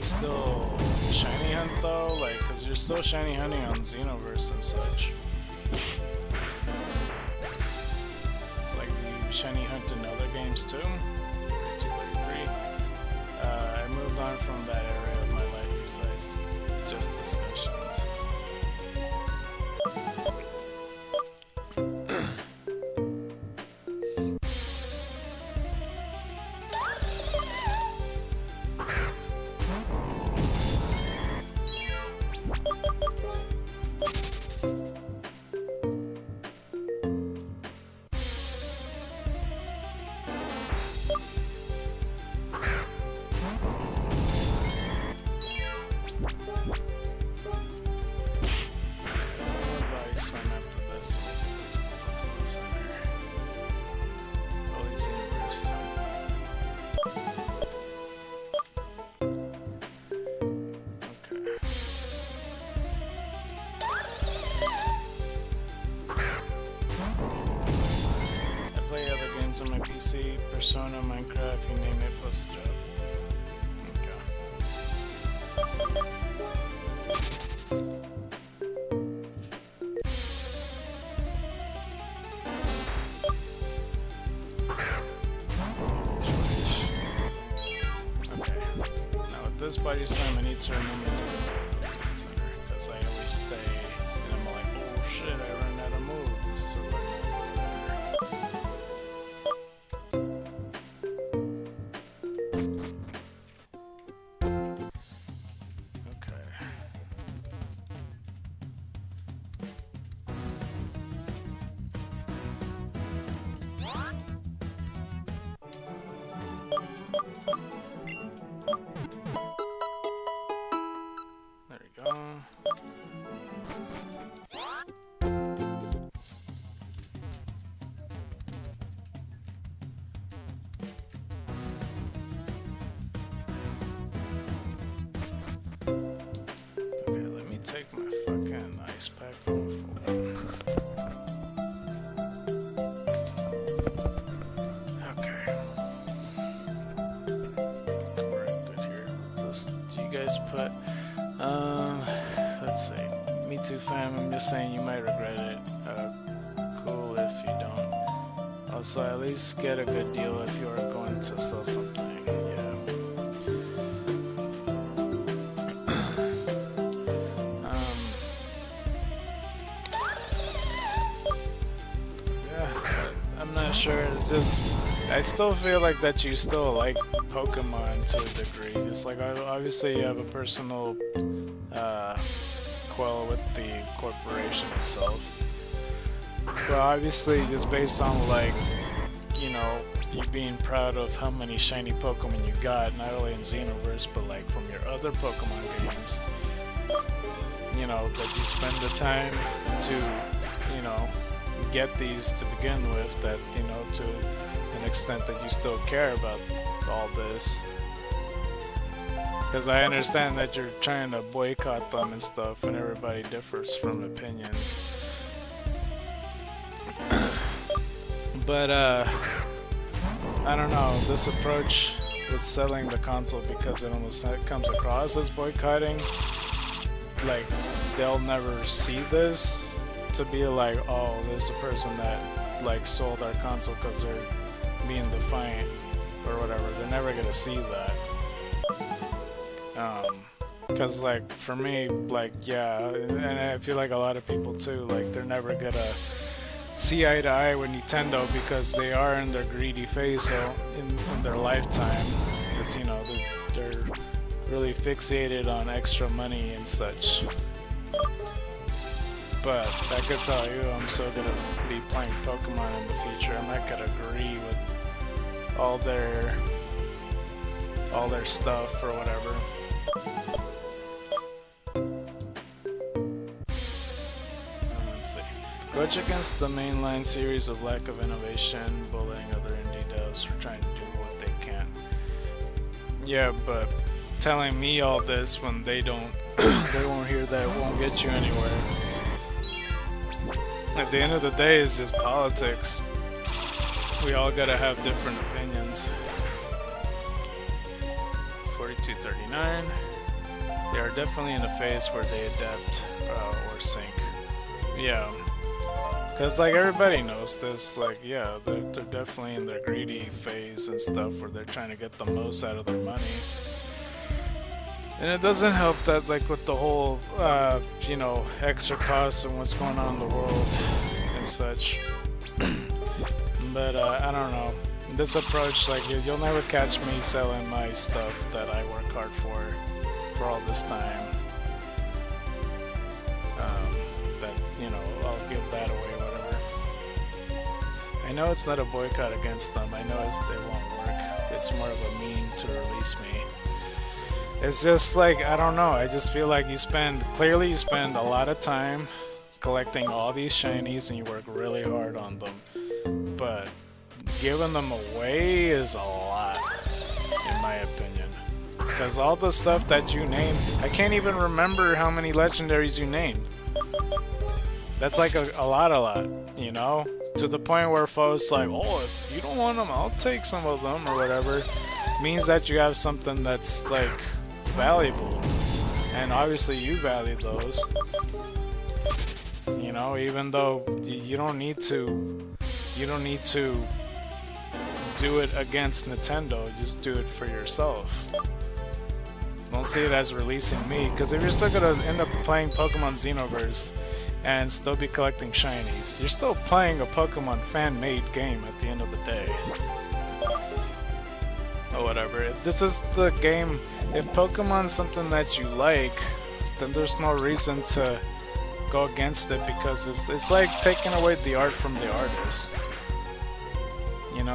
Still shiny hunt though, like, cause you're still shiny hunting on Xenoverse and such. Like, do you shiny hunt in other games too? 3233. I moved on from that area of my life besides just discussions. On my PC, Persona, Minecraft, you name it, plus a job. Okay. Now with this body slam, I need to remember to go to the Pokemon Center, because I always stay, and I'm like, oh shit, I ran out of moves, so guys put? Let's see. Me too, fam. I'm just saying you might regret it. Cool if you don't. Also, at least get a good deal if you are going to sell something. Yeah. I'm not sure. It's just I still feel like that you still like Pokemon to a degree. It's like obviously you have a personal quarrel with the corporation itself, but obviously just based on like you know you being proud of how many shiny Pokemon you got, not only in Xenoverse but like from your other Pokemon games. You know that you spend the time to get these to begin with, that to an extent that you still care about all this, because I understand that you're trying to boycott them and stuff, and everybody differs from opinions. But I don't know, this approach with selling the console, because it almost comes across as boycotting, like they'll never see this to be like, oh, there's a person that like sold our console because they're being defiant or whatever. They're never gonna see that. Because like for me, like yeah, and I feel like a lot of people too, like they're never gonna see eye to eye with Nintendo because they are in their greedy phase, so in their lifetime, because they're really fixated on extra money and such. But I could tell you, I'm still gonna be playing Pokemon in the future. I'm not gonna agree with all their stuff or whatever. Let's see. Grudge against the mainline series of lack of innovation, bullying other indie devs for trying to do what they can. Yeah, but telling me all this when they don't, they won't hear that, won't get you anywhere. At the end of the day, it's just politics. We all gotta have different opinions. 4239. They are definitely in a phase where they adapt or sink. Yeah. Because, like, everybody knows this. Like, yeah, they're definitely in their greedy phase and stuff where they're trying to get the most out of their money. And it doesn't help that, like, with the whole, extra costs and what's going on in the world and such. But, I don't know. This approach, like, you'll never catch me selling my stuff that I work hard for all this time. I'll give that away, whatever. I know it's not a boycott against them. I know it won't work. It's more of a mean to release me. It's just like, I don't know, I just feel like you spend a lot of time collecting all these shinies and you work really hard on them, but giving them away is a lot, in my opinion. Because all the stuff that you named, I can't even remember how many legendaries you named. That's like a lot, to the point where folks like, oh, if you don't want them, I'll take some of them or whatever. Means that you have something that's like valuable, and obviously you value those, even though you don't need to do it against Nintendo, just do it for yourself. Don't see it as releasing me, because if you're still gonna end up playing Pokemon Xenoverse and still be collecting shinies, you're still playing a Pokemon fan-made game at the end of the day. Or whatever. If this is the game, if Pokemon's something that you like, then there's no reason to go against it, because it's like taking away the art from the artist.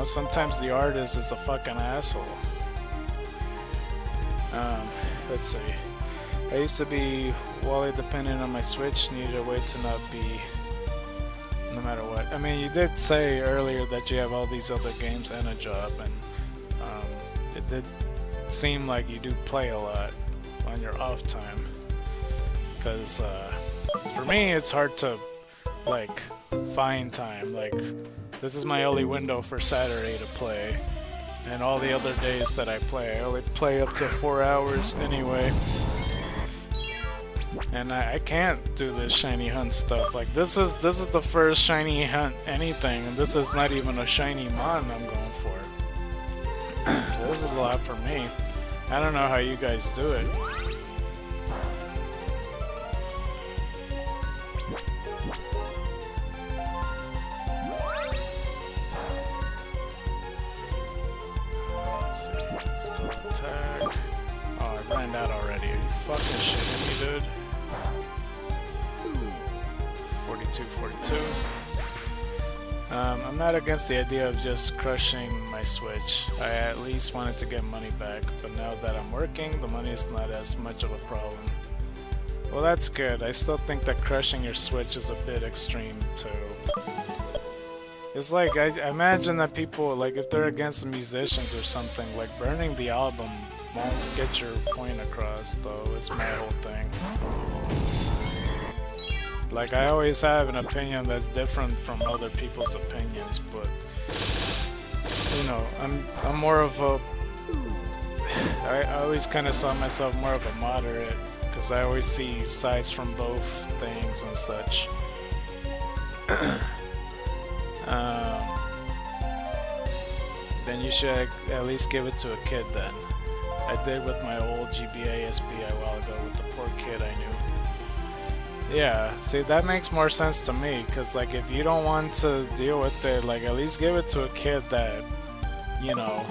Sometimes the artist is a fucking asshole. Let's see. I used to be Wally dependent on my Switch, needed a way to not be, no matter what. I mean, you did say earlier that you have all these other games and a job, and it did seem like you do play a lot on your off time. Because for me, it's hard to like find time. Like, this is my only window for Saturday to play, And all the other days that I only play up to 4 hours anyway. And I can't do this shiny hunt stuff. Like this is the first shiny hunt anything, and this is not even a shiny mon I'm going for. This is a lot for me. I don't know how you guys do it. Let's see, let's go attack. Oh, I ran out already. Are you fucking shitting me, dude? 42. I'm not against the idea of just crushing my Switch. I at least wanted to get money back, but now that I'm working, the money is not as much of a problem. Well, that's good. I still think that crushing your Switch is a bit extreme too. It's like, I imagine that people, like if they're against the musicians or something, like burning the album won't get your point across though. It's my whole thing. Like, I always have an opinion that's different from other people's opinions, but you know, I'm more of a I always kind of saw myself more of a moderate, because I always see sides from both things and such. Then you should at least give it to a kid then. I did with my old GBA SPI a while ago with the poor kid I knew. Yeah, see, that makes more sense to me, because like if you don't want to deal with it, like at least give it to a kid that, you know,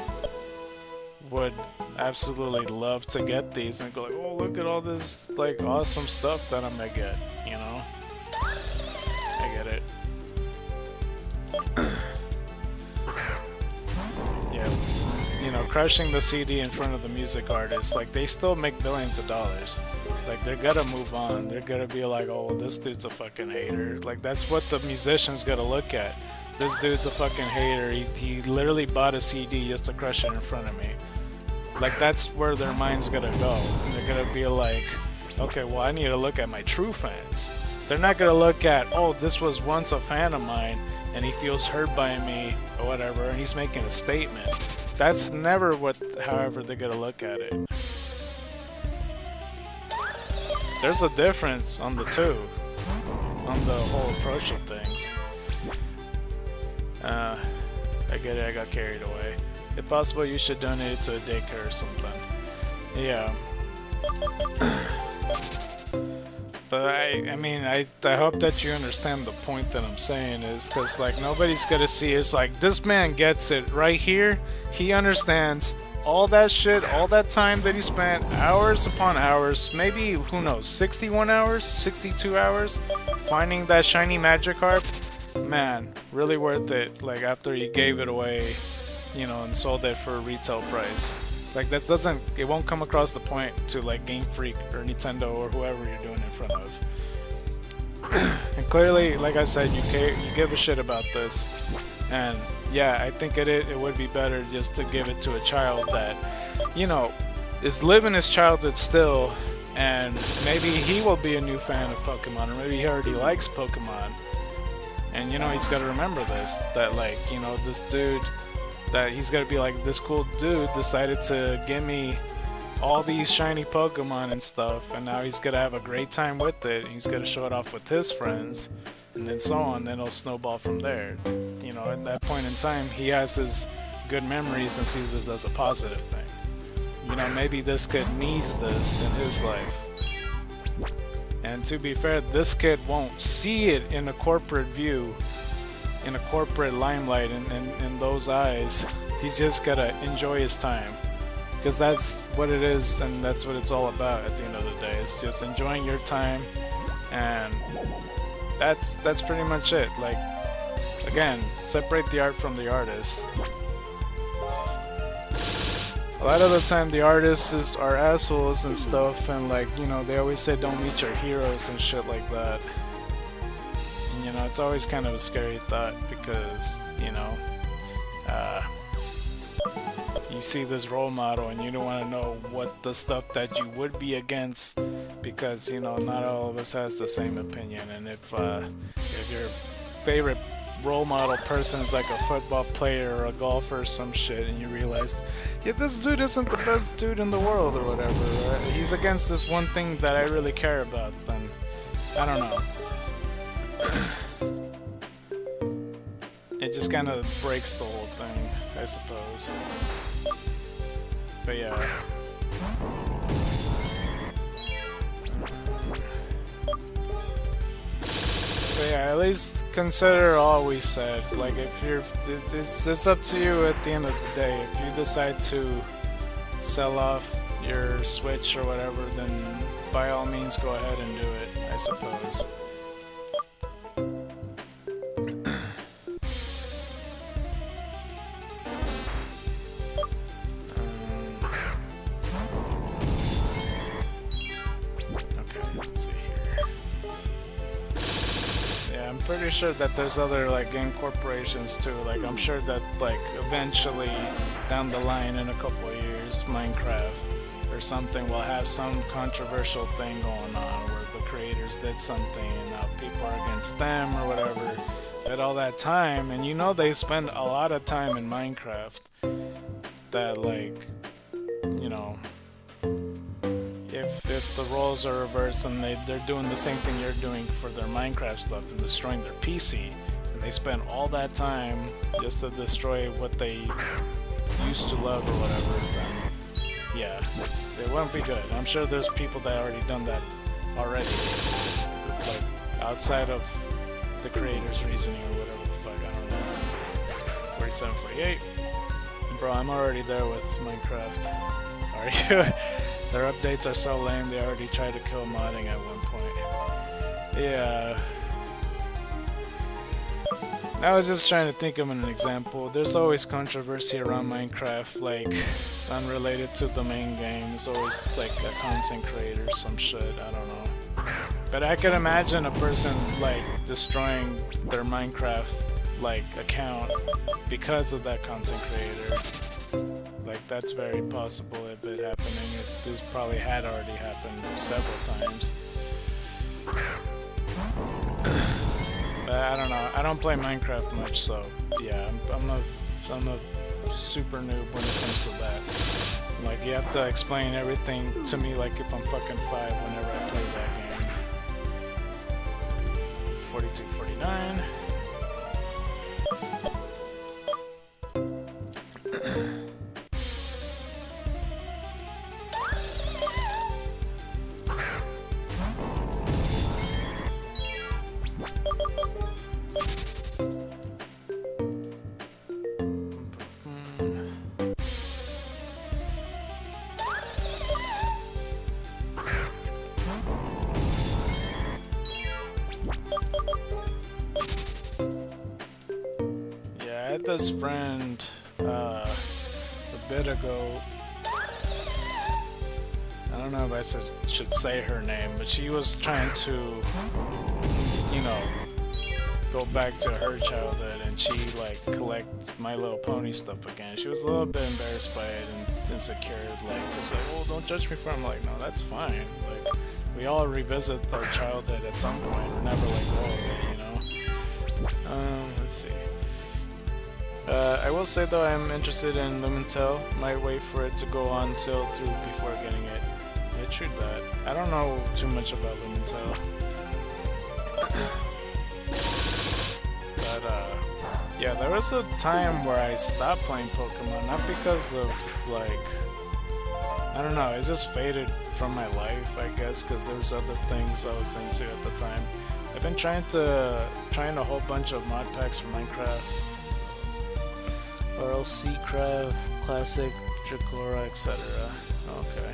would absolutely love to get these and go like, oh, look at all this like awesome stuff that I'm gonna get, you know? I get it. Yeah, you know, crushing the CD in front of the music artists, like they still make billions of dollars. Like, they're gonna move on. They're gonna be like, oh, this dude's a fucking hater. Like, that's what the musician's gotta look at. This dude's a fucking hater. He literally bought a CD just to crush it in front of me. Like, that's where their mind's gonna go. And they're gonna be like, okay, well, I need to look at my true fans. They're not gonna look at, oh, this was once a fan of mine, and he feels hurt by me, or whatever, and he's making a statement. That's never what, however, they're gonna look at it. There's a difference on the two, on the whole approach of things. I get it, I got carried away. If possible, you should donate it to a daycare or something. Yeah. But I mean, I hope that you understand the point that I'm saying is, because like nobody's gonna see it's like this man gets it right here. He understands all that shit, all that time that he spent, hours upon hours, maybe, who knows, 61 hours, 62 hours, finding that shiny Magikarp. Man, really worth it, like after he gave it away, you know, and sold it for a retail price. Like that doesn't, it won't come across the point to like Game Freak or Nintendo or whoever you're doing it in front of. And clearly, like I said, you give a shit about this, and yeah, I think it would be better just to give it to a child that, you know, is living his childhood still, and maybe he will be a new fan of Pokemon, or maybe he already likes Pokemon. And you know, he's got to remember this, that like, you know, this dude, that he's got to be like, this cool dude decided to give me all these shiny Pokemon and stuff, and now he's gonna have a great time with it, and he's gonna show it off with his friends, and then so on, then it'll snowball from there. You know, at that point in time, he has his good memories and sees this as a positive thing. You know, maybe this kid needs this in his life. And to be fair, this kid won't see it in a corporate view, in a corporate limelight, in those eyes. He's just gotta enjoy his time. Because that's what it is, and that's what it's all about at the end of the day. It's just enjoying your time, and that's pretty much it. Like, again, separate the art from the artist. A lot of the time the artists are assholes and stuff, and like, you know, they always say don't meet your heroes and shit like that. And, you know, it's always kind of a scary thought, because, you know, you see this role model and you don't want to know what the stuff that you would be against, because, you know, not all of us has the same opinion. And if your favorite role model person is like a football player or a golfer or some shit, and you realize, yeah, this dude isn't the best dude in the world or whatever, right? He's against this one thing that I really care about, then I don't know. It just kind of breaks the whole thing, I suppose. But yeah. But yeah, at least consider all we said. Like, if you're, it's up to you at the end of the day. If you decide to sell off your Switch or whatever, then by all means go ahead and do it, I suppose. Pretty sure that there's other like game corporations too. Like, I'm sure that like eventually down the line in a couple of years, Minecraft or something will have some controversial thing going on where the creators did something and now people are against them or whatever. But all that time, and you know they spend a lot of time in Minecraft, that like, you know, if the roles are reversed and they're doing the same thing you're doing for their Minecraft stuff and destroying their PC, and they spend all that time just to destroy what they used to love or whatever, then yeah, it won't be good. I'm sure there's people that already done that already, like outside of the creator's reasoning or whatever the fuck, I don't know. 47, 48. Bro, I'm already there with Minecraft. Are you? Their updates are so lame, they already tried to kill modding at one point. Yeah. I was just trying to think of an example. There's always controversy around Minecraft, like, unrelated to the main game. There's always, like, a content creator or some shit, I don't know. But I could imagine a person, like, destroying their Minecraft, like, account because of that content creator. Like, that's very possible if it happening. This probably had already happened several times. But I don't know. I don't play Minecraft much, so yeah, I'm a super noob when it comes to that. Like, you have to explain everything to me like if I'm fucking 5 whenever I play that game. 42, 49. This friend a bit ago, I don't know if I should say her name, but she was trying to, you know, go back to her childhood, and she like collect My Little Pony stuff again. She was a little bit embarrassed by it and insecure, like, it's like, oh, don't judge me for it. I'm like, no, that's fine. Like, we all revisit our childhood at some point. We're never like, oh, you know. Let's see. I will say though, I'm interested in Lumentel. Might wait for it to go on sale through before getting it. Yeah, true that. I don't know too much about Lumentel. But yeah, there was a time where I stopped playing Pokemon, not because of like, I don't know, it just faded from my life, I guess, because there was other things I was into at the time. I've been trying a whole bunch of mod packs for Minecraft. RLC, Craft, Classic, Dracora, etc. Okay.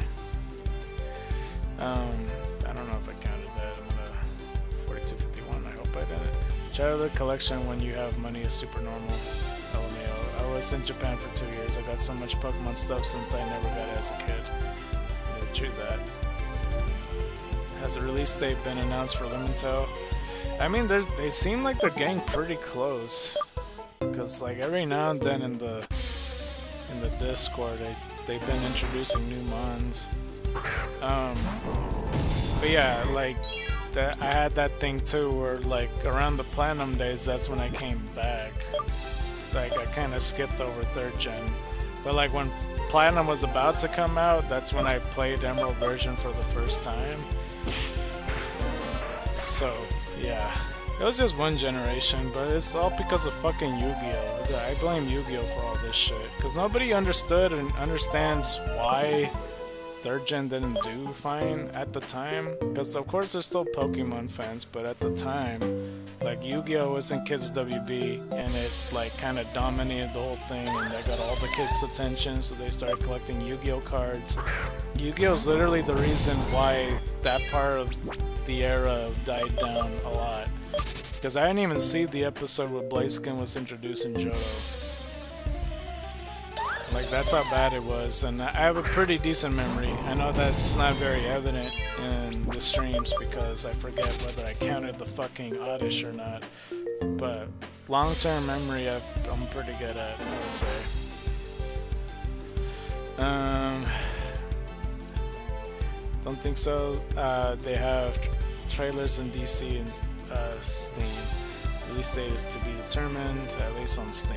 I don't know if I counted that. I'm gonna 4251. I hope I didn't. Childhood collection when you have money is super normal. LMAO. I was in Japan for 2 years. I got so much Pokemon stuff since I never got it as a kid. Yeah, true that. Has a release date been announced for Lumentel? I mean, they seem like they're getting pretty close. Because like every now and then in the Discord, they've been introducing new mons. But yeah, like I had that thing too, where like around the Platinum days, that's when I came back. Like I kind of skipped over 3rd gen, but like when Platinum was about to come out, that's when I played Emerald version for the first time. So yeah, it was just one generation, but it's all because of fucking Yu-Gi-Oh! I blame Yu-Gi-Oh! For all this shit, because nobody understood and understands why 3rd gen didn't do fine at the time. Because of course there's still Pokemon fans, but at the time, like Yu-Gi-Oh! Was in Kids WB, and it like kind of dominated the whole thing, and they got all the kids' attention, so they started collecting Yu-Gi-Oh! Cards. Yu-Gi-Oh! Is literally the reason why that part of the era died down a lot. Because I didn't even see the episode where Blaziken was introduced in Johto. Like, that's how bad it was, and I have a pretty decent memory. I know that's not very evident in the streams because I forget whether I counted the fucking oddish or not. But long-term memory I'm pretty good at, I would say. Don't think so. They have trailers in DC and Steam. Release date is to be determined, at least on Steam.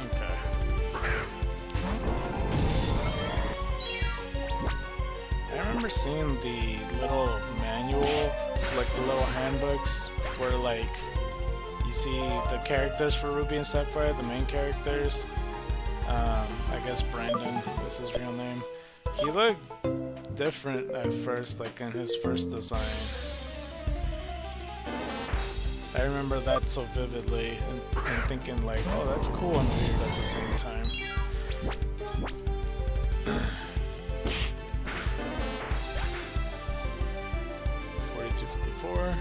Okay. I remember seeing the little manual, like the little handbooks, where like you see the characters for Ruby and Sapphire, the main characters. I guess Brandon is his real name. He looked different at first, like in his first design. I remember that so vividly, and thinking like, oh, that's cool and weird at the same time. $42.54.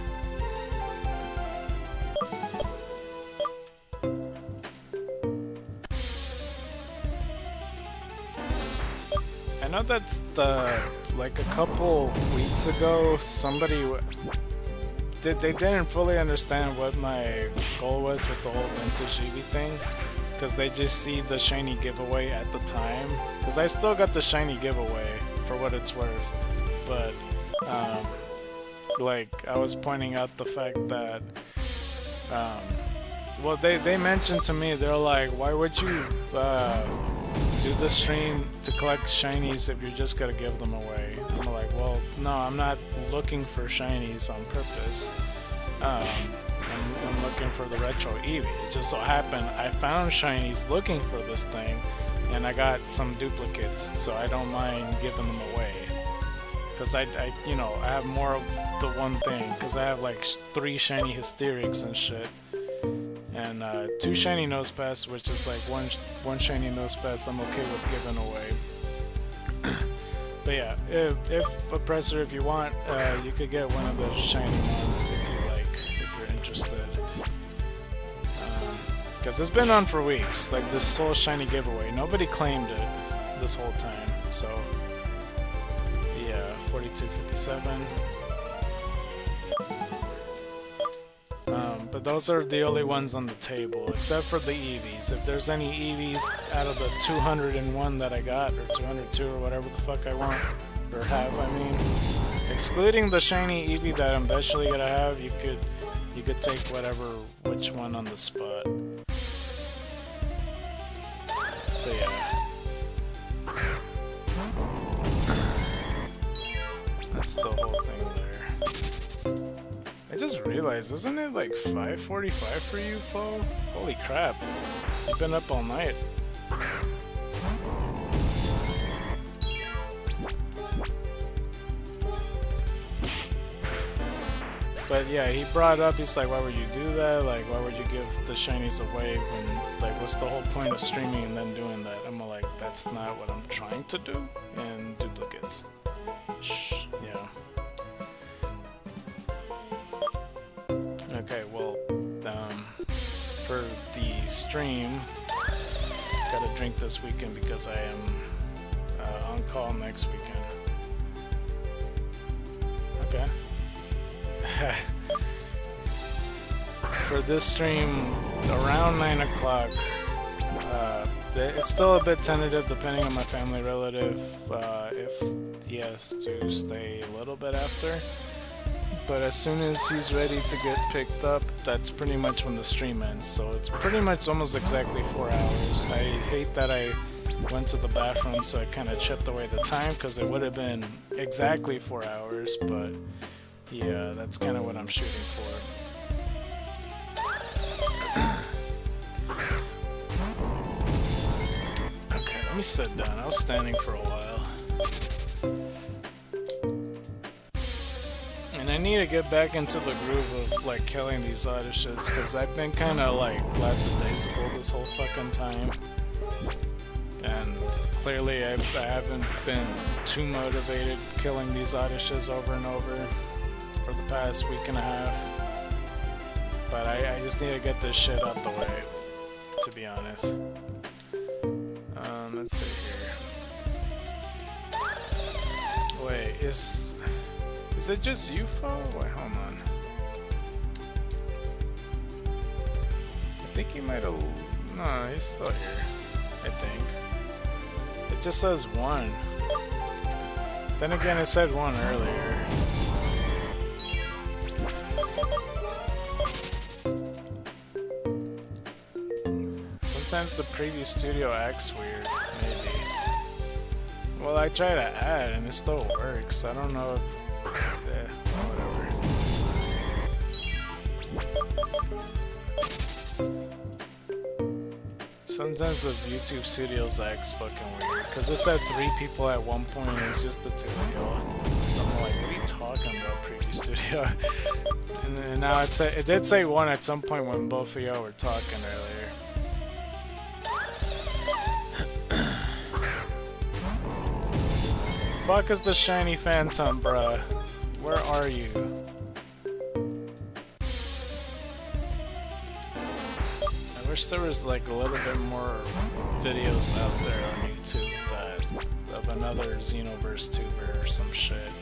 I know that's like a couple weeks ago, somebody they didn't fully understand what my goal was with the whole vintage Eevee thing, because they just see the shiny giveaway at the time. Because I still got the shiny giveaway for what it's worth, but like I was pointing out the fact that well, they mentioned to me, they're like, why would you do the stream to collect shinies if you're just gonna give them away? I'm like, well, no, I'm not looking for shinies on purpose. I'm looking for the retro Eevee. It just so happened I found shinies looking for this thing, and I got some duplicates, so I don't mind giving them away. Cause I you know, I have more of the one thing. Cause I have like 3 shiny Hysterics and shit. And 2 shiny Nosepass, which is like one shiny Nosepass I'm okay with giving away. But yeah, if Oppressor, if you want, you could get one of those shiny ones if you like, if you're interested. Because it's been on for weeks, like this whole shiny giveaway. Nobody claimed it this whole time, so yeah, $42.57. But those are the only ones on the table, except for the Eevees. If there's any Eevees out of the 201 that I got, or 202, or whatever the fuck I want, or have, I mean, excluding the shiny Eevee that I'm eventually gonna have, you could take which one on the spot. But yeah. That's the whole thing there. I just realized, isn't it like 5:45 for you, Fo? Holy crap. You've been up all night. But yeah, he brought up, he's like, why would you do that? Like, why would you give the shinies away when, like, what's the whole point of streaming and then doing that? I'm like, that's not what I'm trying to do. And duplicates. Yeah. Okay, well, for the stream, gotta drink this weekend because I am on call next weekend. Okay. For this stream, around 9 o'clock, It's still a bit tentative depending on my family relative if he has to stay a little bit after. But as soon as he's ready to get picked up, that's pretty much when the stream ends. So it's pretty much almost exactly 4 hours. I hate that I went to the bathroom, so I kind of chipped away the time because it would have been exactly 4 hours. But yeah, that's kind of what I'm shooting for. Okay, let me sit down. I was standing for a while. And I need to get back into the groove of like killing these auditors because I've been kind of like lackadaisical this whole fucking time. And clearly I haven't been too motivated killing these auditors over and over for the past week and a half. But I just need to get this shit out the way, to be honest. Let's see here. Wait, is it just UFO? Wait, hold on. I think he might have... No, he's still here. I think. It just says 1. Then again, it said 1 earlier. Sometimes the preview studio acts weird, maybe. Well, I try to add and it still works. I don't know if... whatever. Sometimes the YouTube studios acts fucking weird. Cause it said 3 people at one point and it's just the 2 of y'all. So I'm like, what are you talking about, preview studio? And now it did say 1 at some point when both of y'all were talking earlier. Fuck is the shiny phantom, bruh? Where are you? I wish there was like a little bit more videos out there on YouTube of another Xenoverse tuber or some shit.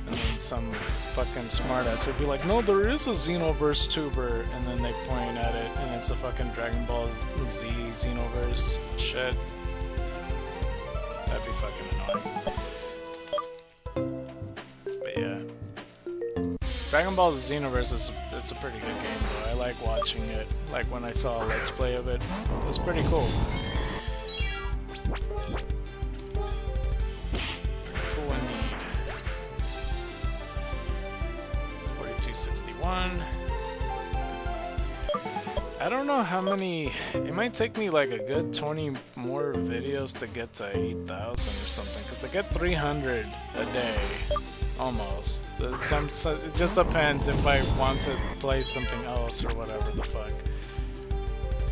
And then some fucking smartass would be like, no, there is a Xenoverse tuber, and then they point at it and it's a fucking Dragon Ball Z Xenoverse shit. That'd be fucking annoying. But yeah. Dragon Ball Xenoverse it's a pretty good game though. I like watching it. Like when I saw a Let's Play of it. It was pretty cool. Pretty cool indeed. 4261. I don't know how many... It might take me like a good 20 more videos to get to 8,000 or something, because I get 300 a day, almost. It just depends if I want to play something else or whatever the fuck.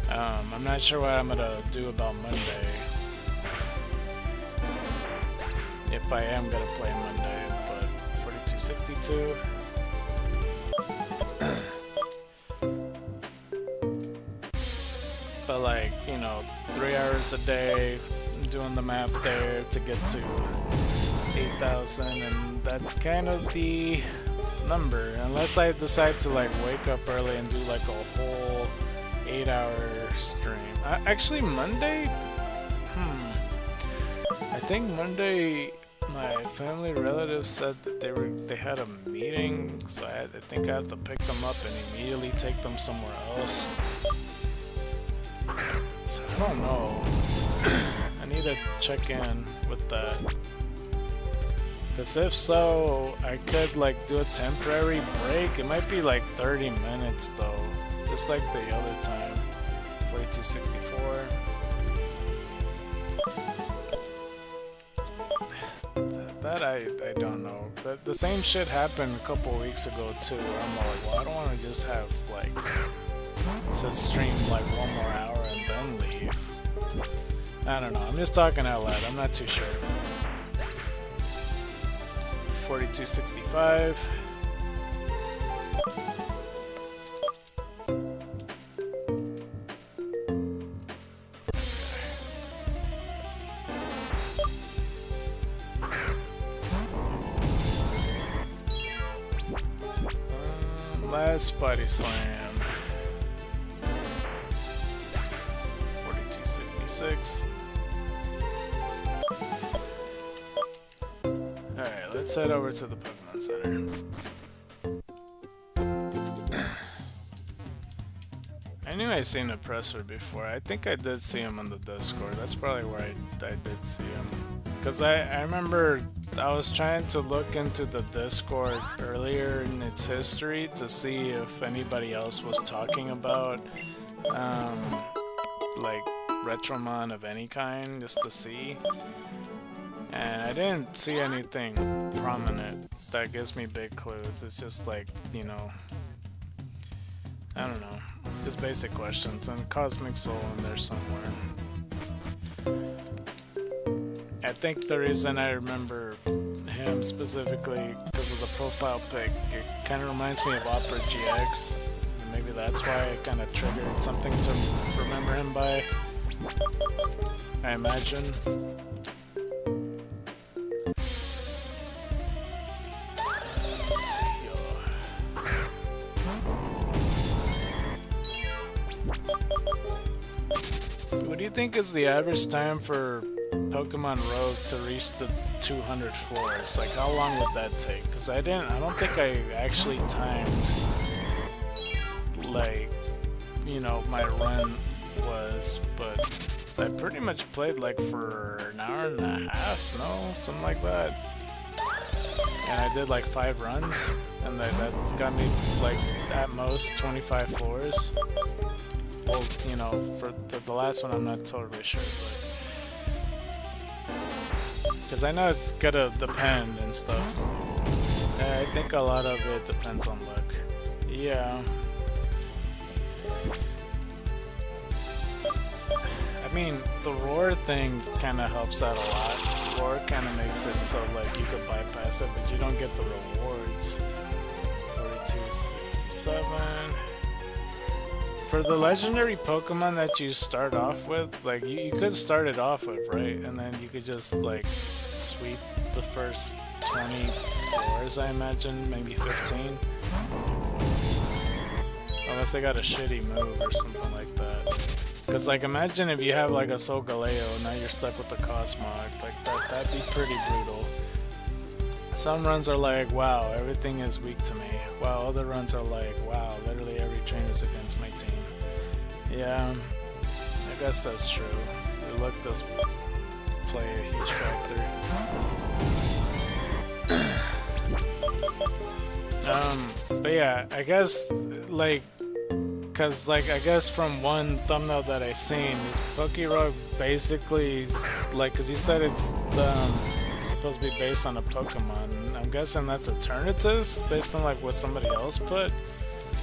I'm not sure what I'm gonna do about Monday. If I am gonna play Monday, but 4262... But like, you know, 3 hours a day, doing the math there to get to 8,000, and that's kind of the number. Unless I decide to like wake up early and do like a whole 8-hour stream. Actually, Monday? I think Monday my family relatives said that they had a meeting, so I think I have to pick them up and immediately take them somewhere else. So I don't know. I need to check in with that. Because if so, I could like do a temporary break. It might be like 30 minutes though. Just like the other time. 4264. That I don't know. But the same shit happened a couple weeks ago too. Where I'm like, well, I don't want to just have like to stream like 1 more hour and then leave. I don't know. I'm just talking out loud. I'm not too sure. 4265. Last body slam. 6. Alright, let's head over to the Pokemon Center. I knew I seen Oppressor before. I think I did see him on the Discord. That's probably where I did see him. Because I remember I was trying to look into the Discord earlier in its history to see if anybody else was talking about like Retromon of any kind, just to see. And I didn't see anything prominent that gives me big clues. It's just like, you know, I don't know, just basic questions. And Cosmic Soul in there somewhere. I think the reason I remember him specifically because of the profile pic, it kind of reminds me of Opera GX. And maybe that's why it kind of triggered something to remember him by, I imagine. What do you think is the average time for Pokemon Rogue to reach the 200 floors? Like, how long would that take? Because I don't think I actually timed, like, you know, my run was, but I pretty much played like for an hour and a half, no? Something like that. And I did like 5 runs, and that got me like at most 25 floors. Well, you know, for the last one I'm not totally sure, but because I know it's gonna depend and stuff. I think a lot of it depends on luck. Yeah. I mean, the roar thing kind of helps out a lot. Roar kind of makes it so like you could bypass it, but you don't get the rewards. 4267. For the legendary Pokemon that you start off with, like you could start it off with, right? And then you could just like sweep the first 20 floors, I imagine, maybe 15. Unless they got a shitty move or something like that. Because like imagine if you have like a Solgaleo and now you're stuck with the Cosmog, like that'd be pretty brutal. Some runs are like, wow, everything is weak to me. While other runs are like, wow, literally every trainer's against my team. Yeah, I guess that's true. So luck does play a huge factor. But yeah, I guess like, cause like I guess from one thumbnail that I seen, is Pokérogue basically is, like, cause you said it's supposed to be based on a Pokemon. I'm guessing that's Eternatus, based on like what somebody else put.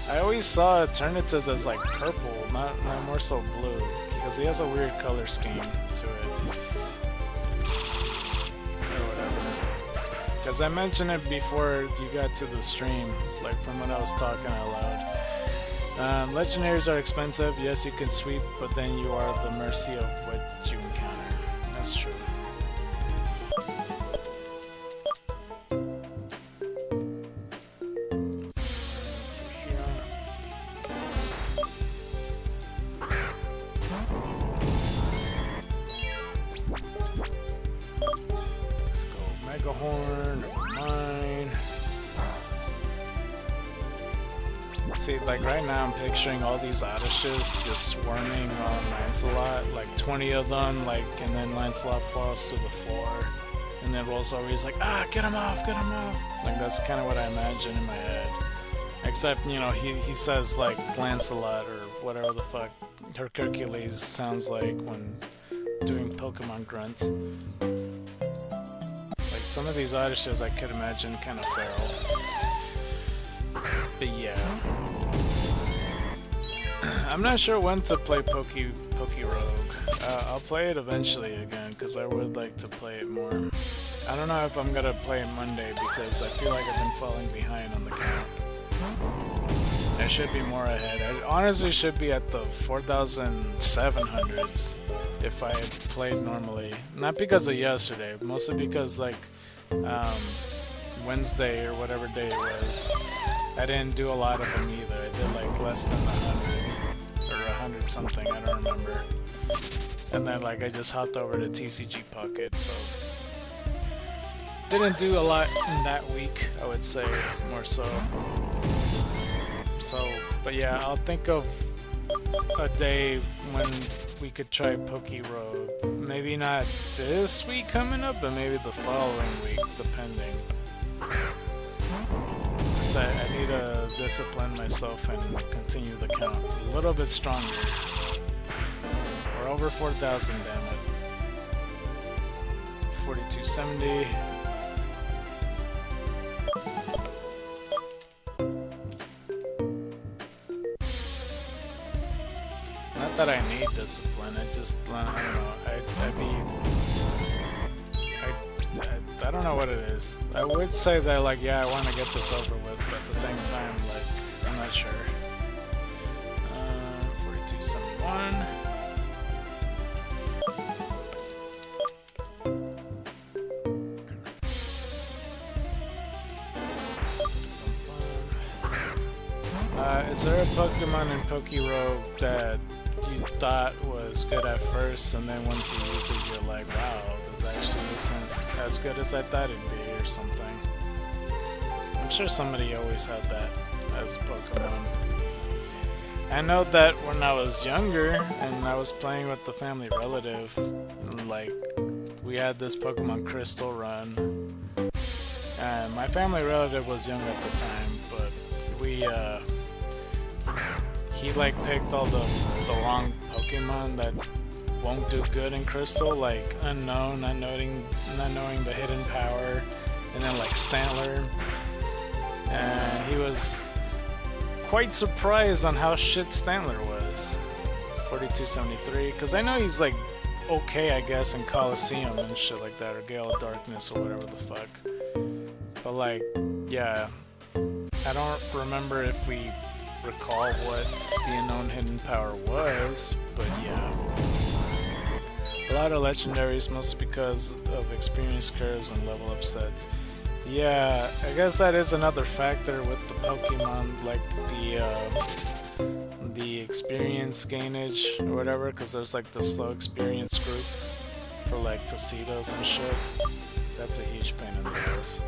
I always saw Eternatus as like purple, not more so blue, because he has a weird color scheme to it. Or whatever. Because I mentioned it before you got to the stream, like from when I was talking out loud. Legendaries are expensive, yes you can sweep, but then you are at the mercy of what you encounter. That's true. Like right now I'm picturing all these Oddishes just swarming on Lancelot, like 20 of them, like, and then Lancelot falls to the floor and then rolls over, he's like, ah, get him off, like that's kind of what I imagine in my head, except, you know, he says like Lancelot or whatever the fuck Hercules sounds like when doing Pokemon grunts. Like some of these Oddishes I could imagine kind of feral, but yeah. I'm not sure when to play Pokérogue. I'll play it eventually again, because I would like to play it more. I don't know if I'm gonna play it Monday, because I feel like I've been falling behind on the count. I should be more ahead. I honestly should be at the 4,700s if I had played normally. Not because of yesterday, mostly because like Wednesday or whatever day it was, I didn't do a lot of them either. I did like less than 100 or 100 something, I don't remember. And then like I just hopped over to TCG Pocket, so didn't do a lot in that week, I would say, more so. So, but yeah, I'll think of a day when we could try Poke Road. Maybe not this week coming up, but maybe the following week, depending. Because I need to discipline myself and continue the count a little bit stronger. We're over 4,000, damn it. 4270. Not that I need discipline, I just, I don't know, I don't know what it is. I would say that, like, yeah, I want to get this over with, but at the same time, like, I'm not sure. 4271. Is there a Pokemon in Poke Road that you thought was good at first, and then once you use it, you're like, wow, this actually isn't as good as I thought it'd be, or something? I'm sure somebody always had that as a Pokemon. I know that when I was younger, and I was playing with the family relative, like, we had this Pokemon Crystal run, and my family relative was young at the time, but we, he like picked all the wrong Pokemon that won't do good in Crystal, like Unknown, not knowing the hidden power, and then like Stantler. And he was quite surprised on how shit Stantler was. 4273, because I know he's like okay, I guess, in Coliseum and shit like that, or Gale of Darkness or whatever the fuck. But like, yeah, I don't remember if we recall what the unknown hidden power was, but yeah. A lot of legendaries, mostly because of experience curves and level up sets. Yeah, I guess that is another factor with the Pokemon, like the experience gainage or whatever, because there's like the slow experience group for like Facitos and shit. That's a huge pain in the ass.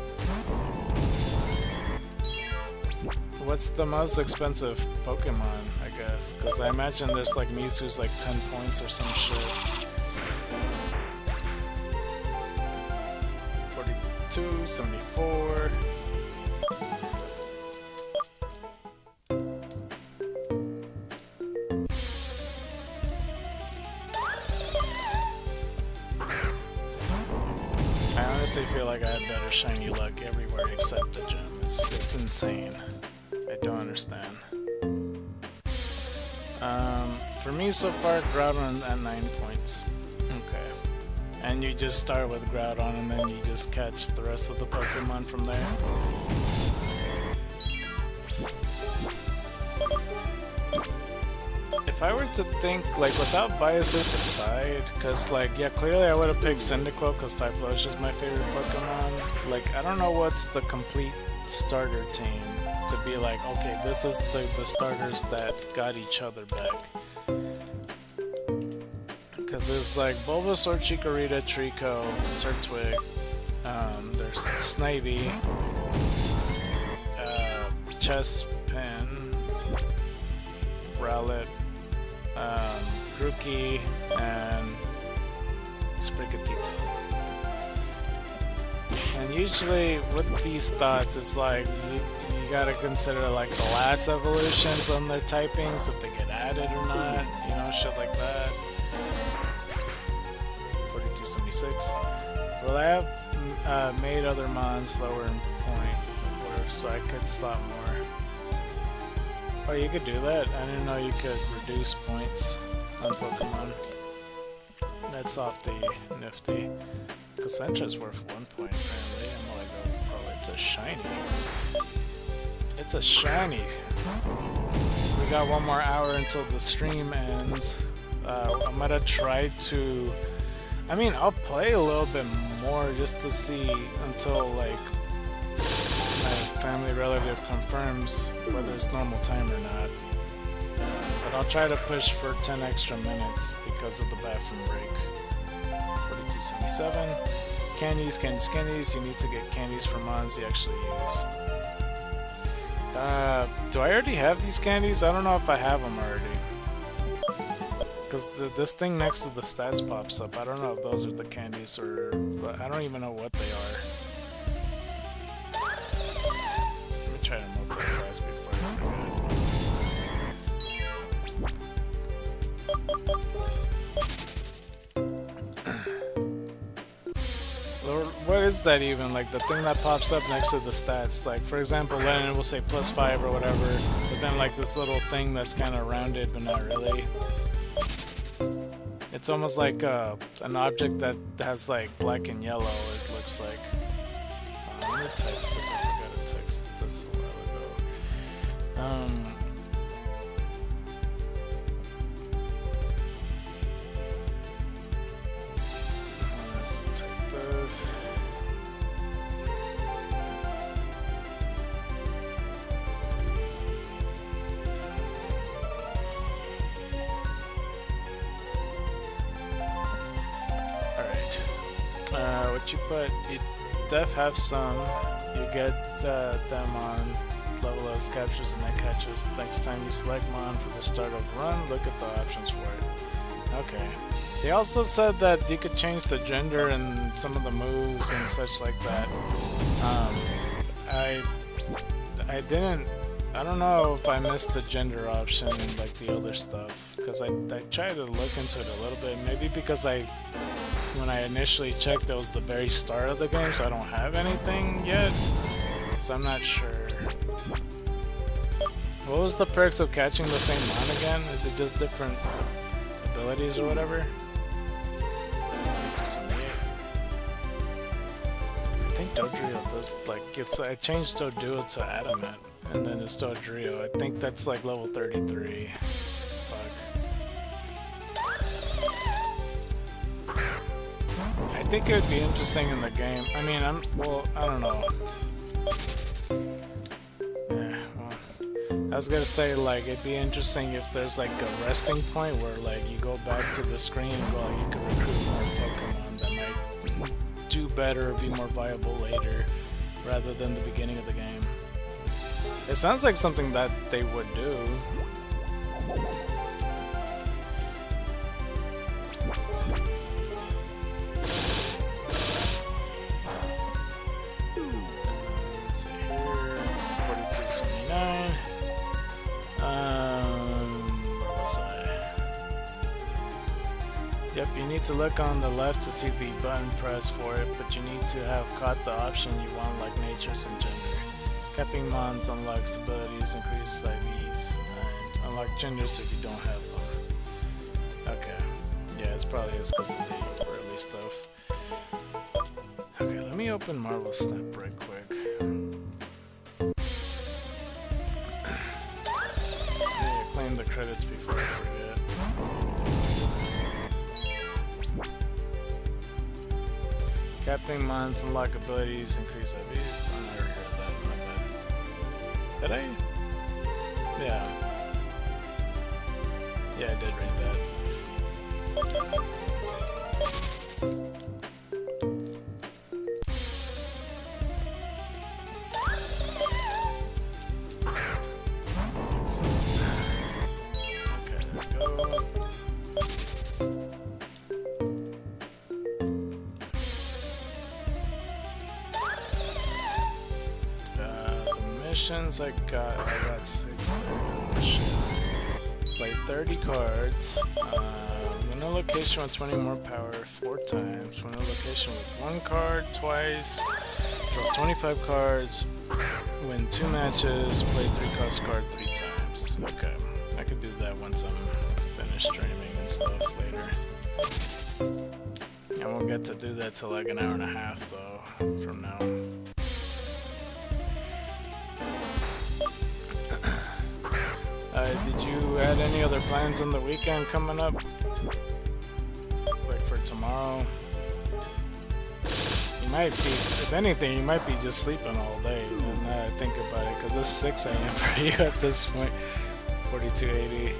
What's the most expensive Pokemon, I guess? Because I imagine there's like Mewtwo's like 10 points or some shit. 42, 74. I honestly feel like I had better shiny luck everywhere except the gym. It's insane. I don't understand. For me so far, Groudon at 9 points. Okay. And you just start with Groudon and then you just catch the rest of the Pokemon from there. If I were to think, like, without biases aside, because, like, yeah, clearly I would have picked Cyndaquil because Typhlosion is my favorite Pokemon. Like, I don't know what's the complete starter team to be like, okay, this is the starters that got each other back. Because there's like Bulbasaur, Chikorita, Trico, Turtwig, there's Snivy, Chespin, Rowlet, Grookey, and Sprigatito. And usually with these thoughts, it's like you gotta consider like the last evolutions on their typings, if they get added or not, you know, shit like that. 4276. Well, I have made other mons lower in point, so I could slot more. Oh, you could do that? I didn't know you could reduce points on Pokemon. That's awfully nifty. Concentra's worth 1 point, apparently. I'm like, oh, probably it's a shiny. It's a shiny. We got 1 more hour until the stream ends. I'm gonna try to... I mean, I'll play a little bit more just to see until, like, my family relative confirms whether it's normal time or not. but I'll try to push for 10 extra minutes because of the bathroom break. 4277. Candies, candies, candies. You need to get candies for mons you actually use. Do I already have these candies? I don't know if I have them already. Because this thing next to the stats pops up. I don't know if those are the candies or... I don't even know what they are. Let me try to multitask before I forget. What is that even? Like the thing that pops up next to the stats. Like for example, then it will say +5 or whatever. But then like this little thing that's kind of rounded but not really. It's almost like an object that has like black and yellow, it looks like. Let me text because I forgot to text this a while ago. Let's take this. What you put, you def have some, you get them on level ups, captures, and net catches. Next time you select mon for the start of run, look at the options for it. Okay. They also said that you could change the gender and some of the moves and such like that. I don't know if I missed the gender option and like the other stuff, because I tried to look into it a little bit, maybe because when I initially checked, it was the very start of the game, so I don't have anything yet. So I'm not sure. What was the perks of catching the same mon again? Is it just different abilities or whatever? 278. I think Dodrio does, like, I changed Doduo to Adamant, and then it's Dodrio. I think that's like level 33. I think it would be interesting in the game. I mean, I don't know. Yeah, well, I was gonna say, like, it'd be interesting if there's like a resting point where like you go back to the screen and go, like, you can recruit more Pokemon that might do better or be more viable later, rather than the beginning of the game. It sounds like something that they would do. Yep, you need to look on the left to see the button press for it, but you need to have caught the option you want, like natures and gender. Capping mons unlocks abilities, increase IVs, and unlock genders if you don't have them. Okay, yeah, it's probably just because of the early stuff. Okay, let me open Marvel Snap right quick. Yeah, claim the credits before I forget. Capping mons unlock abilities, increase IVs. I never heard that. My bad. Did I? Yeah. Yeah, I did read that. Okay, there we go. Missions, I got 6 there. Play 30 cards. Win a location with 20 more power 4 times. Win a location with 1 card twice. Draw 25 cards. Win 2 matches. Play 3 cost card 3 times. Okay, I could do that once I'm finished streaming and stuff later. I won't get to do that till like an hour and a half though from now. Did you add any other plans on the weekend coming up? Like for tomorrow? You might be, if anything, you might be just sleeping all day. And I think about it, because it's 6 AM for you at this point. 4280.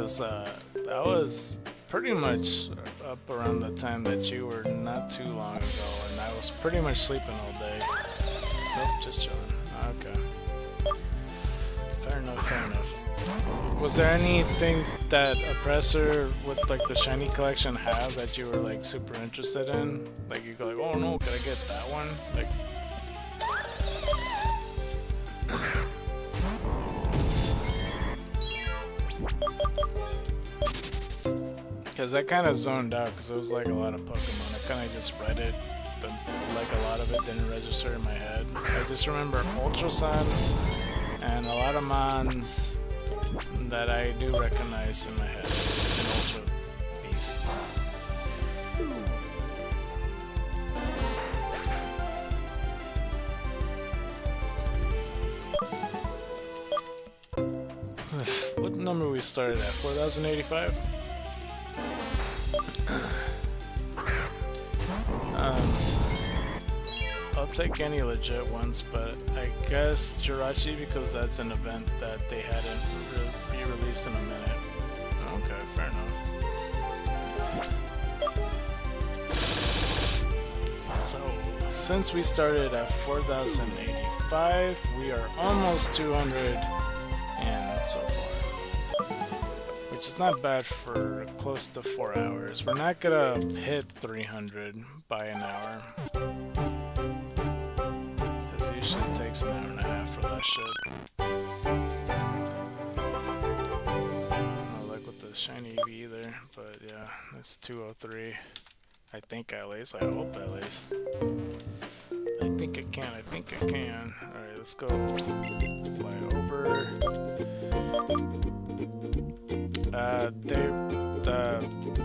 because that was pretty much up around the time that you were not too long ago, and I was pretty much sleeping all day. Nope, just chilling. Okay. Fair enough, fair enough. Was there anything that Oppressor with like the shiny collection have that you were like super interested in? Like you go like, oh no, could I get that one? Like because I kind of zoned out because it was like a lot of Pokemon. I kind of just read it, but like a lot of it didn't register in my head. I just remember Ultra Sun and a lot of Mons that I do recognize in my head. And Ultra Beast. What number we started at? 4085? I'll take any legit ones, but I guess Jirachi because that's an event that they hadn't re-released in a minute. Okay, fair enough. So, since we started at 4085, we are almost 200 and so far. Which is not bad for close to 4 hours. We're not gonna hit 300 by an hour. Because it usually takes an hour and a half for that shit. Not like with the shiny Eevee either, but yeah, it's 203. I think at least, I hope at least. I think I can, Alright, let's go fly over.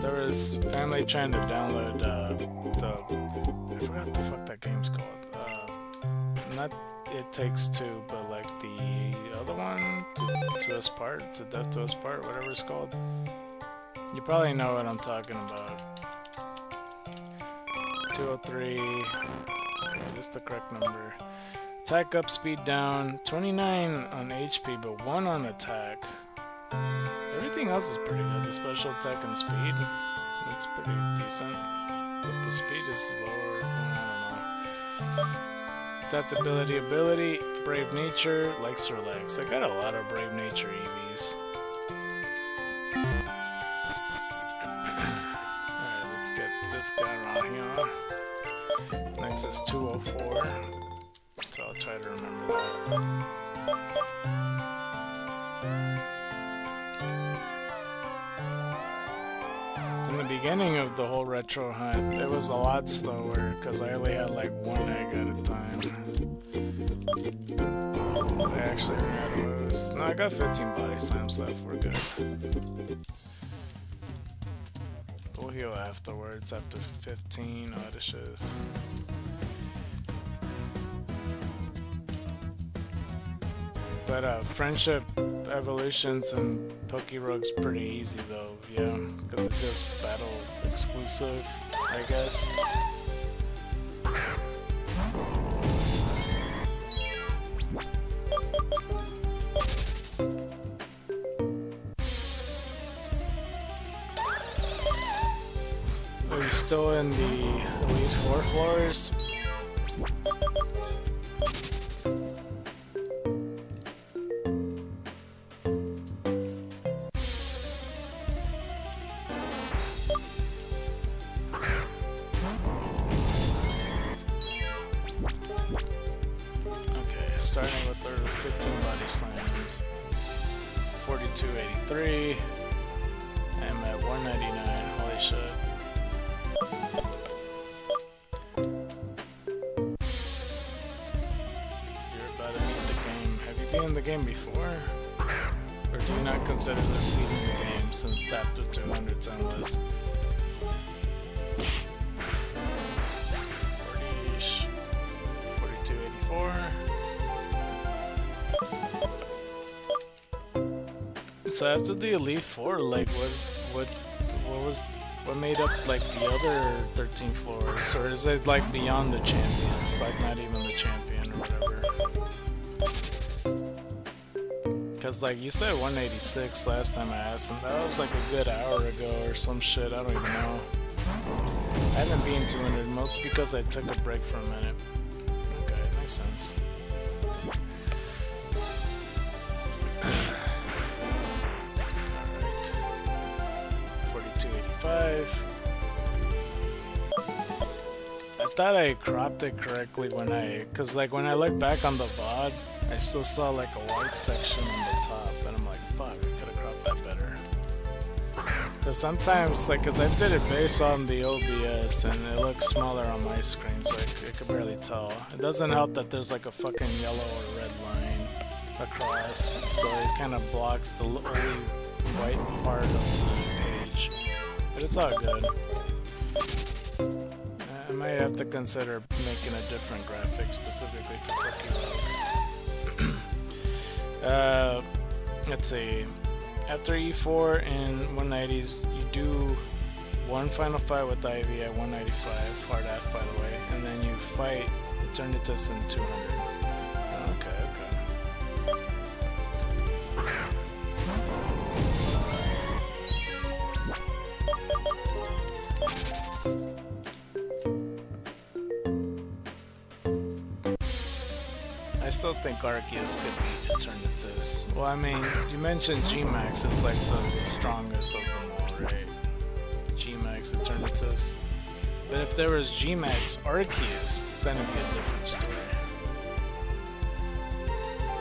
There was family trying to download I forgot what the fuck that game's called. Not It Takes Two, but like the other one, To Us Part, To Death To Us Part, whatever it's called. You probably know what I'm talking about. 203. Okay, this is the correct number. Attack up, speed down. 29 on HP, but 1 on attack. Everything else is pretty good. The special attack and speed, that's pretty decent. But the speed is lower. I don't know. Adaptability, ability, brave nature, likes her legs. I got a lot of brave nature EVs. Alright, let's get this guy around here. Next is 204. So I'll try to remember that. In the beginning of the whole retro hunt, it was a lot slower because I only had like 1 egg at a time. I actually ran out of those. No, I got 15 body slams left, we're good. We'll heal afterwards, after 15 odyshes. But friendship evolutions and Pokerogue's pretty easy though, yeah, because it's just battle exclusive, I guess. Are you still in the Elite Four floors? Starting with their 15 body slams. 4283. I'm at 199. Holy shit. You're about to beat the game. Have you been in the game before? Or do you not consider this beating the game since chapter 200's endless? 4284. So after the Elite Four, like what made up like the other 13 floors, or is it like beyond the champions, like not even the champion or whatever? Cause like you said 186 last time I asked, and that was like a good hour ago or some shit. I don't even know. I haven't been 200, mostly because I took a break for a minute. Okay, makes sense. Alright. 4285. I thought I cropped it correctly when cause like when I look back on the VOD, I still saw like a white section on the top, and I'm like, fuck, I could have cropped that better. Cause sometimes, like, cause I did it based on the OBS, and it looks smaller on my screen, so I could barely tell. It doesn't help that there's like a fucking yellow or red line across, so it kind of blocks the only white part of the page. But it's all good. I might have to consider making a different graphic specifically for Cookie. Let's see. After E4 and 190s, you do one final fight with Eevee at 195, hard F by the way, and then you fight Eternatus in 200. Okay. I still think Arceus could beat Eternatus. Well, I mean, you mentioned G-Max is like the strongest of them all, right? G-Max Eternatus. But if there was G-Max Arceus, then it'd be a different story.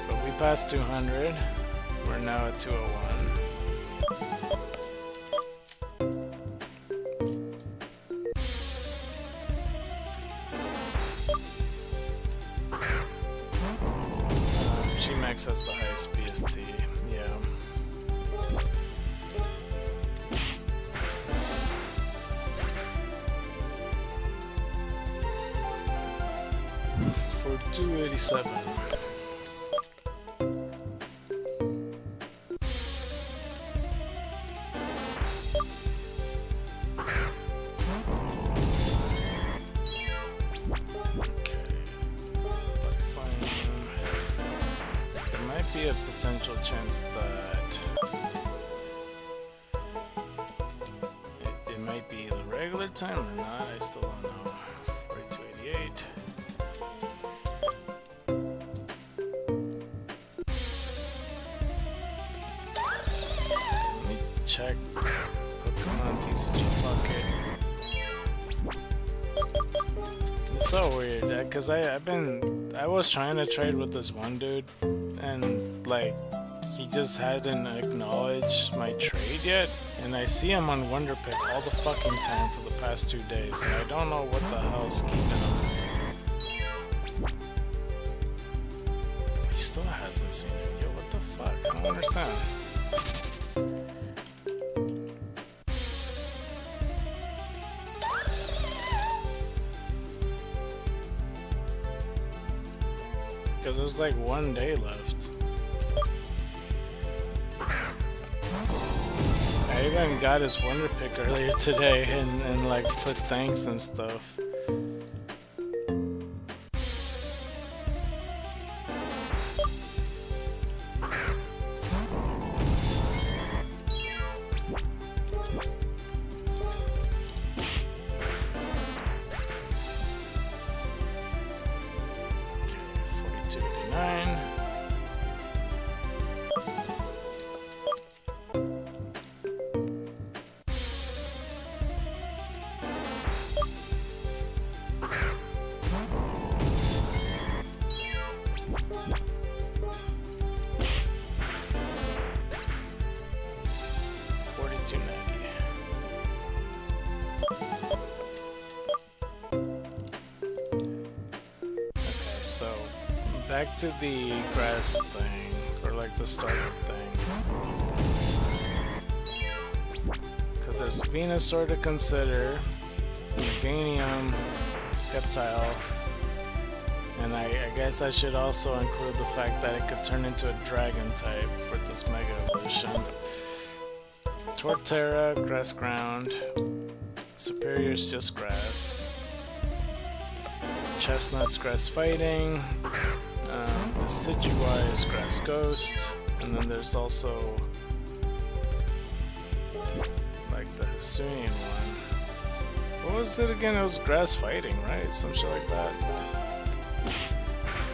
But we passed 200. We're now at 201. G-Max has the highest BST, yeah. For 287. Be a potential chance that it might be the regular time or not. I still don't know. 4288. Let me check Pokemon TCG Pocket. It's so weird, because I was trying to trade with this one dude, and like he just hadn't acknowledged my trade yet, and I see him on Wonderpick all the fucking time for the past 2 days, and I don't know what the hell's keeping him. He still hasn't seen it. Yo, what the fuck? I don't understand. Because there's like 1 day left. I even got his Wonder Pick earlier today and like put thanks and stuff. So, back to the grass thing, or like the starter thing. Because there's Venusaur to consider, Meganium, Sceptile, and I guess I should also include the fact that it could turn into a dragon type for this Mega Evolution. Torterra, Grass Ground, Superior's just grass. Chestnut's Grass Fighting, Decidueye is Grass Ghost, And then there's also like the Hisuian one. What was it again? It was grass fighting, right? Some shit like that.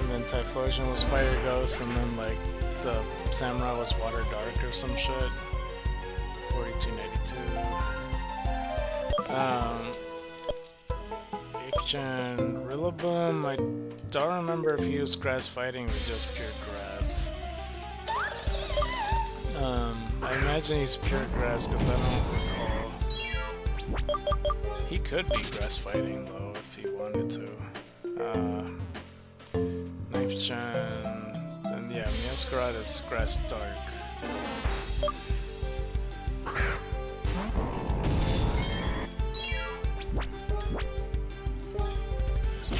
And then Typhlosion was Fire Ghost, and then like the Samurai was Water Dark or some shit. 4292. 8th Gen Rillaboom, I don't remember if he was grass fighting or just pure grass. I imagine he's pure grass because I don't recall. He could be grass fighting though if he wanted to. 9th Gen, and yeah, Meowscarada is grass dark.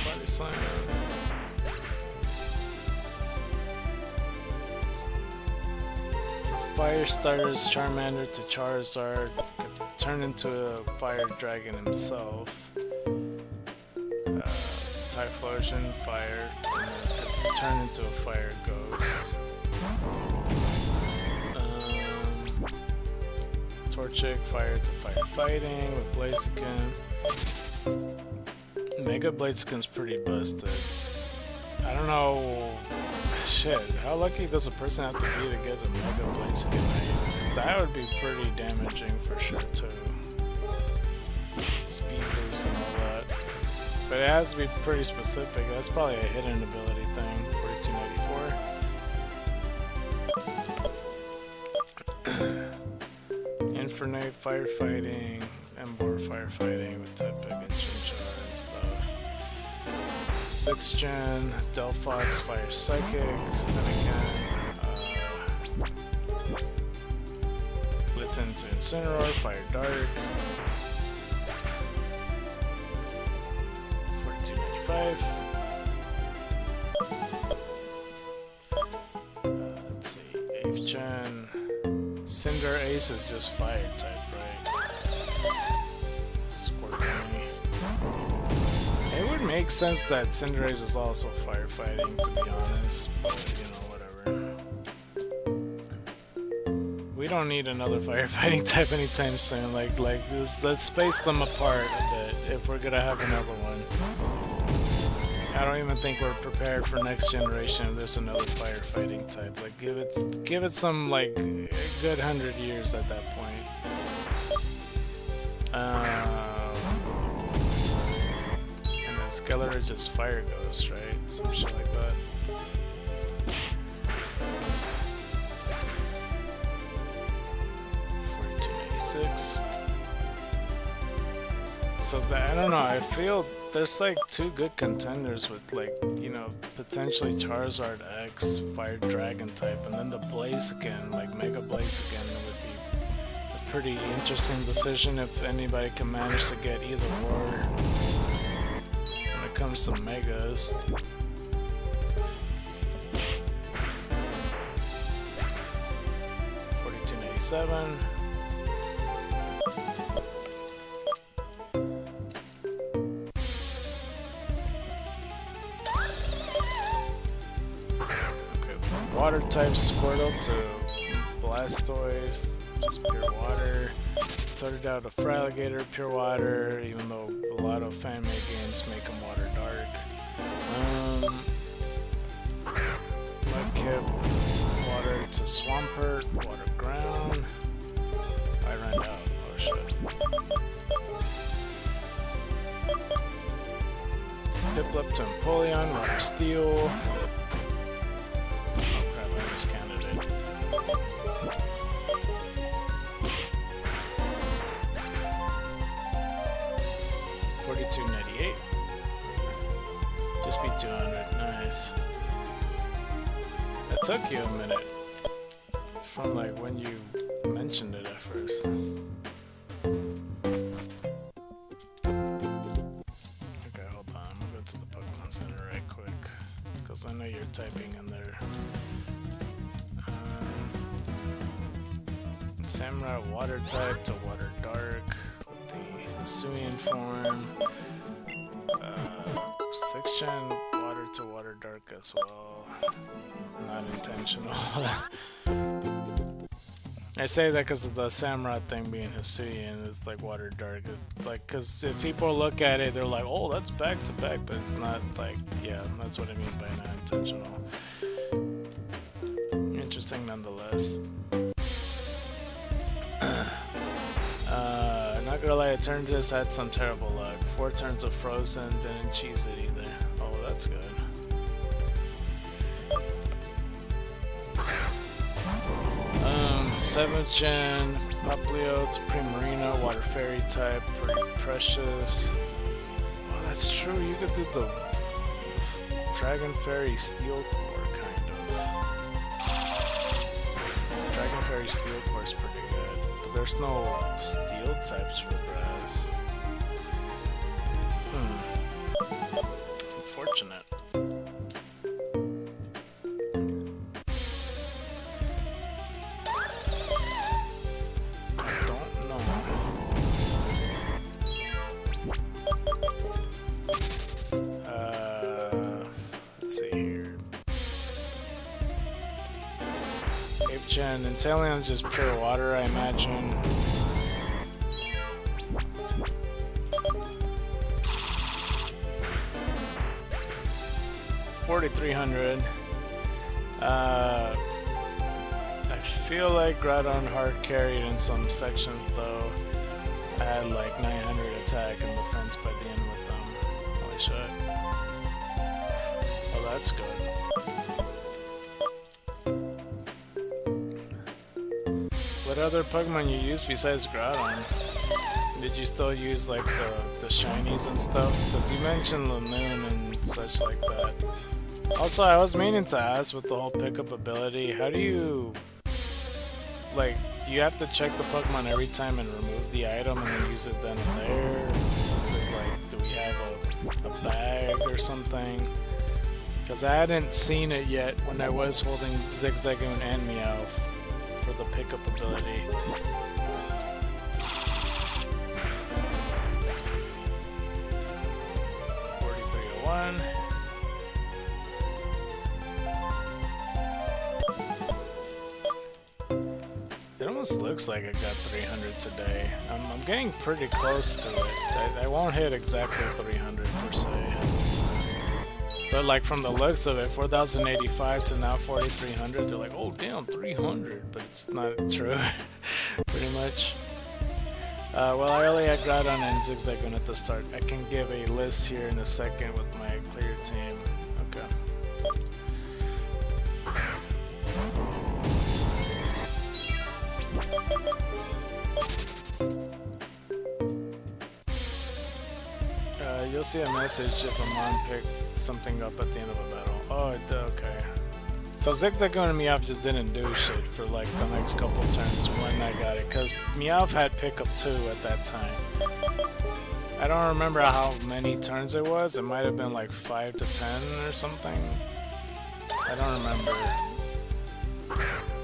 Body Slam. For fire starters, Charmander to Charizard could turn into a fire dragon himself. Typhlosion, fire, and could turn into a fire ghost. Torchic, fire to fire fighting with Blaziken. Mega Blaziken's pretty busted. I don't know. Shit, how lucky does a person have to be to get a Mega Blaziken right? Because that would be pretty damaging for sure too. Speed boost and all that. But it has to be pretty specific. That's probably a hidden ability thing. 4294. Infernape firefighting, Emboar firefighting with type big and Chinchar and stuff. 6th Gen, Delphox Fire Psychic, Finnegan, Litten to Incineroar, Fire Dark. 4295. Let's see, 8th Gen. Cinder Ace is just fire type, right? Squirtle. It would make sense that Cinder Ace is also firefighting, to be honest, but you know, whatever. We don't need another firefighting type anytime soon. Like this, let's space them apart a bit if we're gonna have another one. I don't even think we're prepared for next generation if there's another firefighting type. Like give it some like a good 100 years at that point. And then Skeletor is just Fire Ghost, right? Some shit like that. $42.86. So that, I don't know, I feel there's like two good contenders with like, you know, potentially Charizard X, Fire Dragon type, and then the Blaziken, like Mega Blaziken would be a pretty interesting decision if anybody can manage to get either or when it comes to Megas. $42.87. Water type Squirtle to Blastoise, just pure water. Sorted out a Fraligator, pure water, even though a lot of fan-made games make them water dark. Mudkip, water to Swampert, water ground. I ran out, oh shit. Piplup to Empoleon, water steel. Candidate. $42.98. Just beat 200. Nice. That took you a minute from like when you mentioned it at first. Okay, hold on. I'm gonna go to the Pokemon Center right quick because I know you're typing in there. Samurai water type to water dark with the Hisuian form. 6th Gen water to water dark as well. Not intentional. I say that because of the Samurott thing being Hisuian. It's like water dark. It's like, because if people look at it, they're like, oh, that's back to back, but it's not like, yeah, that's what I mean by not intentional. Interesting nonetheless. Not gonna lie, I turned this, had some terrible luck. 4 turns of Frozen, didn't cheese it either. Oh, that's good. 7th gen, Poplio to Primarina, Water Fairy type, pretty precious. Oh, that's true, you could do the Dragon Fairy Steel Core, kind of. Dragon Fairy Steel Core is pretty good, but there's no steel types for grass. Unfortunate. And Inteleon's just pure water, I imagine. $4,300. I feel like Groudon hard carried in some sections though. I had like 900 attack and defense by the end with them. Holy shit. Well, that's good. What other Pokemon you use besides Groudon? Did you still use like the shinies and stuff? Because you mentioned Lanoon and such like that. Also, I was meaning to ask with the whole pickup ability, how do you, like, do you have to check the Pokemon every time and remove the item and then use it then and there? Is it like, do we have a bag or something? Because I hadn't seen it yet when I was holding Zigzagoon and Meowth for the pickup ability. 4301. It almost looks like I got 300 today. I'm getting pretty close to it. I won't hit exactly 300 per se. But like from the looks of it, 4,085 to now 4,300, they're like, oh damn, 300, but it's not true, pretty much. Well, I only had Groudon and Zigzagoon at the start. I can give a list here in a second with my clear team. Okay. You'll see a message if a mon picked something up at the end of a battle. Oh, okay. So Zigzagoon and Meowth just didn't do shit for like the next couple turns when I got it, because Meowth had pickup 2 at that time. I don't remember how many turns it was. It might have been like 5 to 10 or something. I don't remember.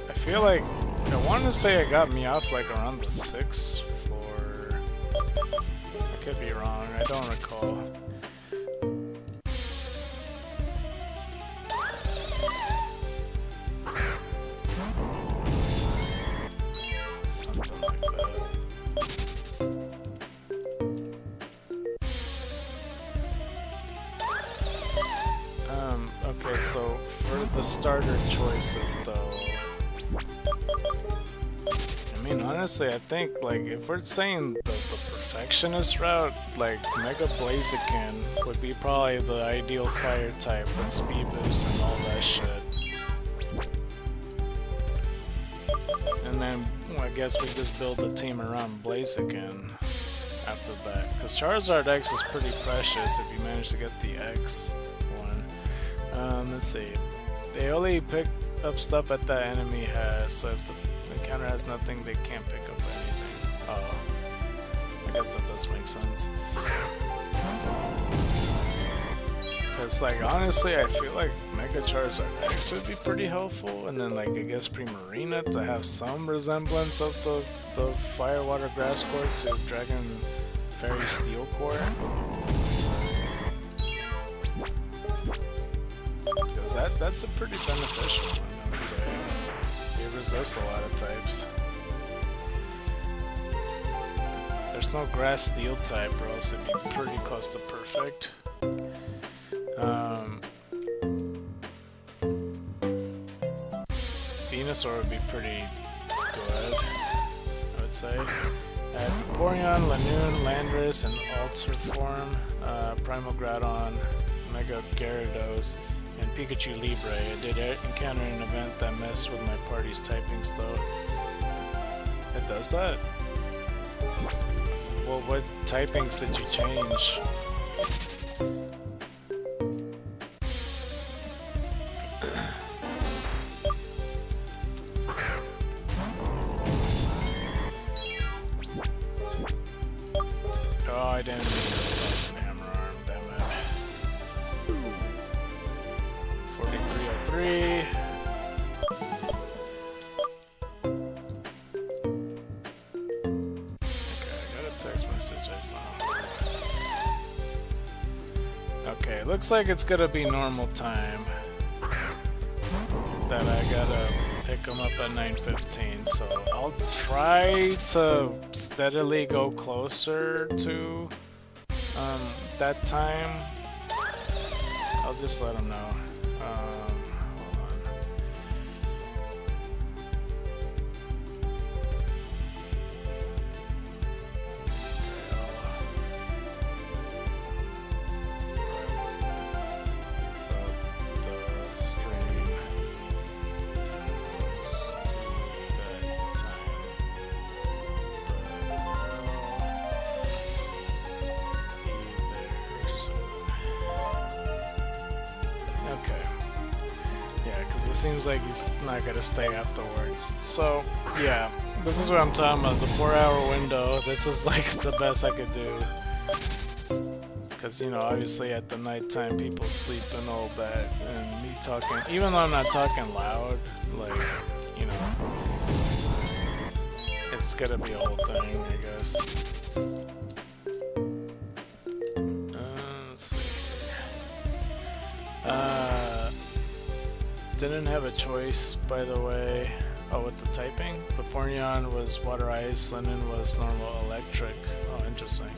I feel like I want to say I got Meowth like around the 6th floor. I could be wrong. I don't recall. Something like that. Okay, so for the starter choices though, I mean honestly I think like if we're saying the perfectionist route, like Mega Blaziken would be probably the ideal fire type with speed boost and all that shit. And then well, I guess we just build the team around Blaziken after that, because Charizard X is pretty precious if you manage to get the X one. Let's see. They only pick up stuff that the enemy has, so if the encounter has nothing, they can't pick up anything. Oh. I guess that does make sense. Because, like, honestly, I feel like Mega Charizard X would be pretty helpful, and then, like, I guess Primarina to have some resemblance of the Fire, Water, Grass Core to Dragon Fairy Steel Core. that's a pretty beneficial one, I would say. It resists a lot of types. There's no grass steel type, or else it'd be pretty close to perfect. Venusaur would be pretty good, I would say. Vaporeon, Lanoon, Landorus, and Alter Form, Primal Groudon, Mega Gyarados, and Pikachu Libre. I did encounter an event that messed with my party's typings though. It does that? Well, what typings did you change? Oh, I didn't need a fucking hammer arm, damn it. 4303. Text message, I just don't know. Okay, looks like it's gonna be normal time. That I gotta pick them up at 9:15, so I'll try to steadily go closer to that time. I'll just let them know. Hold on. It seems like he's not gonna stay afterwards. So, yeah, this is what I'm talking about, the 4-hour window. This is like the best I could do. Because, you know, obviously at the nighttime people sleep and all that, and me talking, even though I'm not talking loud, like, you know, it's gonna be a whole thing, I guess. Let's see here. Didn't have a choice, by the way. Oh, with the typing? Vaporeon was water ice, Linen was normal electric. Oh, interesting.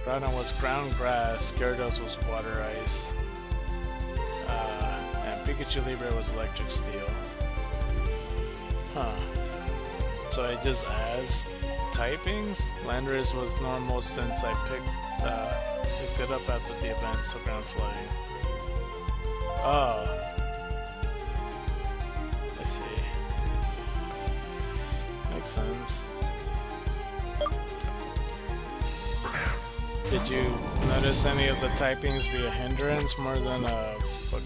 Groudon was ground grass, Gyarados was water ice. And Pikachu Libre was electric steel. Huh. So I just asked typings? Landorus was normal since I picked it up after the event, so ground flying. Oh. See. Makes sense. Did you notice any of the typings be a hindrance more than a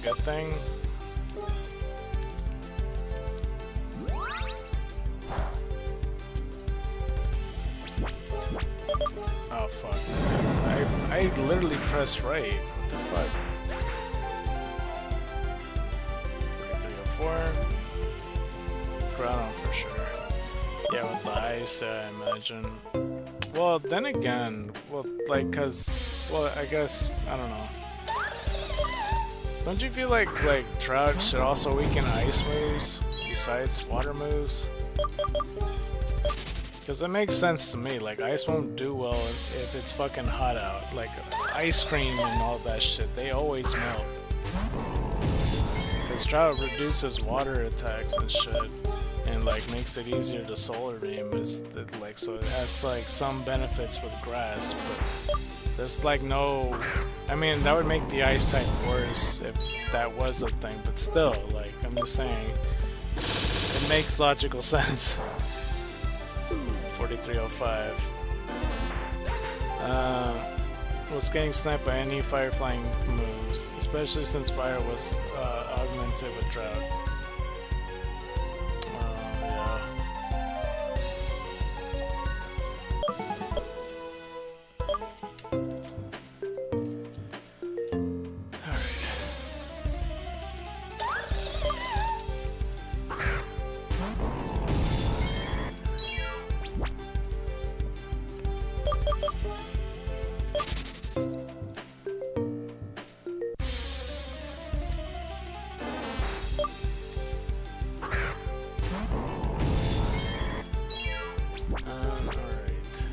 good thing? Oh fuck. I literally pressed right. What the fuck? 304. Groudon for sure. Yeah, with the ice, I imagine. Well, then again, well, like, I guess, I don't know. Don't you feel like Trout should also weaken ice moves besides water moves? Because it makes sense to me, like, ice won't do well if it's fucking hot out. Like, ice cream and all that shit, they always melt. Because Trout reduces water attacks and shit. And like makes it easier to solar beam, is that, like, so it has like some benefits with grass, but there's like no, I mean that would make the ice type worse if that was a thing, but still, like, I'm just saying it makes logical sense. 4305 was getting sniped by any fire flying moves, especially since fire was augmented with drought. Alright.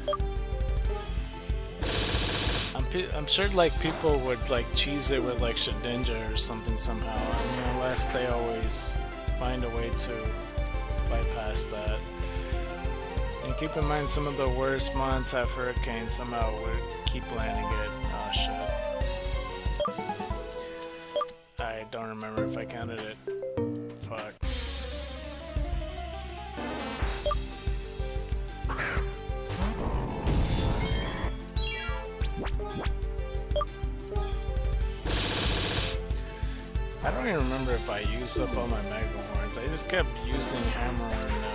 I'm sure like people would like cheese it with like Shedinja or something somehow. I mean, unless they always find a way to bypass that. And keep in mind some of the worst mons have Hurricane somehow would keep landing it. Oh shit. I don't remember if I counted it. Fuck. I don't even remember if I used up all my Mega Horns. I just kept using Hammer Horn now.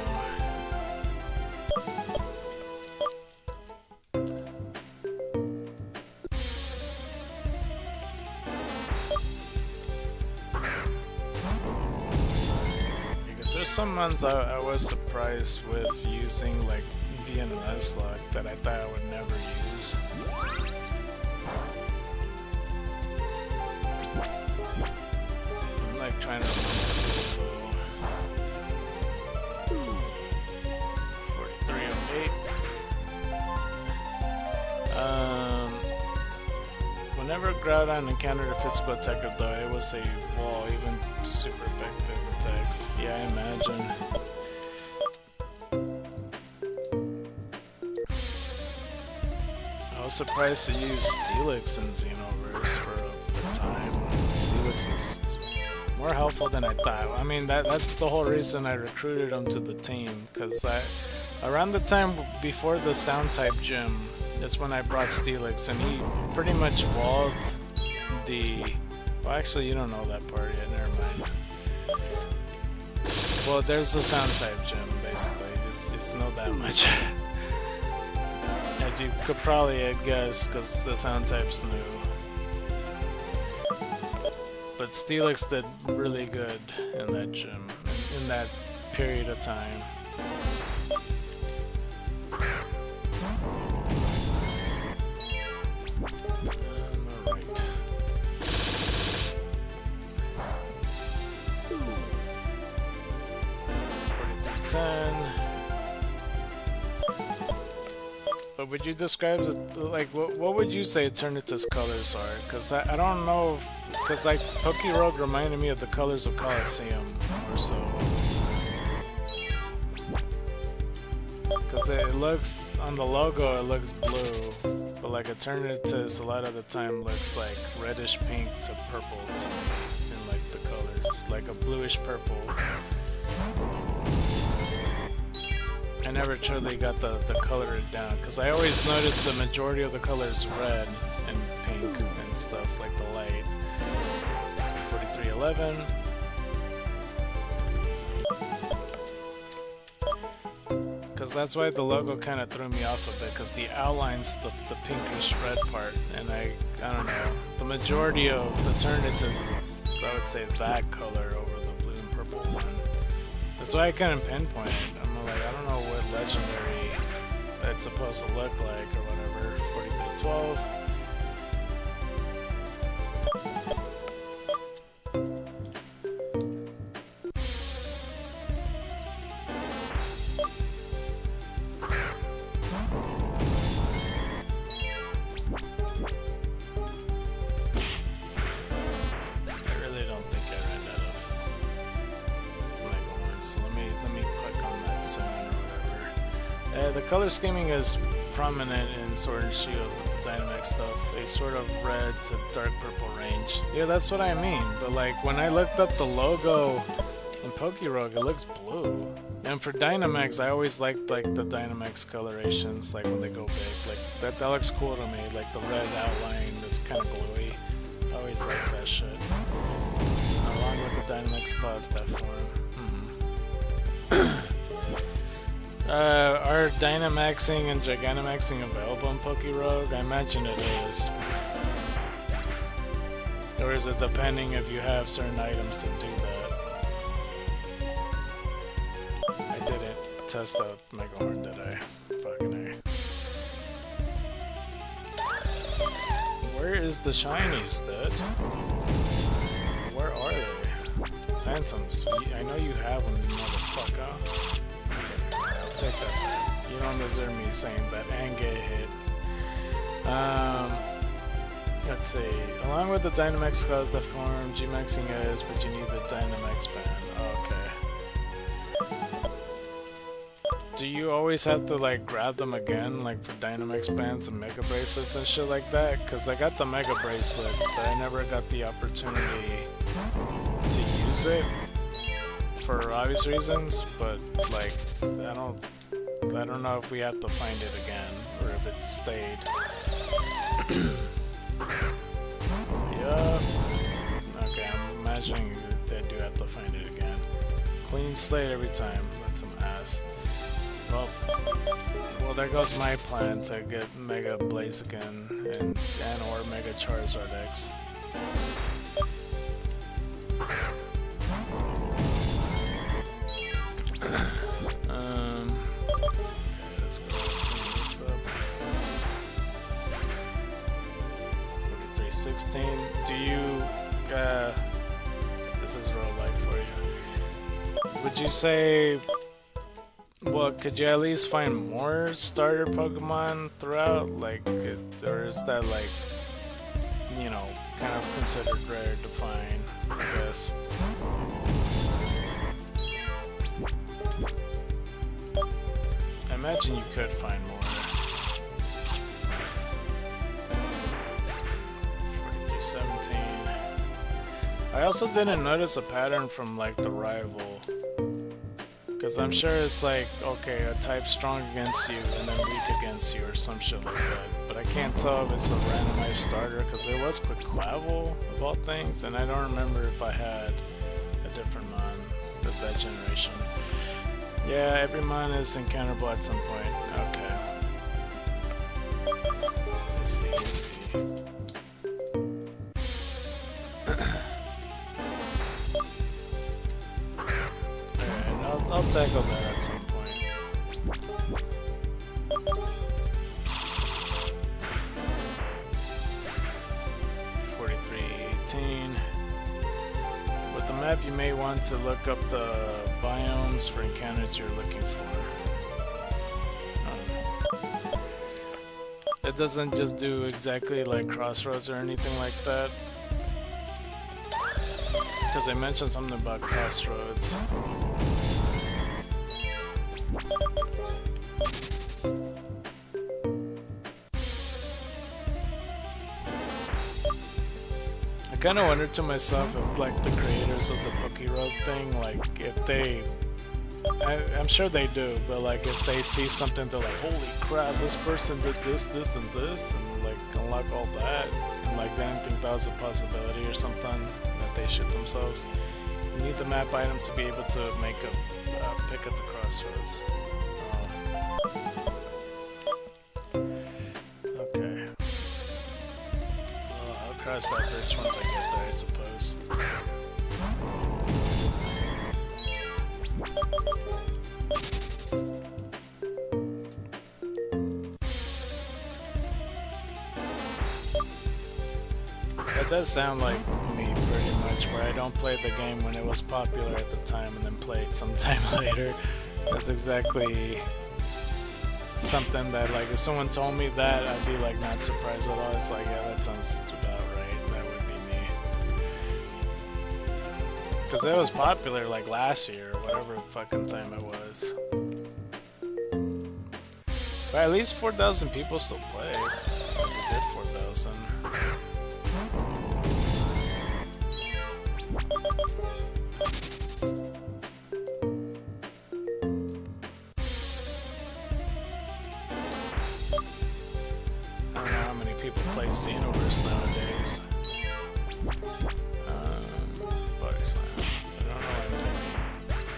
Because there's some ones I was surprised with using, like V and Nuzlocke, that I thought I would never use. Trying to remember. 4308. Whenever Groudon encountered a physical attacker, though, it was a wall, even to super effective attacks. Yeah, I imagine. I was surprised to use Steelix in Xenoverse for a time. Steelix is more helpful than I thought. I mean, that's the whole reason I recruited him to the team, because around the time before the Sound type gym, that's when I brought Steelix, and he pretty much walled the... Well, actually, you don't know that part yet, never mind. Well, there's the Sound type gym, basically. Just know that much. As you could probably guess, because the Sound type's new. But Steelix did really good in that gym, in that period of time. Alright. 4310. But would you describe it, like, what would you say Eternatus colors are? Because I don't know, because like Pokerogue reminded me of the colors of Colosseum, or so. Because it looks, on the logo it looks blue, but like Eternatus a lot of the time looks like reddish pink to purple to me, in like the colors, like a bluish purple. I never truly got the color down, because I always noticed the majority of the color is red and pink and stuff, like the light. 4311. Because that's why the logo kind of threw me off a bit, because the outline's the pinkish red part, and I don't know. The majority of Eternatus is, I would say, that color over the blue and purple one. That's why I couldn't pinpoint it. I'm like, I don't know what legendary that's supposed to look like or whatever. 4312. The color scheming is prominent in Sword and Shield with the Dynamax stuff, a sort of red to dark purple range. Yeah, that's what I mean, but like when I looked up the logo in Pokerogue, it looks blue. And for Dynamax, I always liked like the Dynamax colorations, like when they go big. Like that looks cool to me, like the red outline that's kind of gluey. I always liked that shit. Along with the Dynamax Cloud Step form. Are Dynamaxing and Gigantamaxing available in Pokerogue? I imagine it is. Or is it depending if you have certain items to do that? I didn't test out Mega Horn, did I? Fucking A. Where is the shinies, dude? Where are they? Phantoms. I know you have them, motherfucker. Take that back. You don't deserve me saying that and get hit. Let's see. Along with the Dynamax clouds that form, G-Maxing is, but you need the Dynamax band. Okay. Do you always have to like grab them again, like for Dynamax bands and Mega Bracelets and shit like that? Cause I got the Mega Bracelet, but I never got the opportunity to use it for obvious reasons. But like, I don't know if we have to find it again or if it stayed. Yup. Okay, I'm imagining that I do have to find it again. Clean slate every time. That's some ass. Well, there goes my plan to get Mega Blaziken and or Mega Charizard X. Okay, let's go clean this up. 4316. Do you this is real life for you. Would you say, well, could you at least find more starter Pokemon throughout? Like, or is that like, you know, kind of considered rare to find, I guess? I imagine you could find more. 4217. I also didn't notice a pattern from like the rival. Because I'm sure it's like, okay, a type strong against you and then weak against you or some shit like that. But I can't tell if it's a randomized starter because there was Quaquaval of all things, and I don't remember if I had a different mon of that generation. Yeah, every mon is encounterable at some point. Okay. Let's see, let's see. I'll tackle that at some point. 4318. With the map, you may want to look up the biomes for encounters you're looking for. It doesn't just do exactly like Crossroads or anything like that. Because I mentioned something about Crossroads. I kind of wondered to myself if, like, the creators of the Pokeroad thing, like, if they, I'm sure they do, but like, if they see something, they're like, holy crap, this person did this, this, and this, and like, unlock all that, and like, they didn't think that was a possibility or something, that they shit themselves. You need the map item to be able to make a pick at the Crossroads. Okay. Well, I'll cross that bridge once I get there, I suppose. That does sound like me pretty much, where I don't play the game when it was popular at the time and then play it sometime later. That's exactly something that, like, if someone told me that, I'd be like not surprised at all. It's like, yeah, that sounds about right. That would be me. Because it was popular like last year or whatever fucking time it was. But at least 4,000 people still play. Pretty good 4,000. I don't know how many people play Xenoverse nowadays. Body Slam. I don't know what I'm thinking.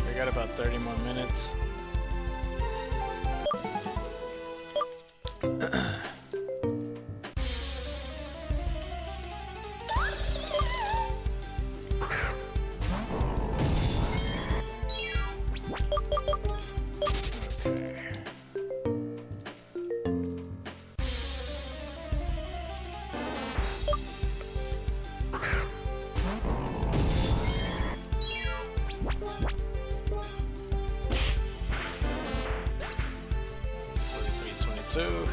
We got about 30 more minutes. 2.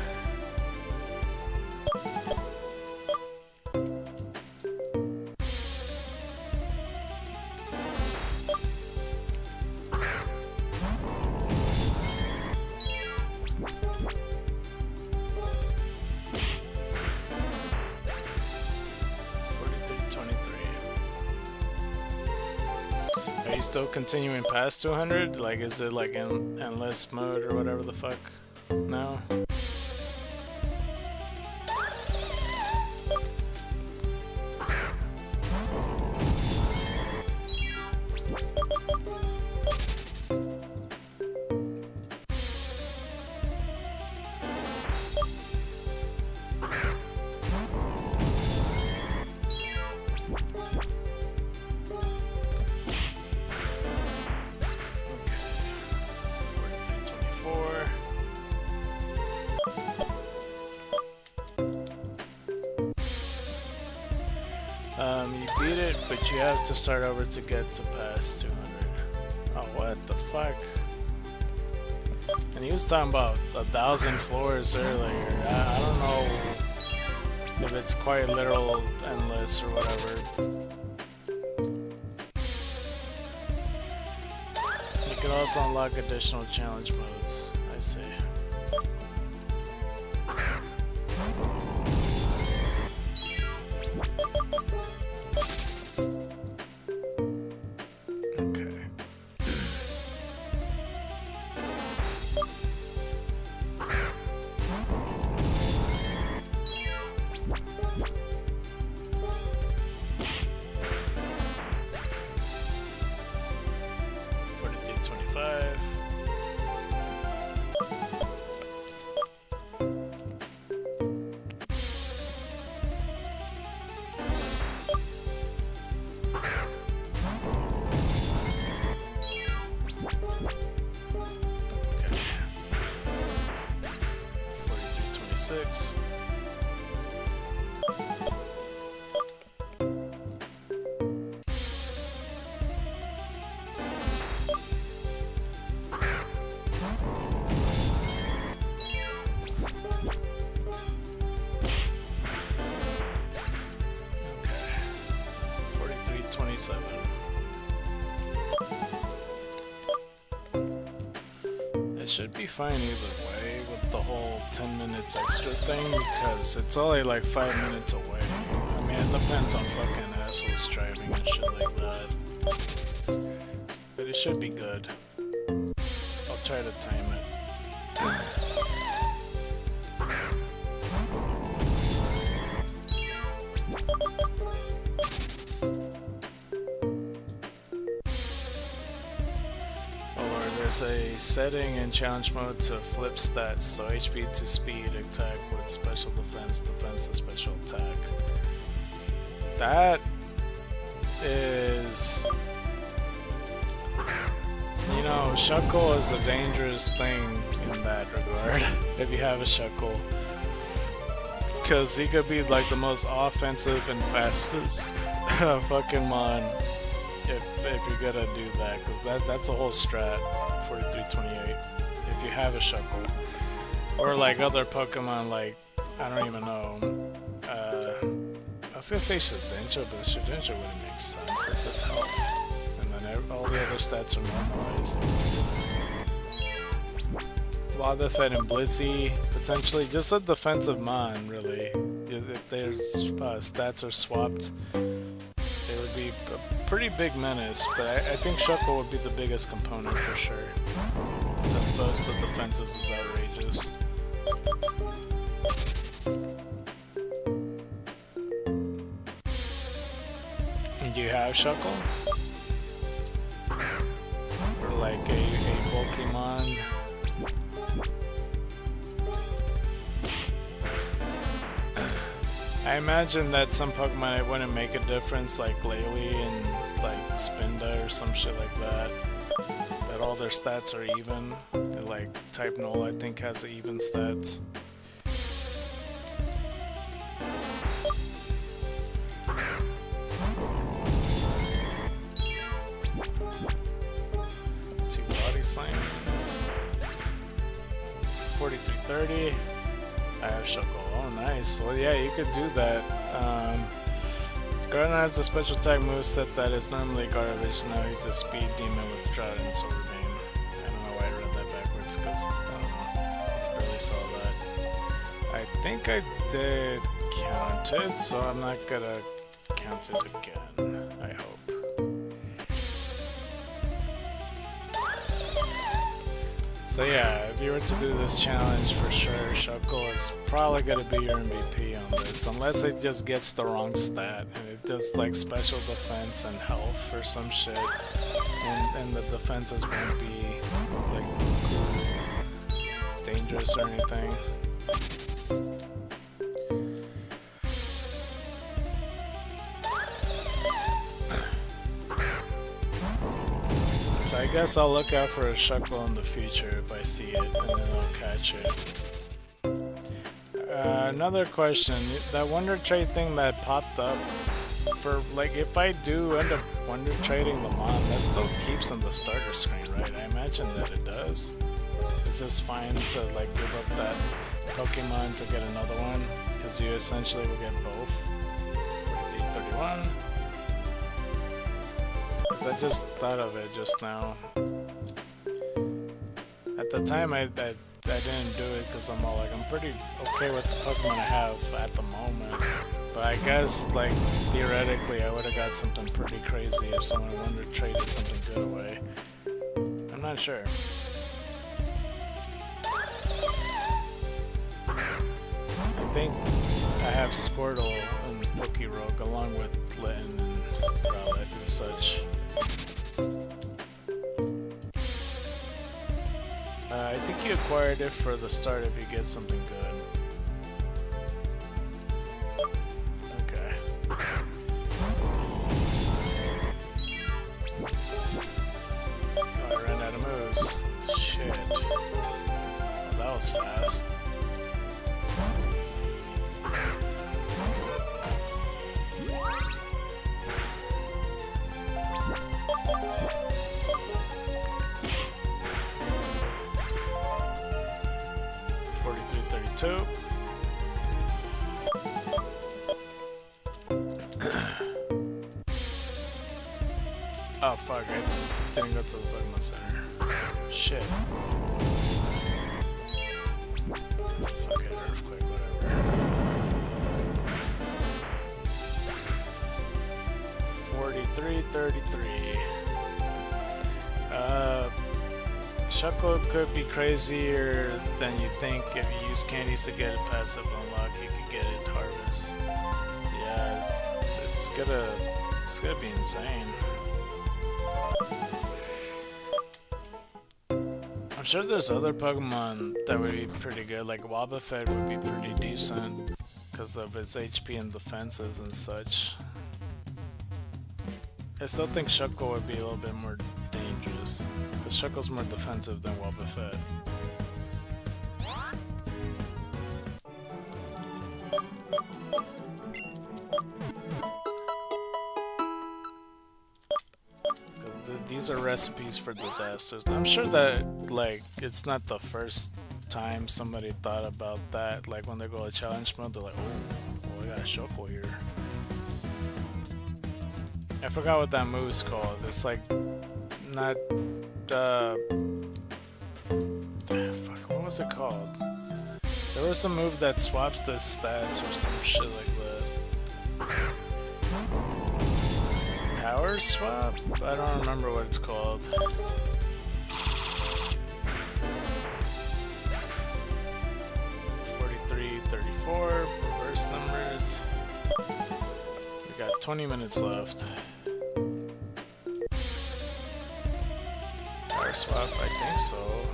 Are you still continuing past 200? Like, is it like in endless mode or whatever the fuck? No? You beat it, but you have to start over to get to past 200. Oh, what the fuck? And he was talking about 1,000 floors earlier. I don't know if it's quite literal endless or whatever. You can also unlock additional challenge modes, I see. Six. It should be fine either way with the whole 10 minutes extra thing because it's only like 5 minutes away. I mean, it depends on fucking assholes driving and shit like that. But it should be good. I'll try to time it. There's a setting in challenge mode to flip stats, so HP to speed, attack with special defense, defense to special attack. That is... You know, Shuckle is a dangerous thing in that regard, if you have a Shuckle. Because he could be like the most offensive and fastest fucking mon if you're gonna do that, because that's a whole strat. 4328 if you have a Shuckle, or like other Pokemon, like I don't even know. I was gonna say Shedinja, but Shedinja wouldn't make sense. It's just health, and then all the other stats are normalized. Wobbuffet and Blissey, potentially just a defensive mon, really. If their stats are swapped, they would be a pretty big menace, but I think Shuckle would be the biggest component for sure. Since both the defenses is outrageous. Do you have Shuckle? Or like a Pokemon? I imagine that some Pokemon it wouldn't make a difference, like Laylee and like Spinda or some shit like that. That all their stats are even. Like Type Null, I think, has even stats. Two body slams. 4330. I have Shuckle. Oh, nice. Well, yeah, you could do that. ScarKnight has a special attack moveset that is normally garbage. Now he's a speed demon with Drought and Sword Beam. I don't know why I read that backwards because I don't know. I just barely saw that. I think I did count it, so I'm not gonna count it again. I hope. So yeah, if you were to do this challenge, for sure, Shuckle is probably gonna be your MVP on this, unless it just gets the wrong stat and it does like special defense and health or some shit, and the defenses won't be like dangerous or anything. So I guess I'll look out for a Shuckle in the future if I see it, and then I'll catch it. Another question, that Wonder Trade thing that popped up, for like if I do end up Wonder Trading them on, that still keeps on the starter screen, right? I imagine that it does. Is this fine to like give up that Pokemon to get another one? Because you essentially will get both. 4331. I just thought of it just now. At the time, I didn't do it because I'm pretty okay with the Pokemon I have at the moment. But I guess, like, theoretically, I would have got something pretty crazy if someone wanted to trade something good away. I'm not sure. I think I have Squirtle and Pokerogue along with Litten and Rowlet and such. I think you acquired it for the start if you get something good. Okay. Oh, I ran out of moves. Shit. Oh, that was fast. Oh fuck, I didn't go to the Pokemon Center. Shit. Fuck it, earthquake, whatever. 4333. Shuckle could be crazier than you think. If you use candies to get a passive unlock, you could get it harvest. Yeah, it's gonna be insane. I'm sure there's other Pokemon that would be pretty good, like Wobbuffet would be pretty decent because of its HP and defenses and such. I still think Shuckle would be a little bit more dangerous, because Shuckle's more defensive than Wobbuffet. These are recipes for disasters. I'm sure that, like, it's not the first time somebody thought about that. Like, when they go to challenge mode, they're like, oh, we got a Shuckle here. I forgot what that move's called. It's like, not, fuck, what was it called? There was a move that swaps the stats or some shit like that. Power swap? I don't remember what it's called. 4334, reverse numbers. We got 20 minutes left. Power swap, I think so.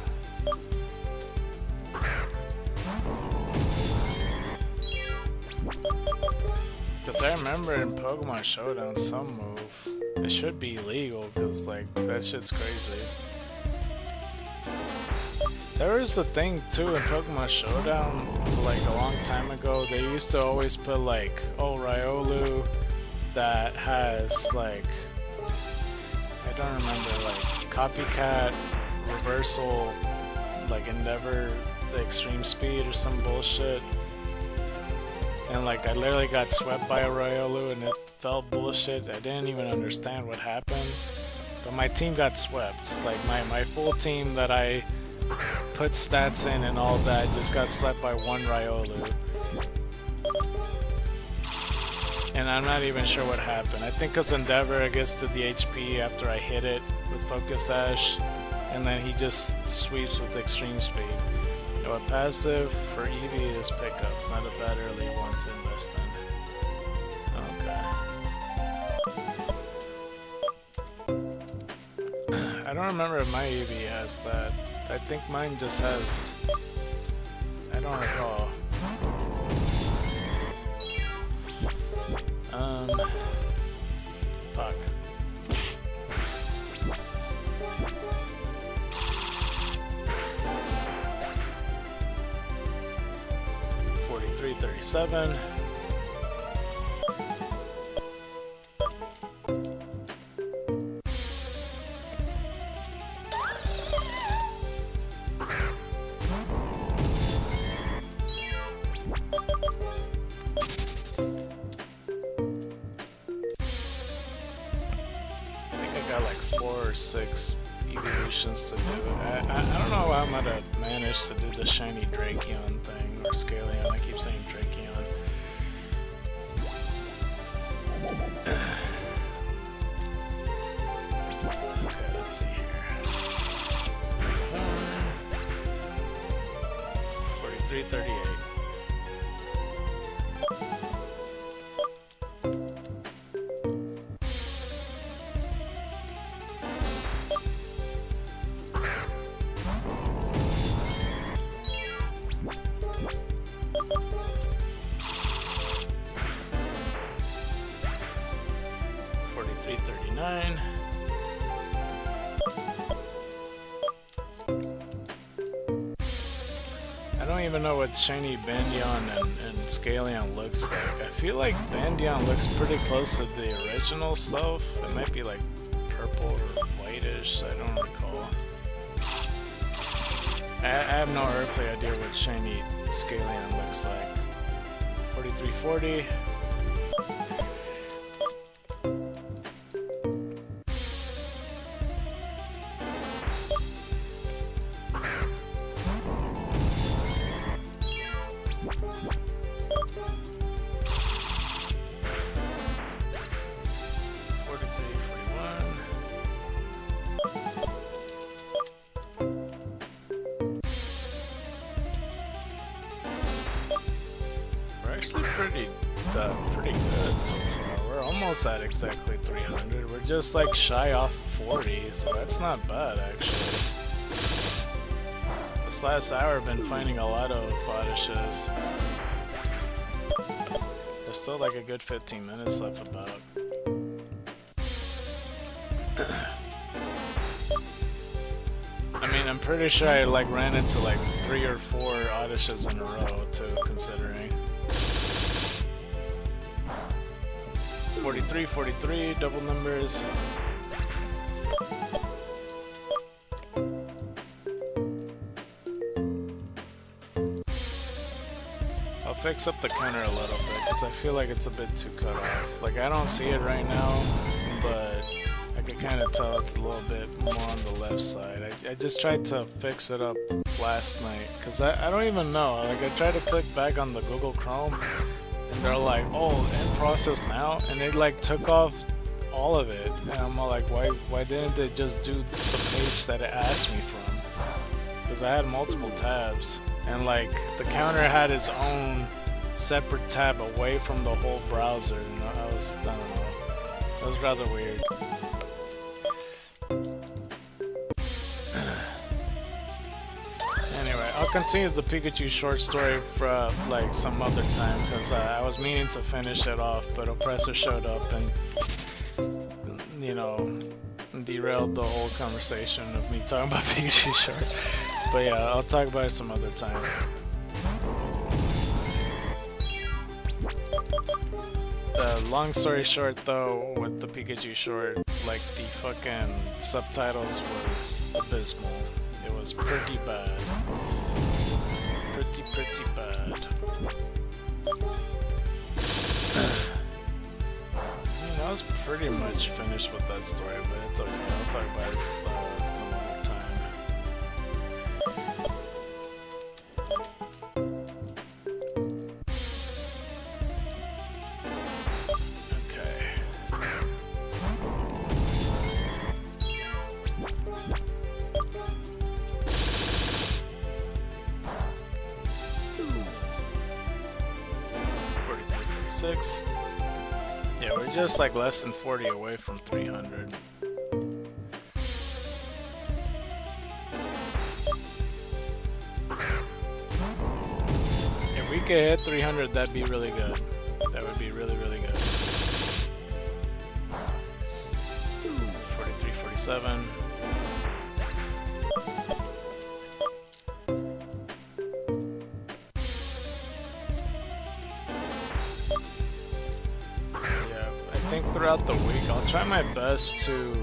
Because I remember in Pokemon Showdown some move, it should be legal because like that shit's crazy. There was a thing too in Pokemon Showdown like a long time ago. They used to always put like, oh, Riolu that has like, I don't remember, like copycat, reversal, like Endeavor the extreme speed or some bullshit. And like I literally got swept by a Riolu and it felt bullshit. I didn't even understand what happened. But my team got swept. Like my full team that I put stats in and all that just got slept by one Riolu. And I'm not even sure what happened. I think because Endeavor gets to the HP after I hit it with Focus Sash, and then he just sweeps with extreme speed. You know, a passive for Eevee is pickup, not a bad early one to invest in. Okay. I don't remember if my Eevee has that. I think mine just has... I don't recall. Fuck. $43.37. Got like 4 or 6 evolutions to do. I don't know how I'm gonna manage to do the shiny Drakeon thing, or Scaleon. I keep saying Drakeon. Okay, let's see here. 43.38. $43.39. I don't even know what shiny Bandion and Scaleon looks like. I feel like Bandion looks pretty close to the original stuff. It might be like purple or whitish, I don't recall. I have no earthly idea what shiny Scaleon looks like. 43.40. Actually pretty good so far. We're almost at exactly 300. We're just like shy off 40, so that's not bad actually. This last hour I've been finding a lot of Odysseys. There's still like a good 15 minutes left about. I mean, I'm pretty sure I like ran into like 3 or 4 Odysseys in a row too, considering. 43, double numbers. I'll fix up the counter a little bit because I feel like it's a bit too cut off. Like I don't see it right now, but I can kind of tell it's a little bit more on the left side. I just tried to fix it up last night because I don't even know. Like I tried to click back on the Google Chrome. And they're like, oh, in process now, and they like took off all of it, and I'm all like, why didn't they just do the page that it asked me from? Because I had multiple tabs, and like the counter had its own separate tab away from the whole browser, and I don't know, that was rather weird. I'll continue the Pikachu short story for like some other time because I was meaning to finish it off, but Oppressor showed up and, you know, derailed the whole conversation of me talking about Pikachu short. But yeah, I'll talk about it some other time. The long story short though, with the Pikachu short, like the fucking subtitles was abysmal. It was pretty bad. pretty bad. I was pretty much finished with that story, but it's okay. I'll talk about it some other time. Okay. $43.46. Yeah, we're just like less than 40 away from 300. If we could hit 300, that'd be really good. That would be really, really good. 43, 47. Throughout the week, I'll try my best to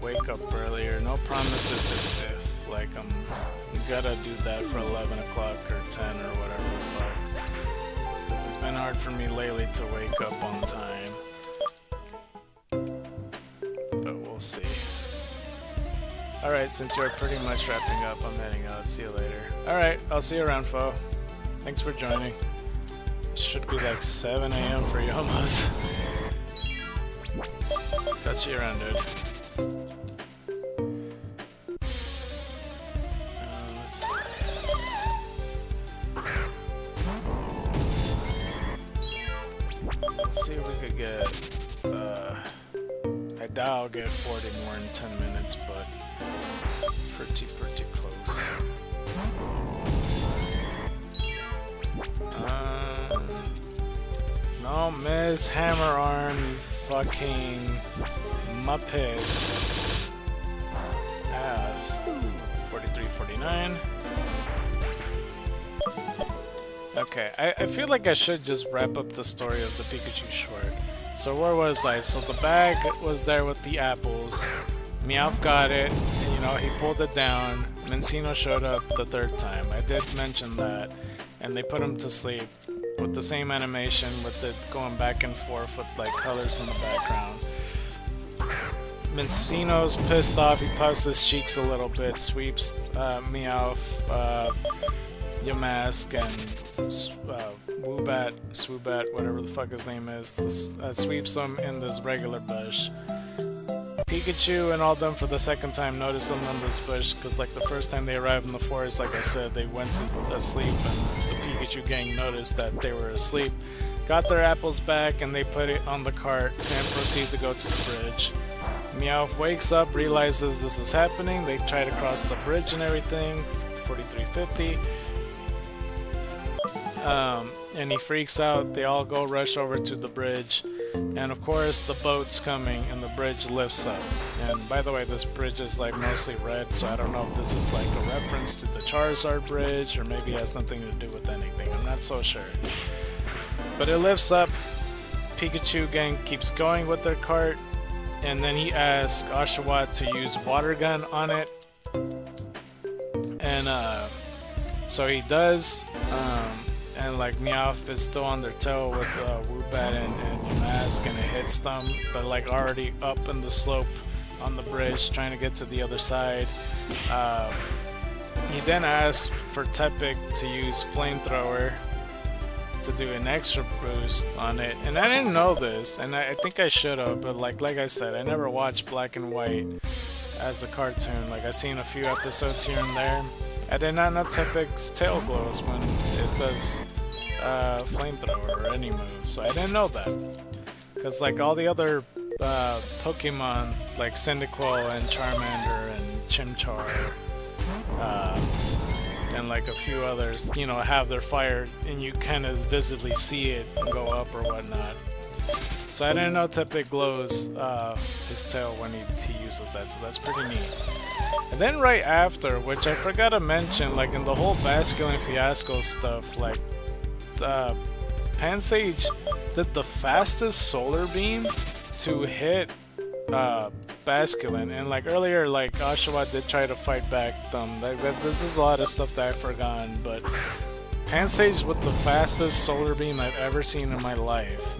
wake up earlier. No promises if like I'm gonna do that for 11 o'clock or 10 or whatever the fuck. Because it's been hard for me lately to wake up on time. But we'll see. Alright, since you're pretty much wrapping up, I'm heading out. See you later. Alright, I'll see you around, foe. Thanks for joining. It should be like 7 AM for you almost. Catch you around, dude. Let's see. Let's see if we could get. I doubt I'll get 40 more in 10 minutes, but pretty close. No, Miss Hammer Arm, you fucking Muppet ass. 43.49. Okay, I feel like I should just wrap up the story of the Pikachu short. So where was I? So the bag was there with the apples. Meowth got it, and, you know, he pulled it down. Mencino showed up the third time. I did mention that. And they put him to sleep with the same animation, with it going back and forth with like colors in the background. Mencino's pissed off, he puffs his cheeks a little bit, sweeps Meowth, Yamask, and Swoobat, whatever the fuck his name is, sweeps him in this regular bush. Pikachu and all them for the second time notice them in this bush, because like the first time they arrived in the forest, like I said, they went to sleep, and the Pikachu gang noticed that they were asleep, got their apples back, and they put it on the cart and proceed to go to the bridge. Meowth wakes up, realizes this is happening, they try to cross the bridge and everything, 43.50. And he freaks out, they all go rush over to the bridge, and of course the boat's coming and the bridge lifts up. And by the way, this bridge is like mostly red, so I don't know if this is like a reference to the Charizard bridge, or maybe it has nothing to do with anything, I'm not so sure. But it lifts up, Pikachu gang keeps going with their cart, and then he asks Oshawott to use water gun on it, and so he does, and like Meowth is still on their toe with Woobat and Yamask, and it hits them, but like already up in the slope on the bridge trying to get to the other side. He then asks for Tepig to use Flamethrower to do an extra boost on it, and I didn't know this, and I think I should have, but like I said, I never watched Black and White as a cartoon. Like I've seen a few episodes here and there. I did not know Tepig's tail glows when it does Flamethrower or any moves, so I didn't know that. Because like all the other Pokemon, like Cyndaquil and Charmander and Chimchar, and like a few others, you know, have their fire and you kind of visibly see it go up or whatnot. So I didn't know Tepig glows his tail when he uses that, so that's pretty neat. And then right after, which I forgot to mention, like in the whole Basculin Fiasco stuff, like Pansage did the fastest solar beam to hit Basculin, and like earlier, like Oshawott did try to fight back them. This is a lot of stuff that I've forgotten, but Pansage with the fastest solar beam I've ever seen in my life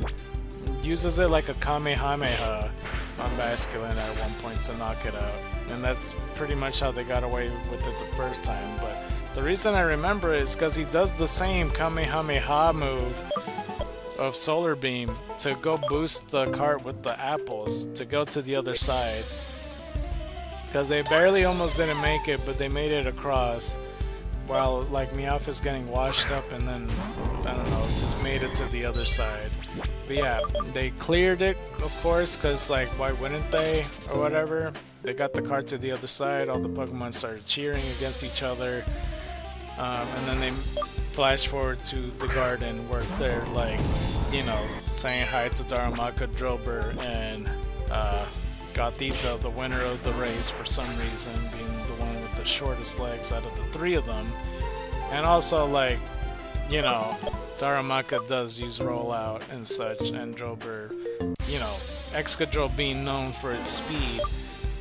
uses it like a Kamehameha on Basculin at one point to knock it out, and that's pretty much how they got away with it the first time. But the reason I remember it is because he does the same Kamehameha move of solar beam to go boost the cart with the apples to go to the other side, because they barely almost didn't make it, but they made it across while like Meowth is getting washed up, and then I don't know, just made it to the other side. But yeah, they cleared it, of course, because like why wouldn't they, or whatever. They got the cart to the other side, all the Pokemon started cheering against each other, and then they flash forward to the garden where they're like, you know, saying hi to Darumaka, Drober, and Gothita, the winner of the race for some reason, being the one with the shortest legs out of the three of them. And also, like, you know, Darumaka does use rollout and such, and Drober, you know, Excadrill being known for its speed,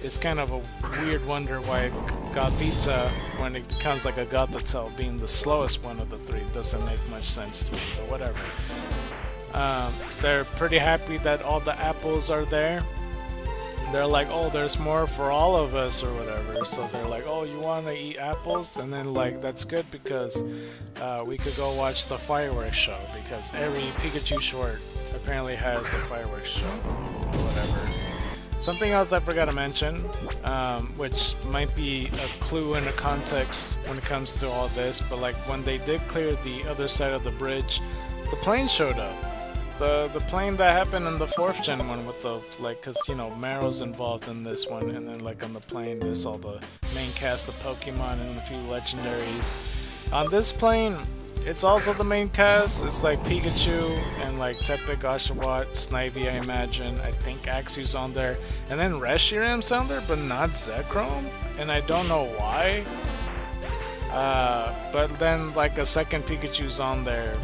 it's kind of a weird wonder why Gothita, when it becomes like a Gothitelle, being the slowest one of the three, doesn't make much sense to me, but whatever. They're pretty happy that all the apples are there. They're like, oh, there's more for all of us or whatever, so they're like, oh, you want to eat apples? And then like, that's good because we could go watch the fireworks show, because every Pikachu short apparently has a fireworks show or whatever. Something else I forgot to mention, which might be a clue in the context when it comes to all this, but like when they did clear the other side of the bridge, the plane showed up. The plane that happened in the 4th gen one with the, like, cause you know, Marrow's involved in this one, and then like on the plane there's all the main cast of Pokemon and a few legendaries. On this plane, it's also the main cast. It's like Pikachu and like Tepig, Oshawott, Snivy, I imagine. I think Axew's on there. And then Reshiram's on there, but not Zekrom. And I don't know why. But then like a second Pikachu's on there.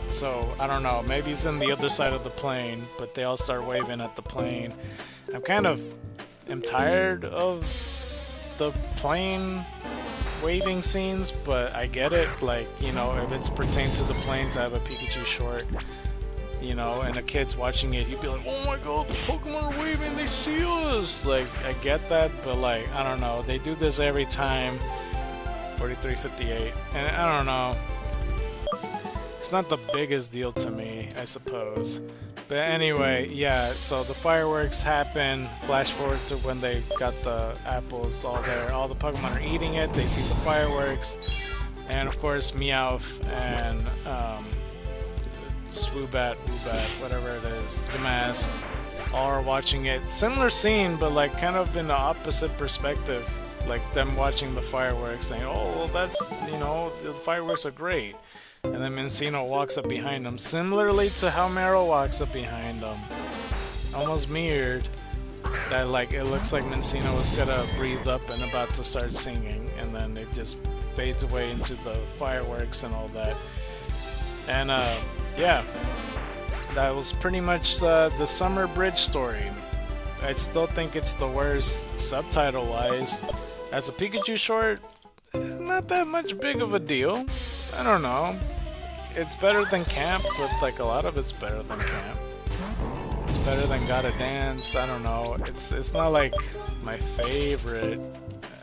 So I don't know. Maybe it's in the other side of the plane, but they all start waving at the plane. I'm tired of the plane waving scenes, but I get it. Like, you know, if it's pertained to the plane to have a Pikachu short, you know, and a kid's watching it, you'd be like, oh my god, the Pokemon are waving, they see us. Like, I get that, but like, I don't know, they do this every time. 4358, and I don't know, it's not the biggest deal to me, I suppose. But anyway, yeah, so the fireworks happen, flash forward to when they got the apples all there, all the Pokemon are eating it, they see the fireworks, and of course Meowth and Swoobat, whatever it is, Damask, all are watching it. Similar scene, but like kind of in the opposite perspective, like them watching the fireworks saying, oh, well, that's, you know, the fireworks are great. And then Minccino walks up behind them, similarly to how Marrow walks up behind them. Almost mirrored. That, like, it looks like Minccino was gonna breathe up and about to start singing, and then it just fades away into the fireworks and all that. And yeah, that was pretty much the Summer Bridge story. I still think it's the worst subtitle-wise. As a Pikachu short, not that much big of a deal. I don't know. It's better than Camp, but like a lot of it's better than Camp. It's better than Gotta Dance. I don't know. It's not like my favorite.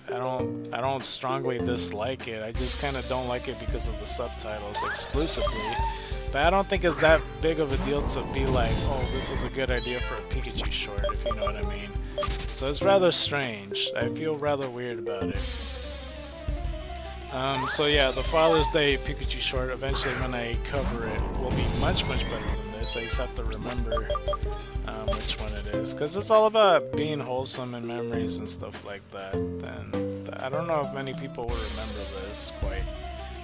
I don't strongly dislike it. I just kind of don't like it because of the subtitles exclusively. But I don't think it's that big of a deal to be like, oh, this is a good idea for a Pikachu short, if you know what I mean. So it's rather strange. I feel rather weird about it. So yeah, the Father's Day Pikachu short, eventually when I cover it, will be much better than this. I just have to remember which one it is, because it's all about being wholesome and memories and stuff like that. And I don't know if many people will remember this quite.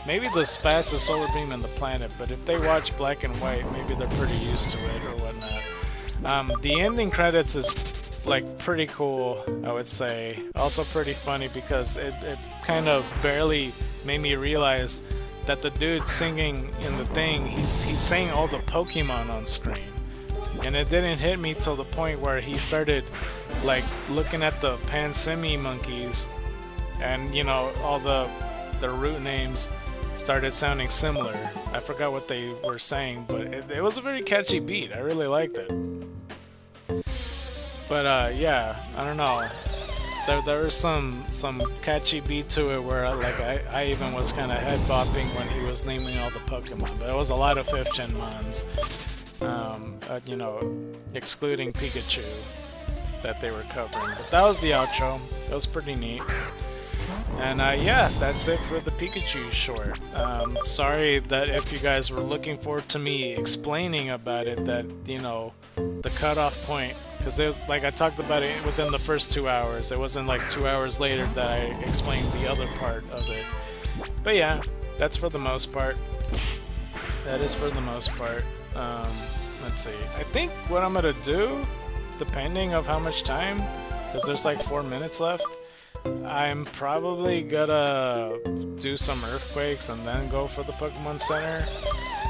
Maybe the fastest solar beam on the planet, but if they watch Black and White, maybe they're pretty used to it or whatnot. The ending credits is like pretty cool, I would say. Also pretty funny because it kind of barely made me realize that the dude singing in the thing, he's saying all the Pokemon on screen. And it didn't hit me till the point where he started like looking at the Pansemi monkeys, and you know, all the root names started sounding similar. I forgot what they were saying, but it was a very catchy beat. I really liked it. But yeah, I don't know. There was some catchy beat to it where like I even was kind of head bopping when he was naming all the Pokemon. But it was a lot of 5th gen mons, you know, excluding Pikachu that they were covering. But that was the outro. It was pretty neat. And yeah, that's it for the Pikachu short. Sorry that if you guys were looking forward to me explaining about it, that, you know, the cutoff point, because it was like I talked about it within the first 2 hours. It wasn't like 2 hours later that I explained the other part of it. But yeah, that's for the most part. That is for the most part. Let's see. I think what I'm gonna do, depending of how much time, because there's like 4 minutes left, I'm probably gonna do some earthquakes and then go for the Pokemon Center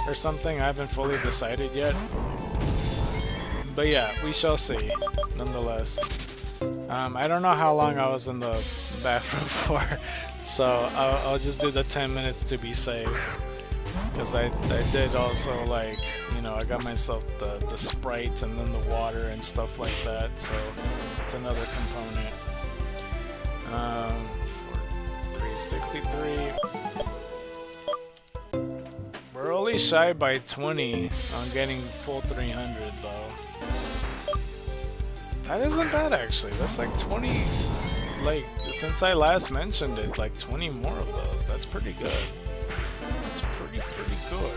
or something. I haven't fully decided yet. But yeah, we shall see, nonetheless. I don't know how long I was in the bathroom for, so I'll just do the 10 minutes to be safe. Because I did also, like, you know, I got myself the Sprites and then the water and stuff like that, so it's another component. For 363. We're only shy by 20 on getting full 300 though. That isn't bad actually. That's like 20, like, since I last mentioned it, like 20 more of those. That's pretty good. That's pretty good.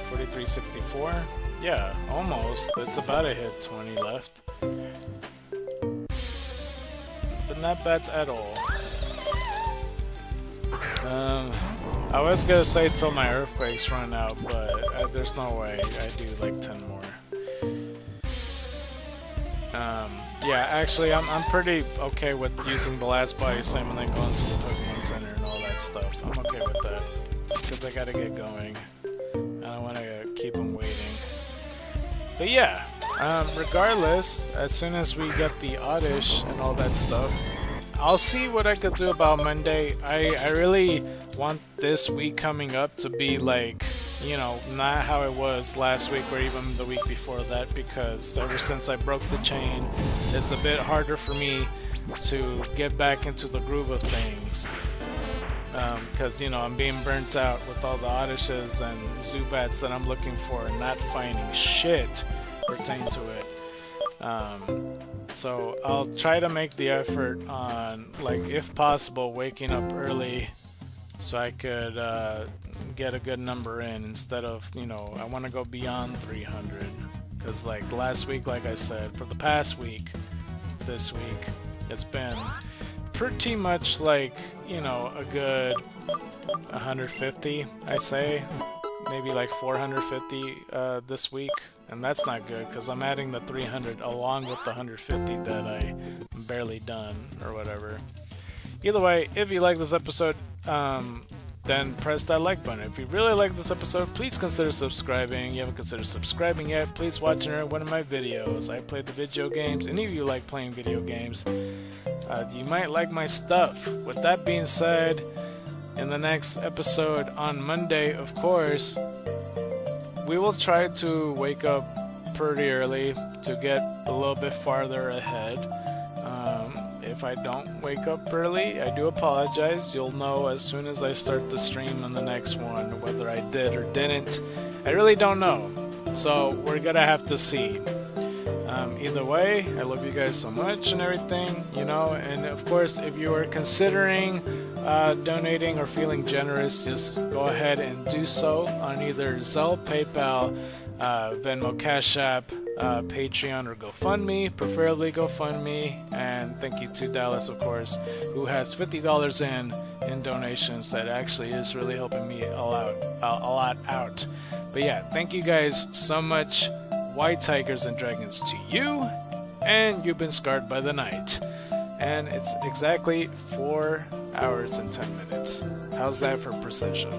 4364? Yeah, almost. It's about to hit 20 left. But not bad at all. I was gonna say till my earthquakes run out, but there's no way I do like 10 more. Yeah, actually, I'm pretty okay with using the last body slam and then going to the Pokemon Center and all that stuff. I'm okay with that, because I gotta get going. I don't want to keep them waiting. But yeah, regardless, as soon as we get the Oddish and all that stuff, I'll see what I could do about Monday. I really want this week coming up to be like, you know, not how it was last week or even the week before that, because ever since I broke the chain, it's a bit harder for me to get back into the groove of things. Because, you know, I'm being burnt out with all the Oddishes and Zubats that I'm looking for and not finding shit pertain to it. So I'll try to make the effort on, like, if possible, waking up early so I could get a good number in instead of, you know, I want to go beyond 300. Because, like, last week, like I said, for the past week, this week, it's been pretty much like, you know, a good 150, I'd say. Maybe like 450 this week. And that's not good, because I'm adding the 300 along with the 150 that I barely done, or whatever. Either way, if you like this episode, then press that like button. If you really like this episode, please consider subscribing. If you haven't considered subscribing yet, please watch one of my videos. I play the video games. Any of you like playing video games, you might like my stuff. With that being said, in the next episode on Monday, of course, we will try to wake up pretty early to get a little bit farther ahead. If I don't wake up early, I do apologize. You'll know as soon as I start the stream on the next one whether I did or didn't. I really don't know, so we're gonna have to see. Either way, I love you guys so much and everything, you know, and of course, if you are considering donating or feeling generous, just go ahead and do so on either Zelle, PayPal, Venmo, Cash App, Patreon, or GoFundMe, preferably GoFundMe. And thank you to Dallas, of course, who has $50 in donations. That actually is really helping me a lot out. But yeah, thank you guys so much. White Tigers and Dragons to you, and you've been scarred by the night. And it's exactly 4 hours and 10 minutes. How's that for precision?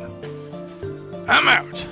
I'm out!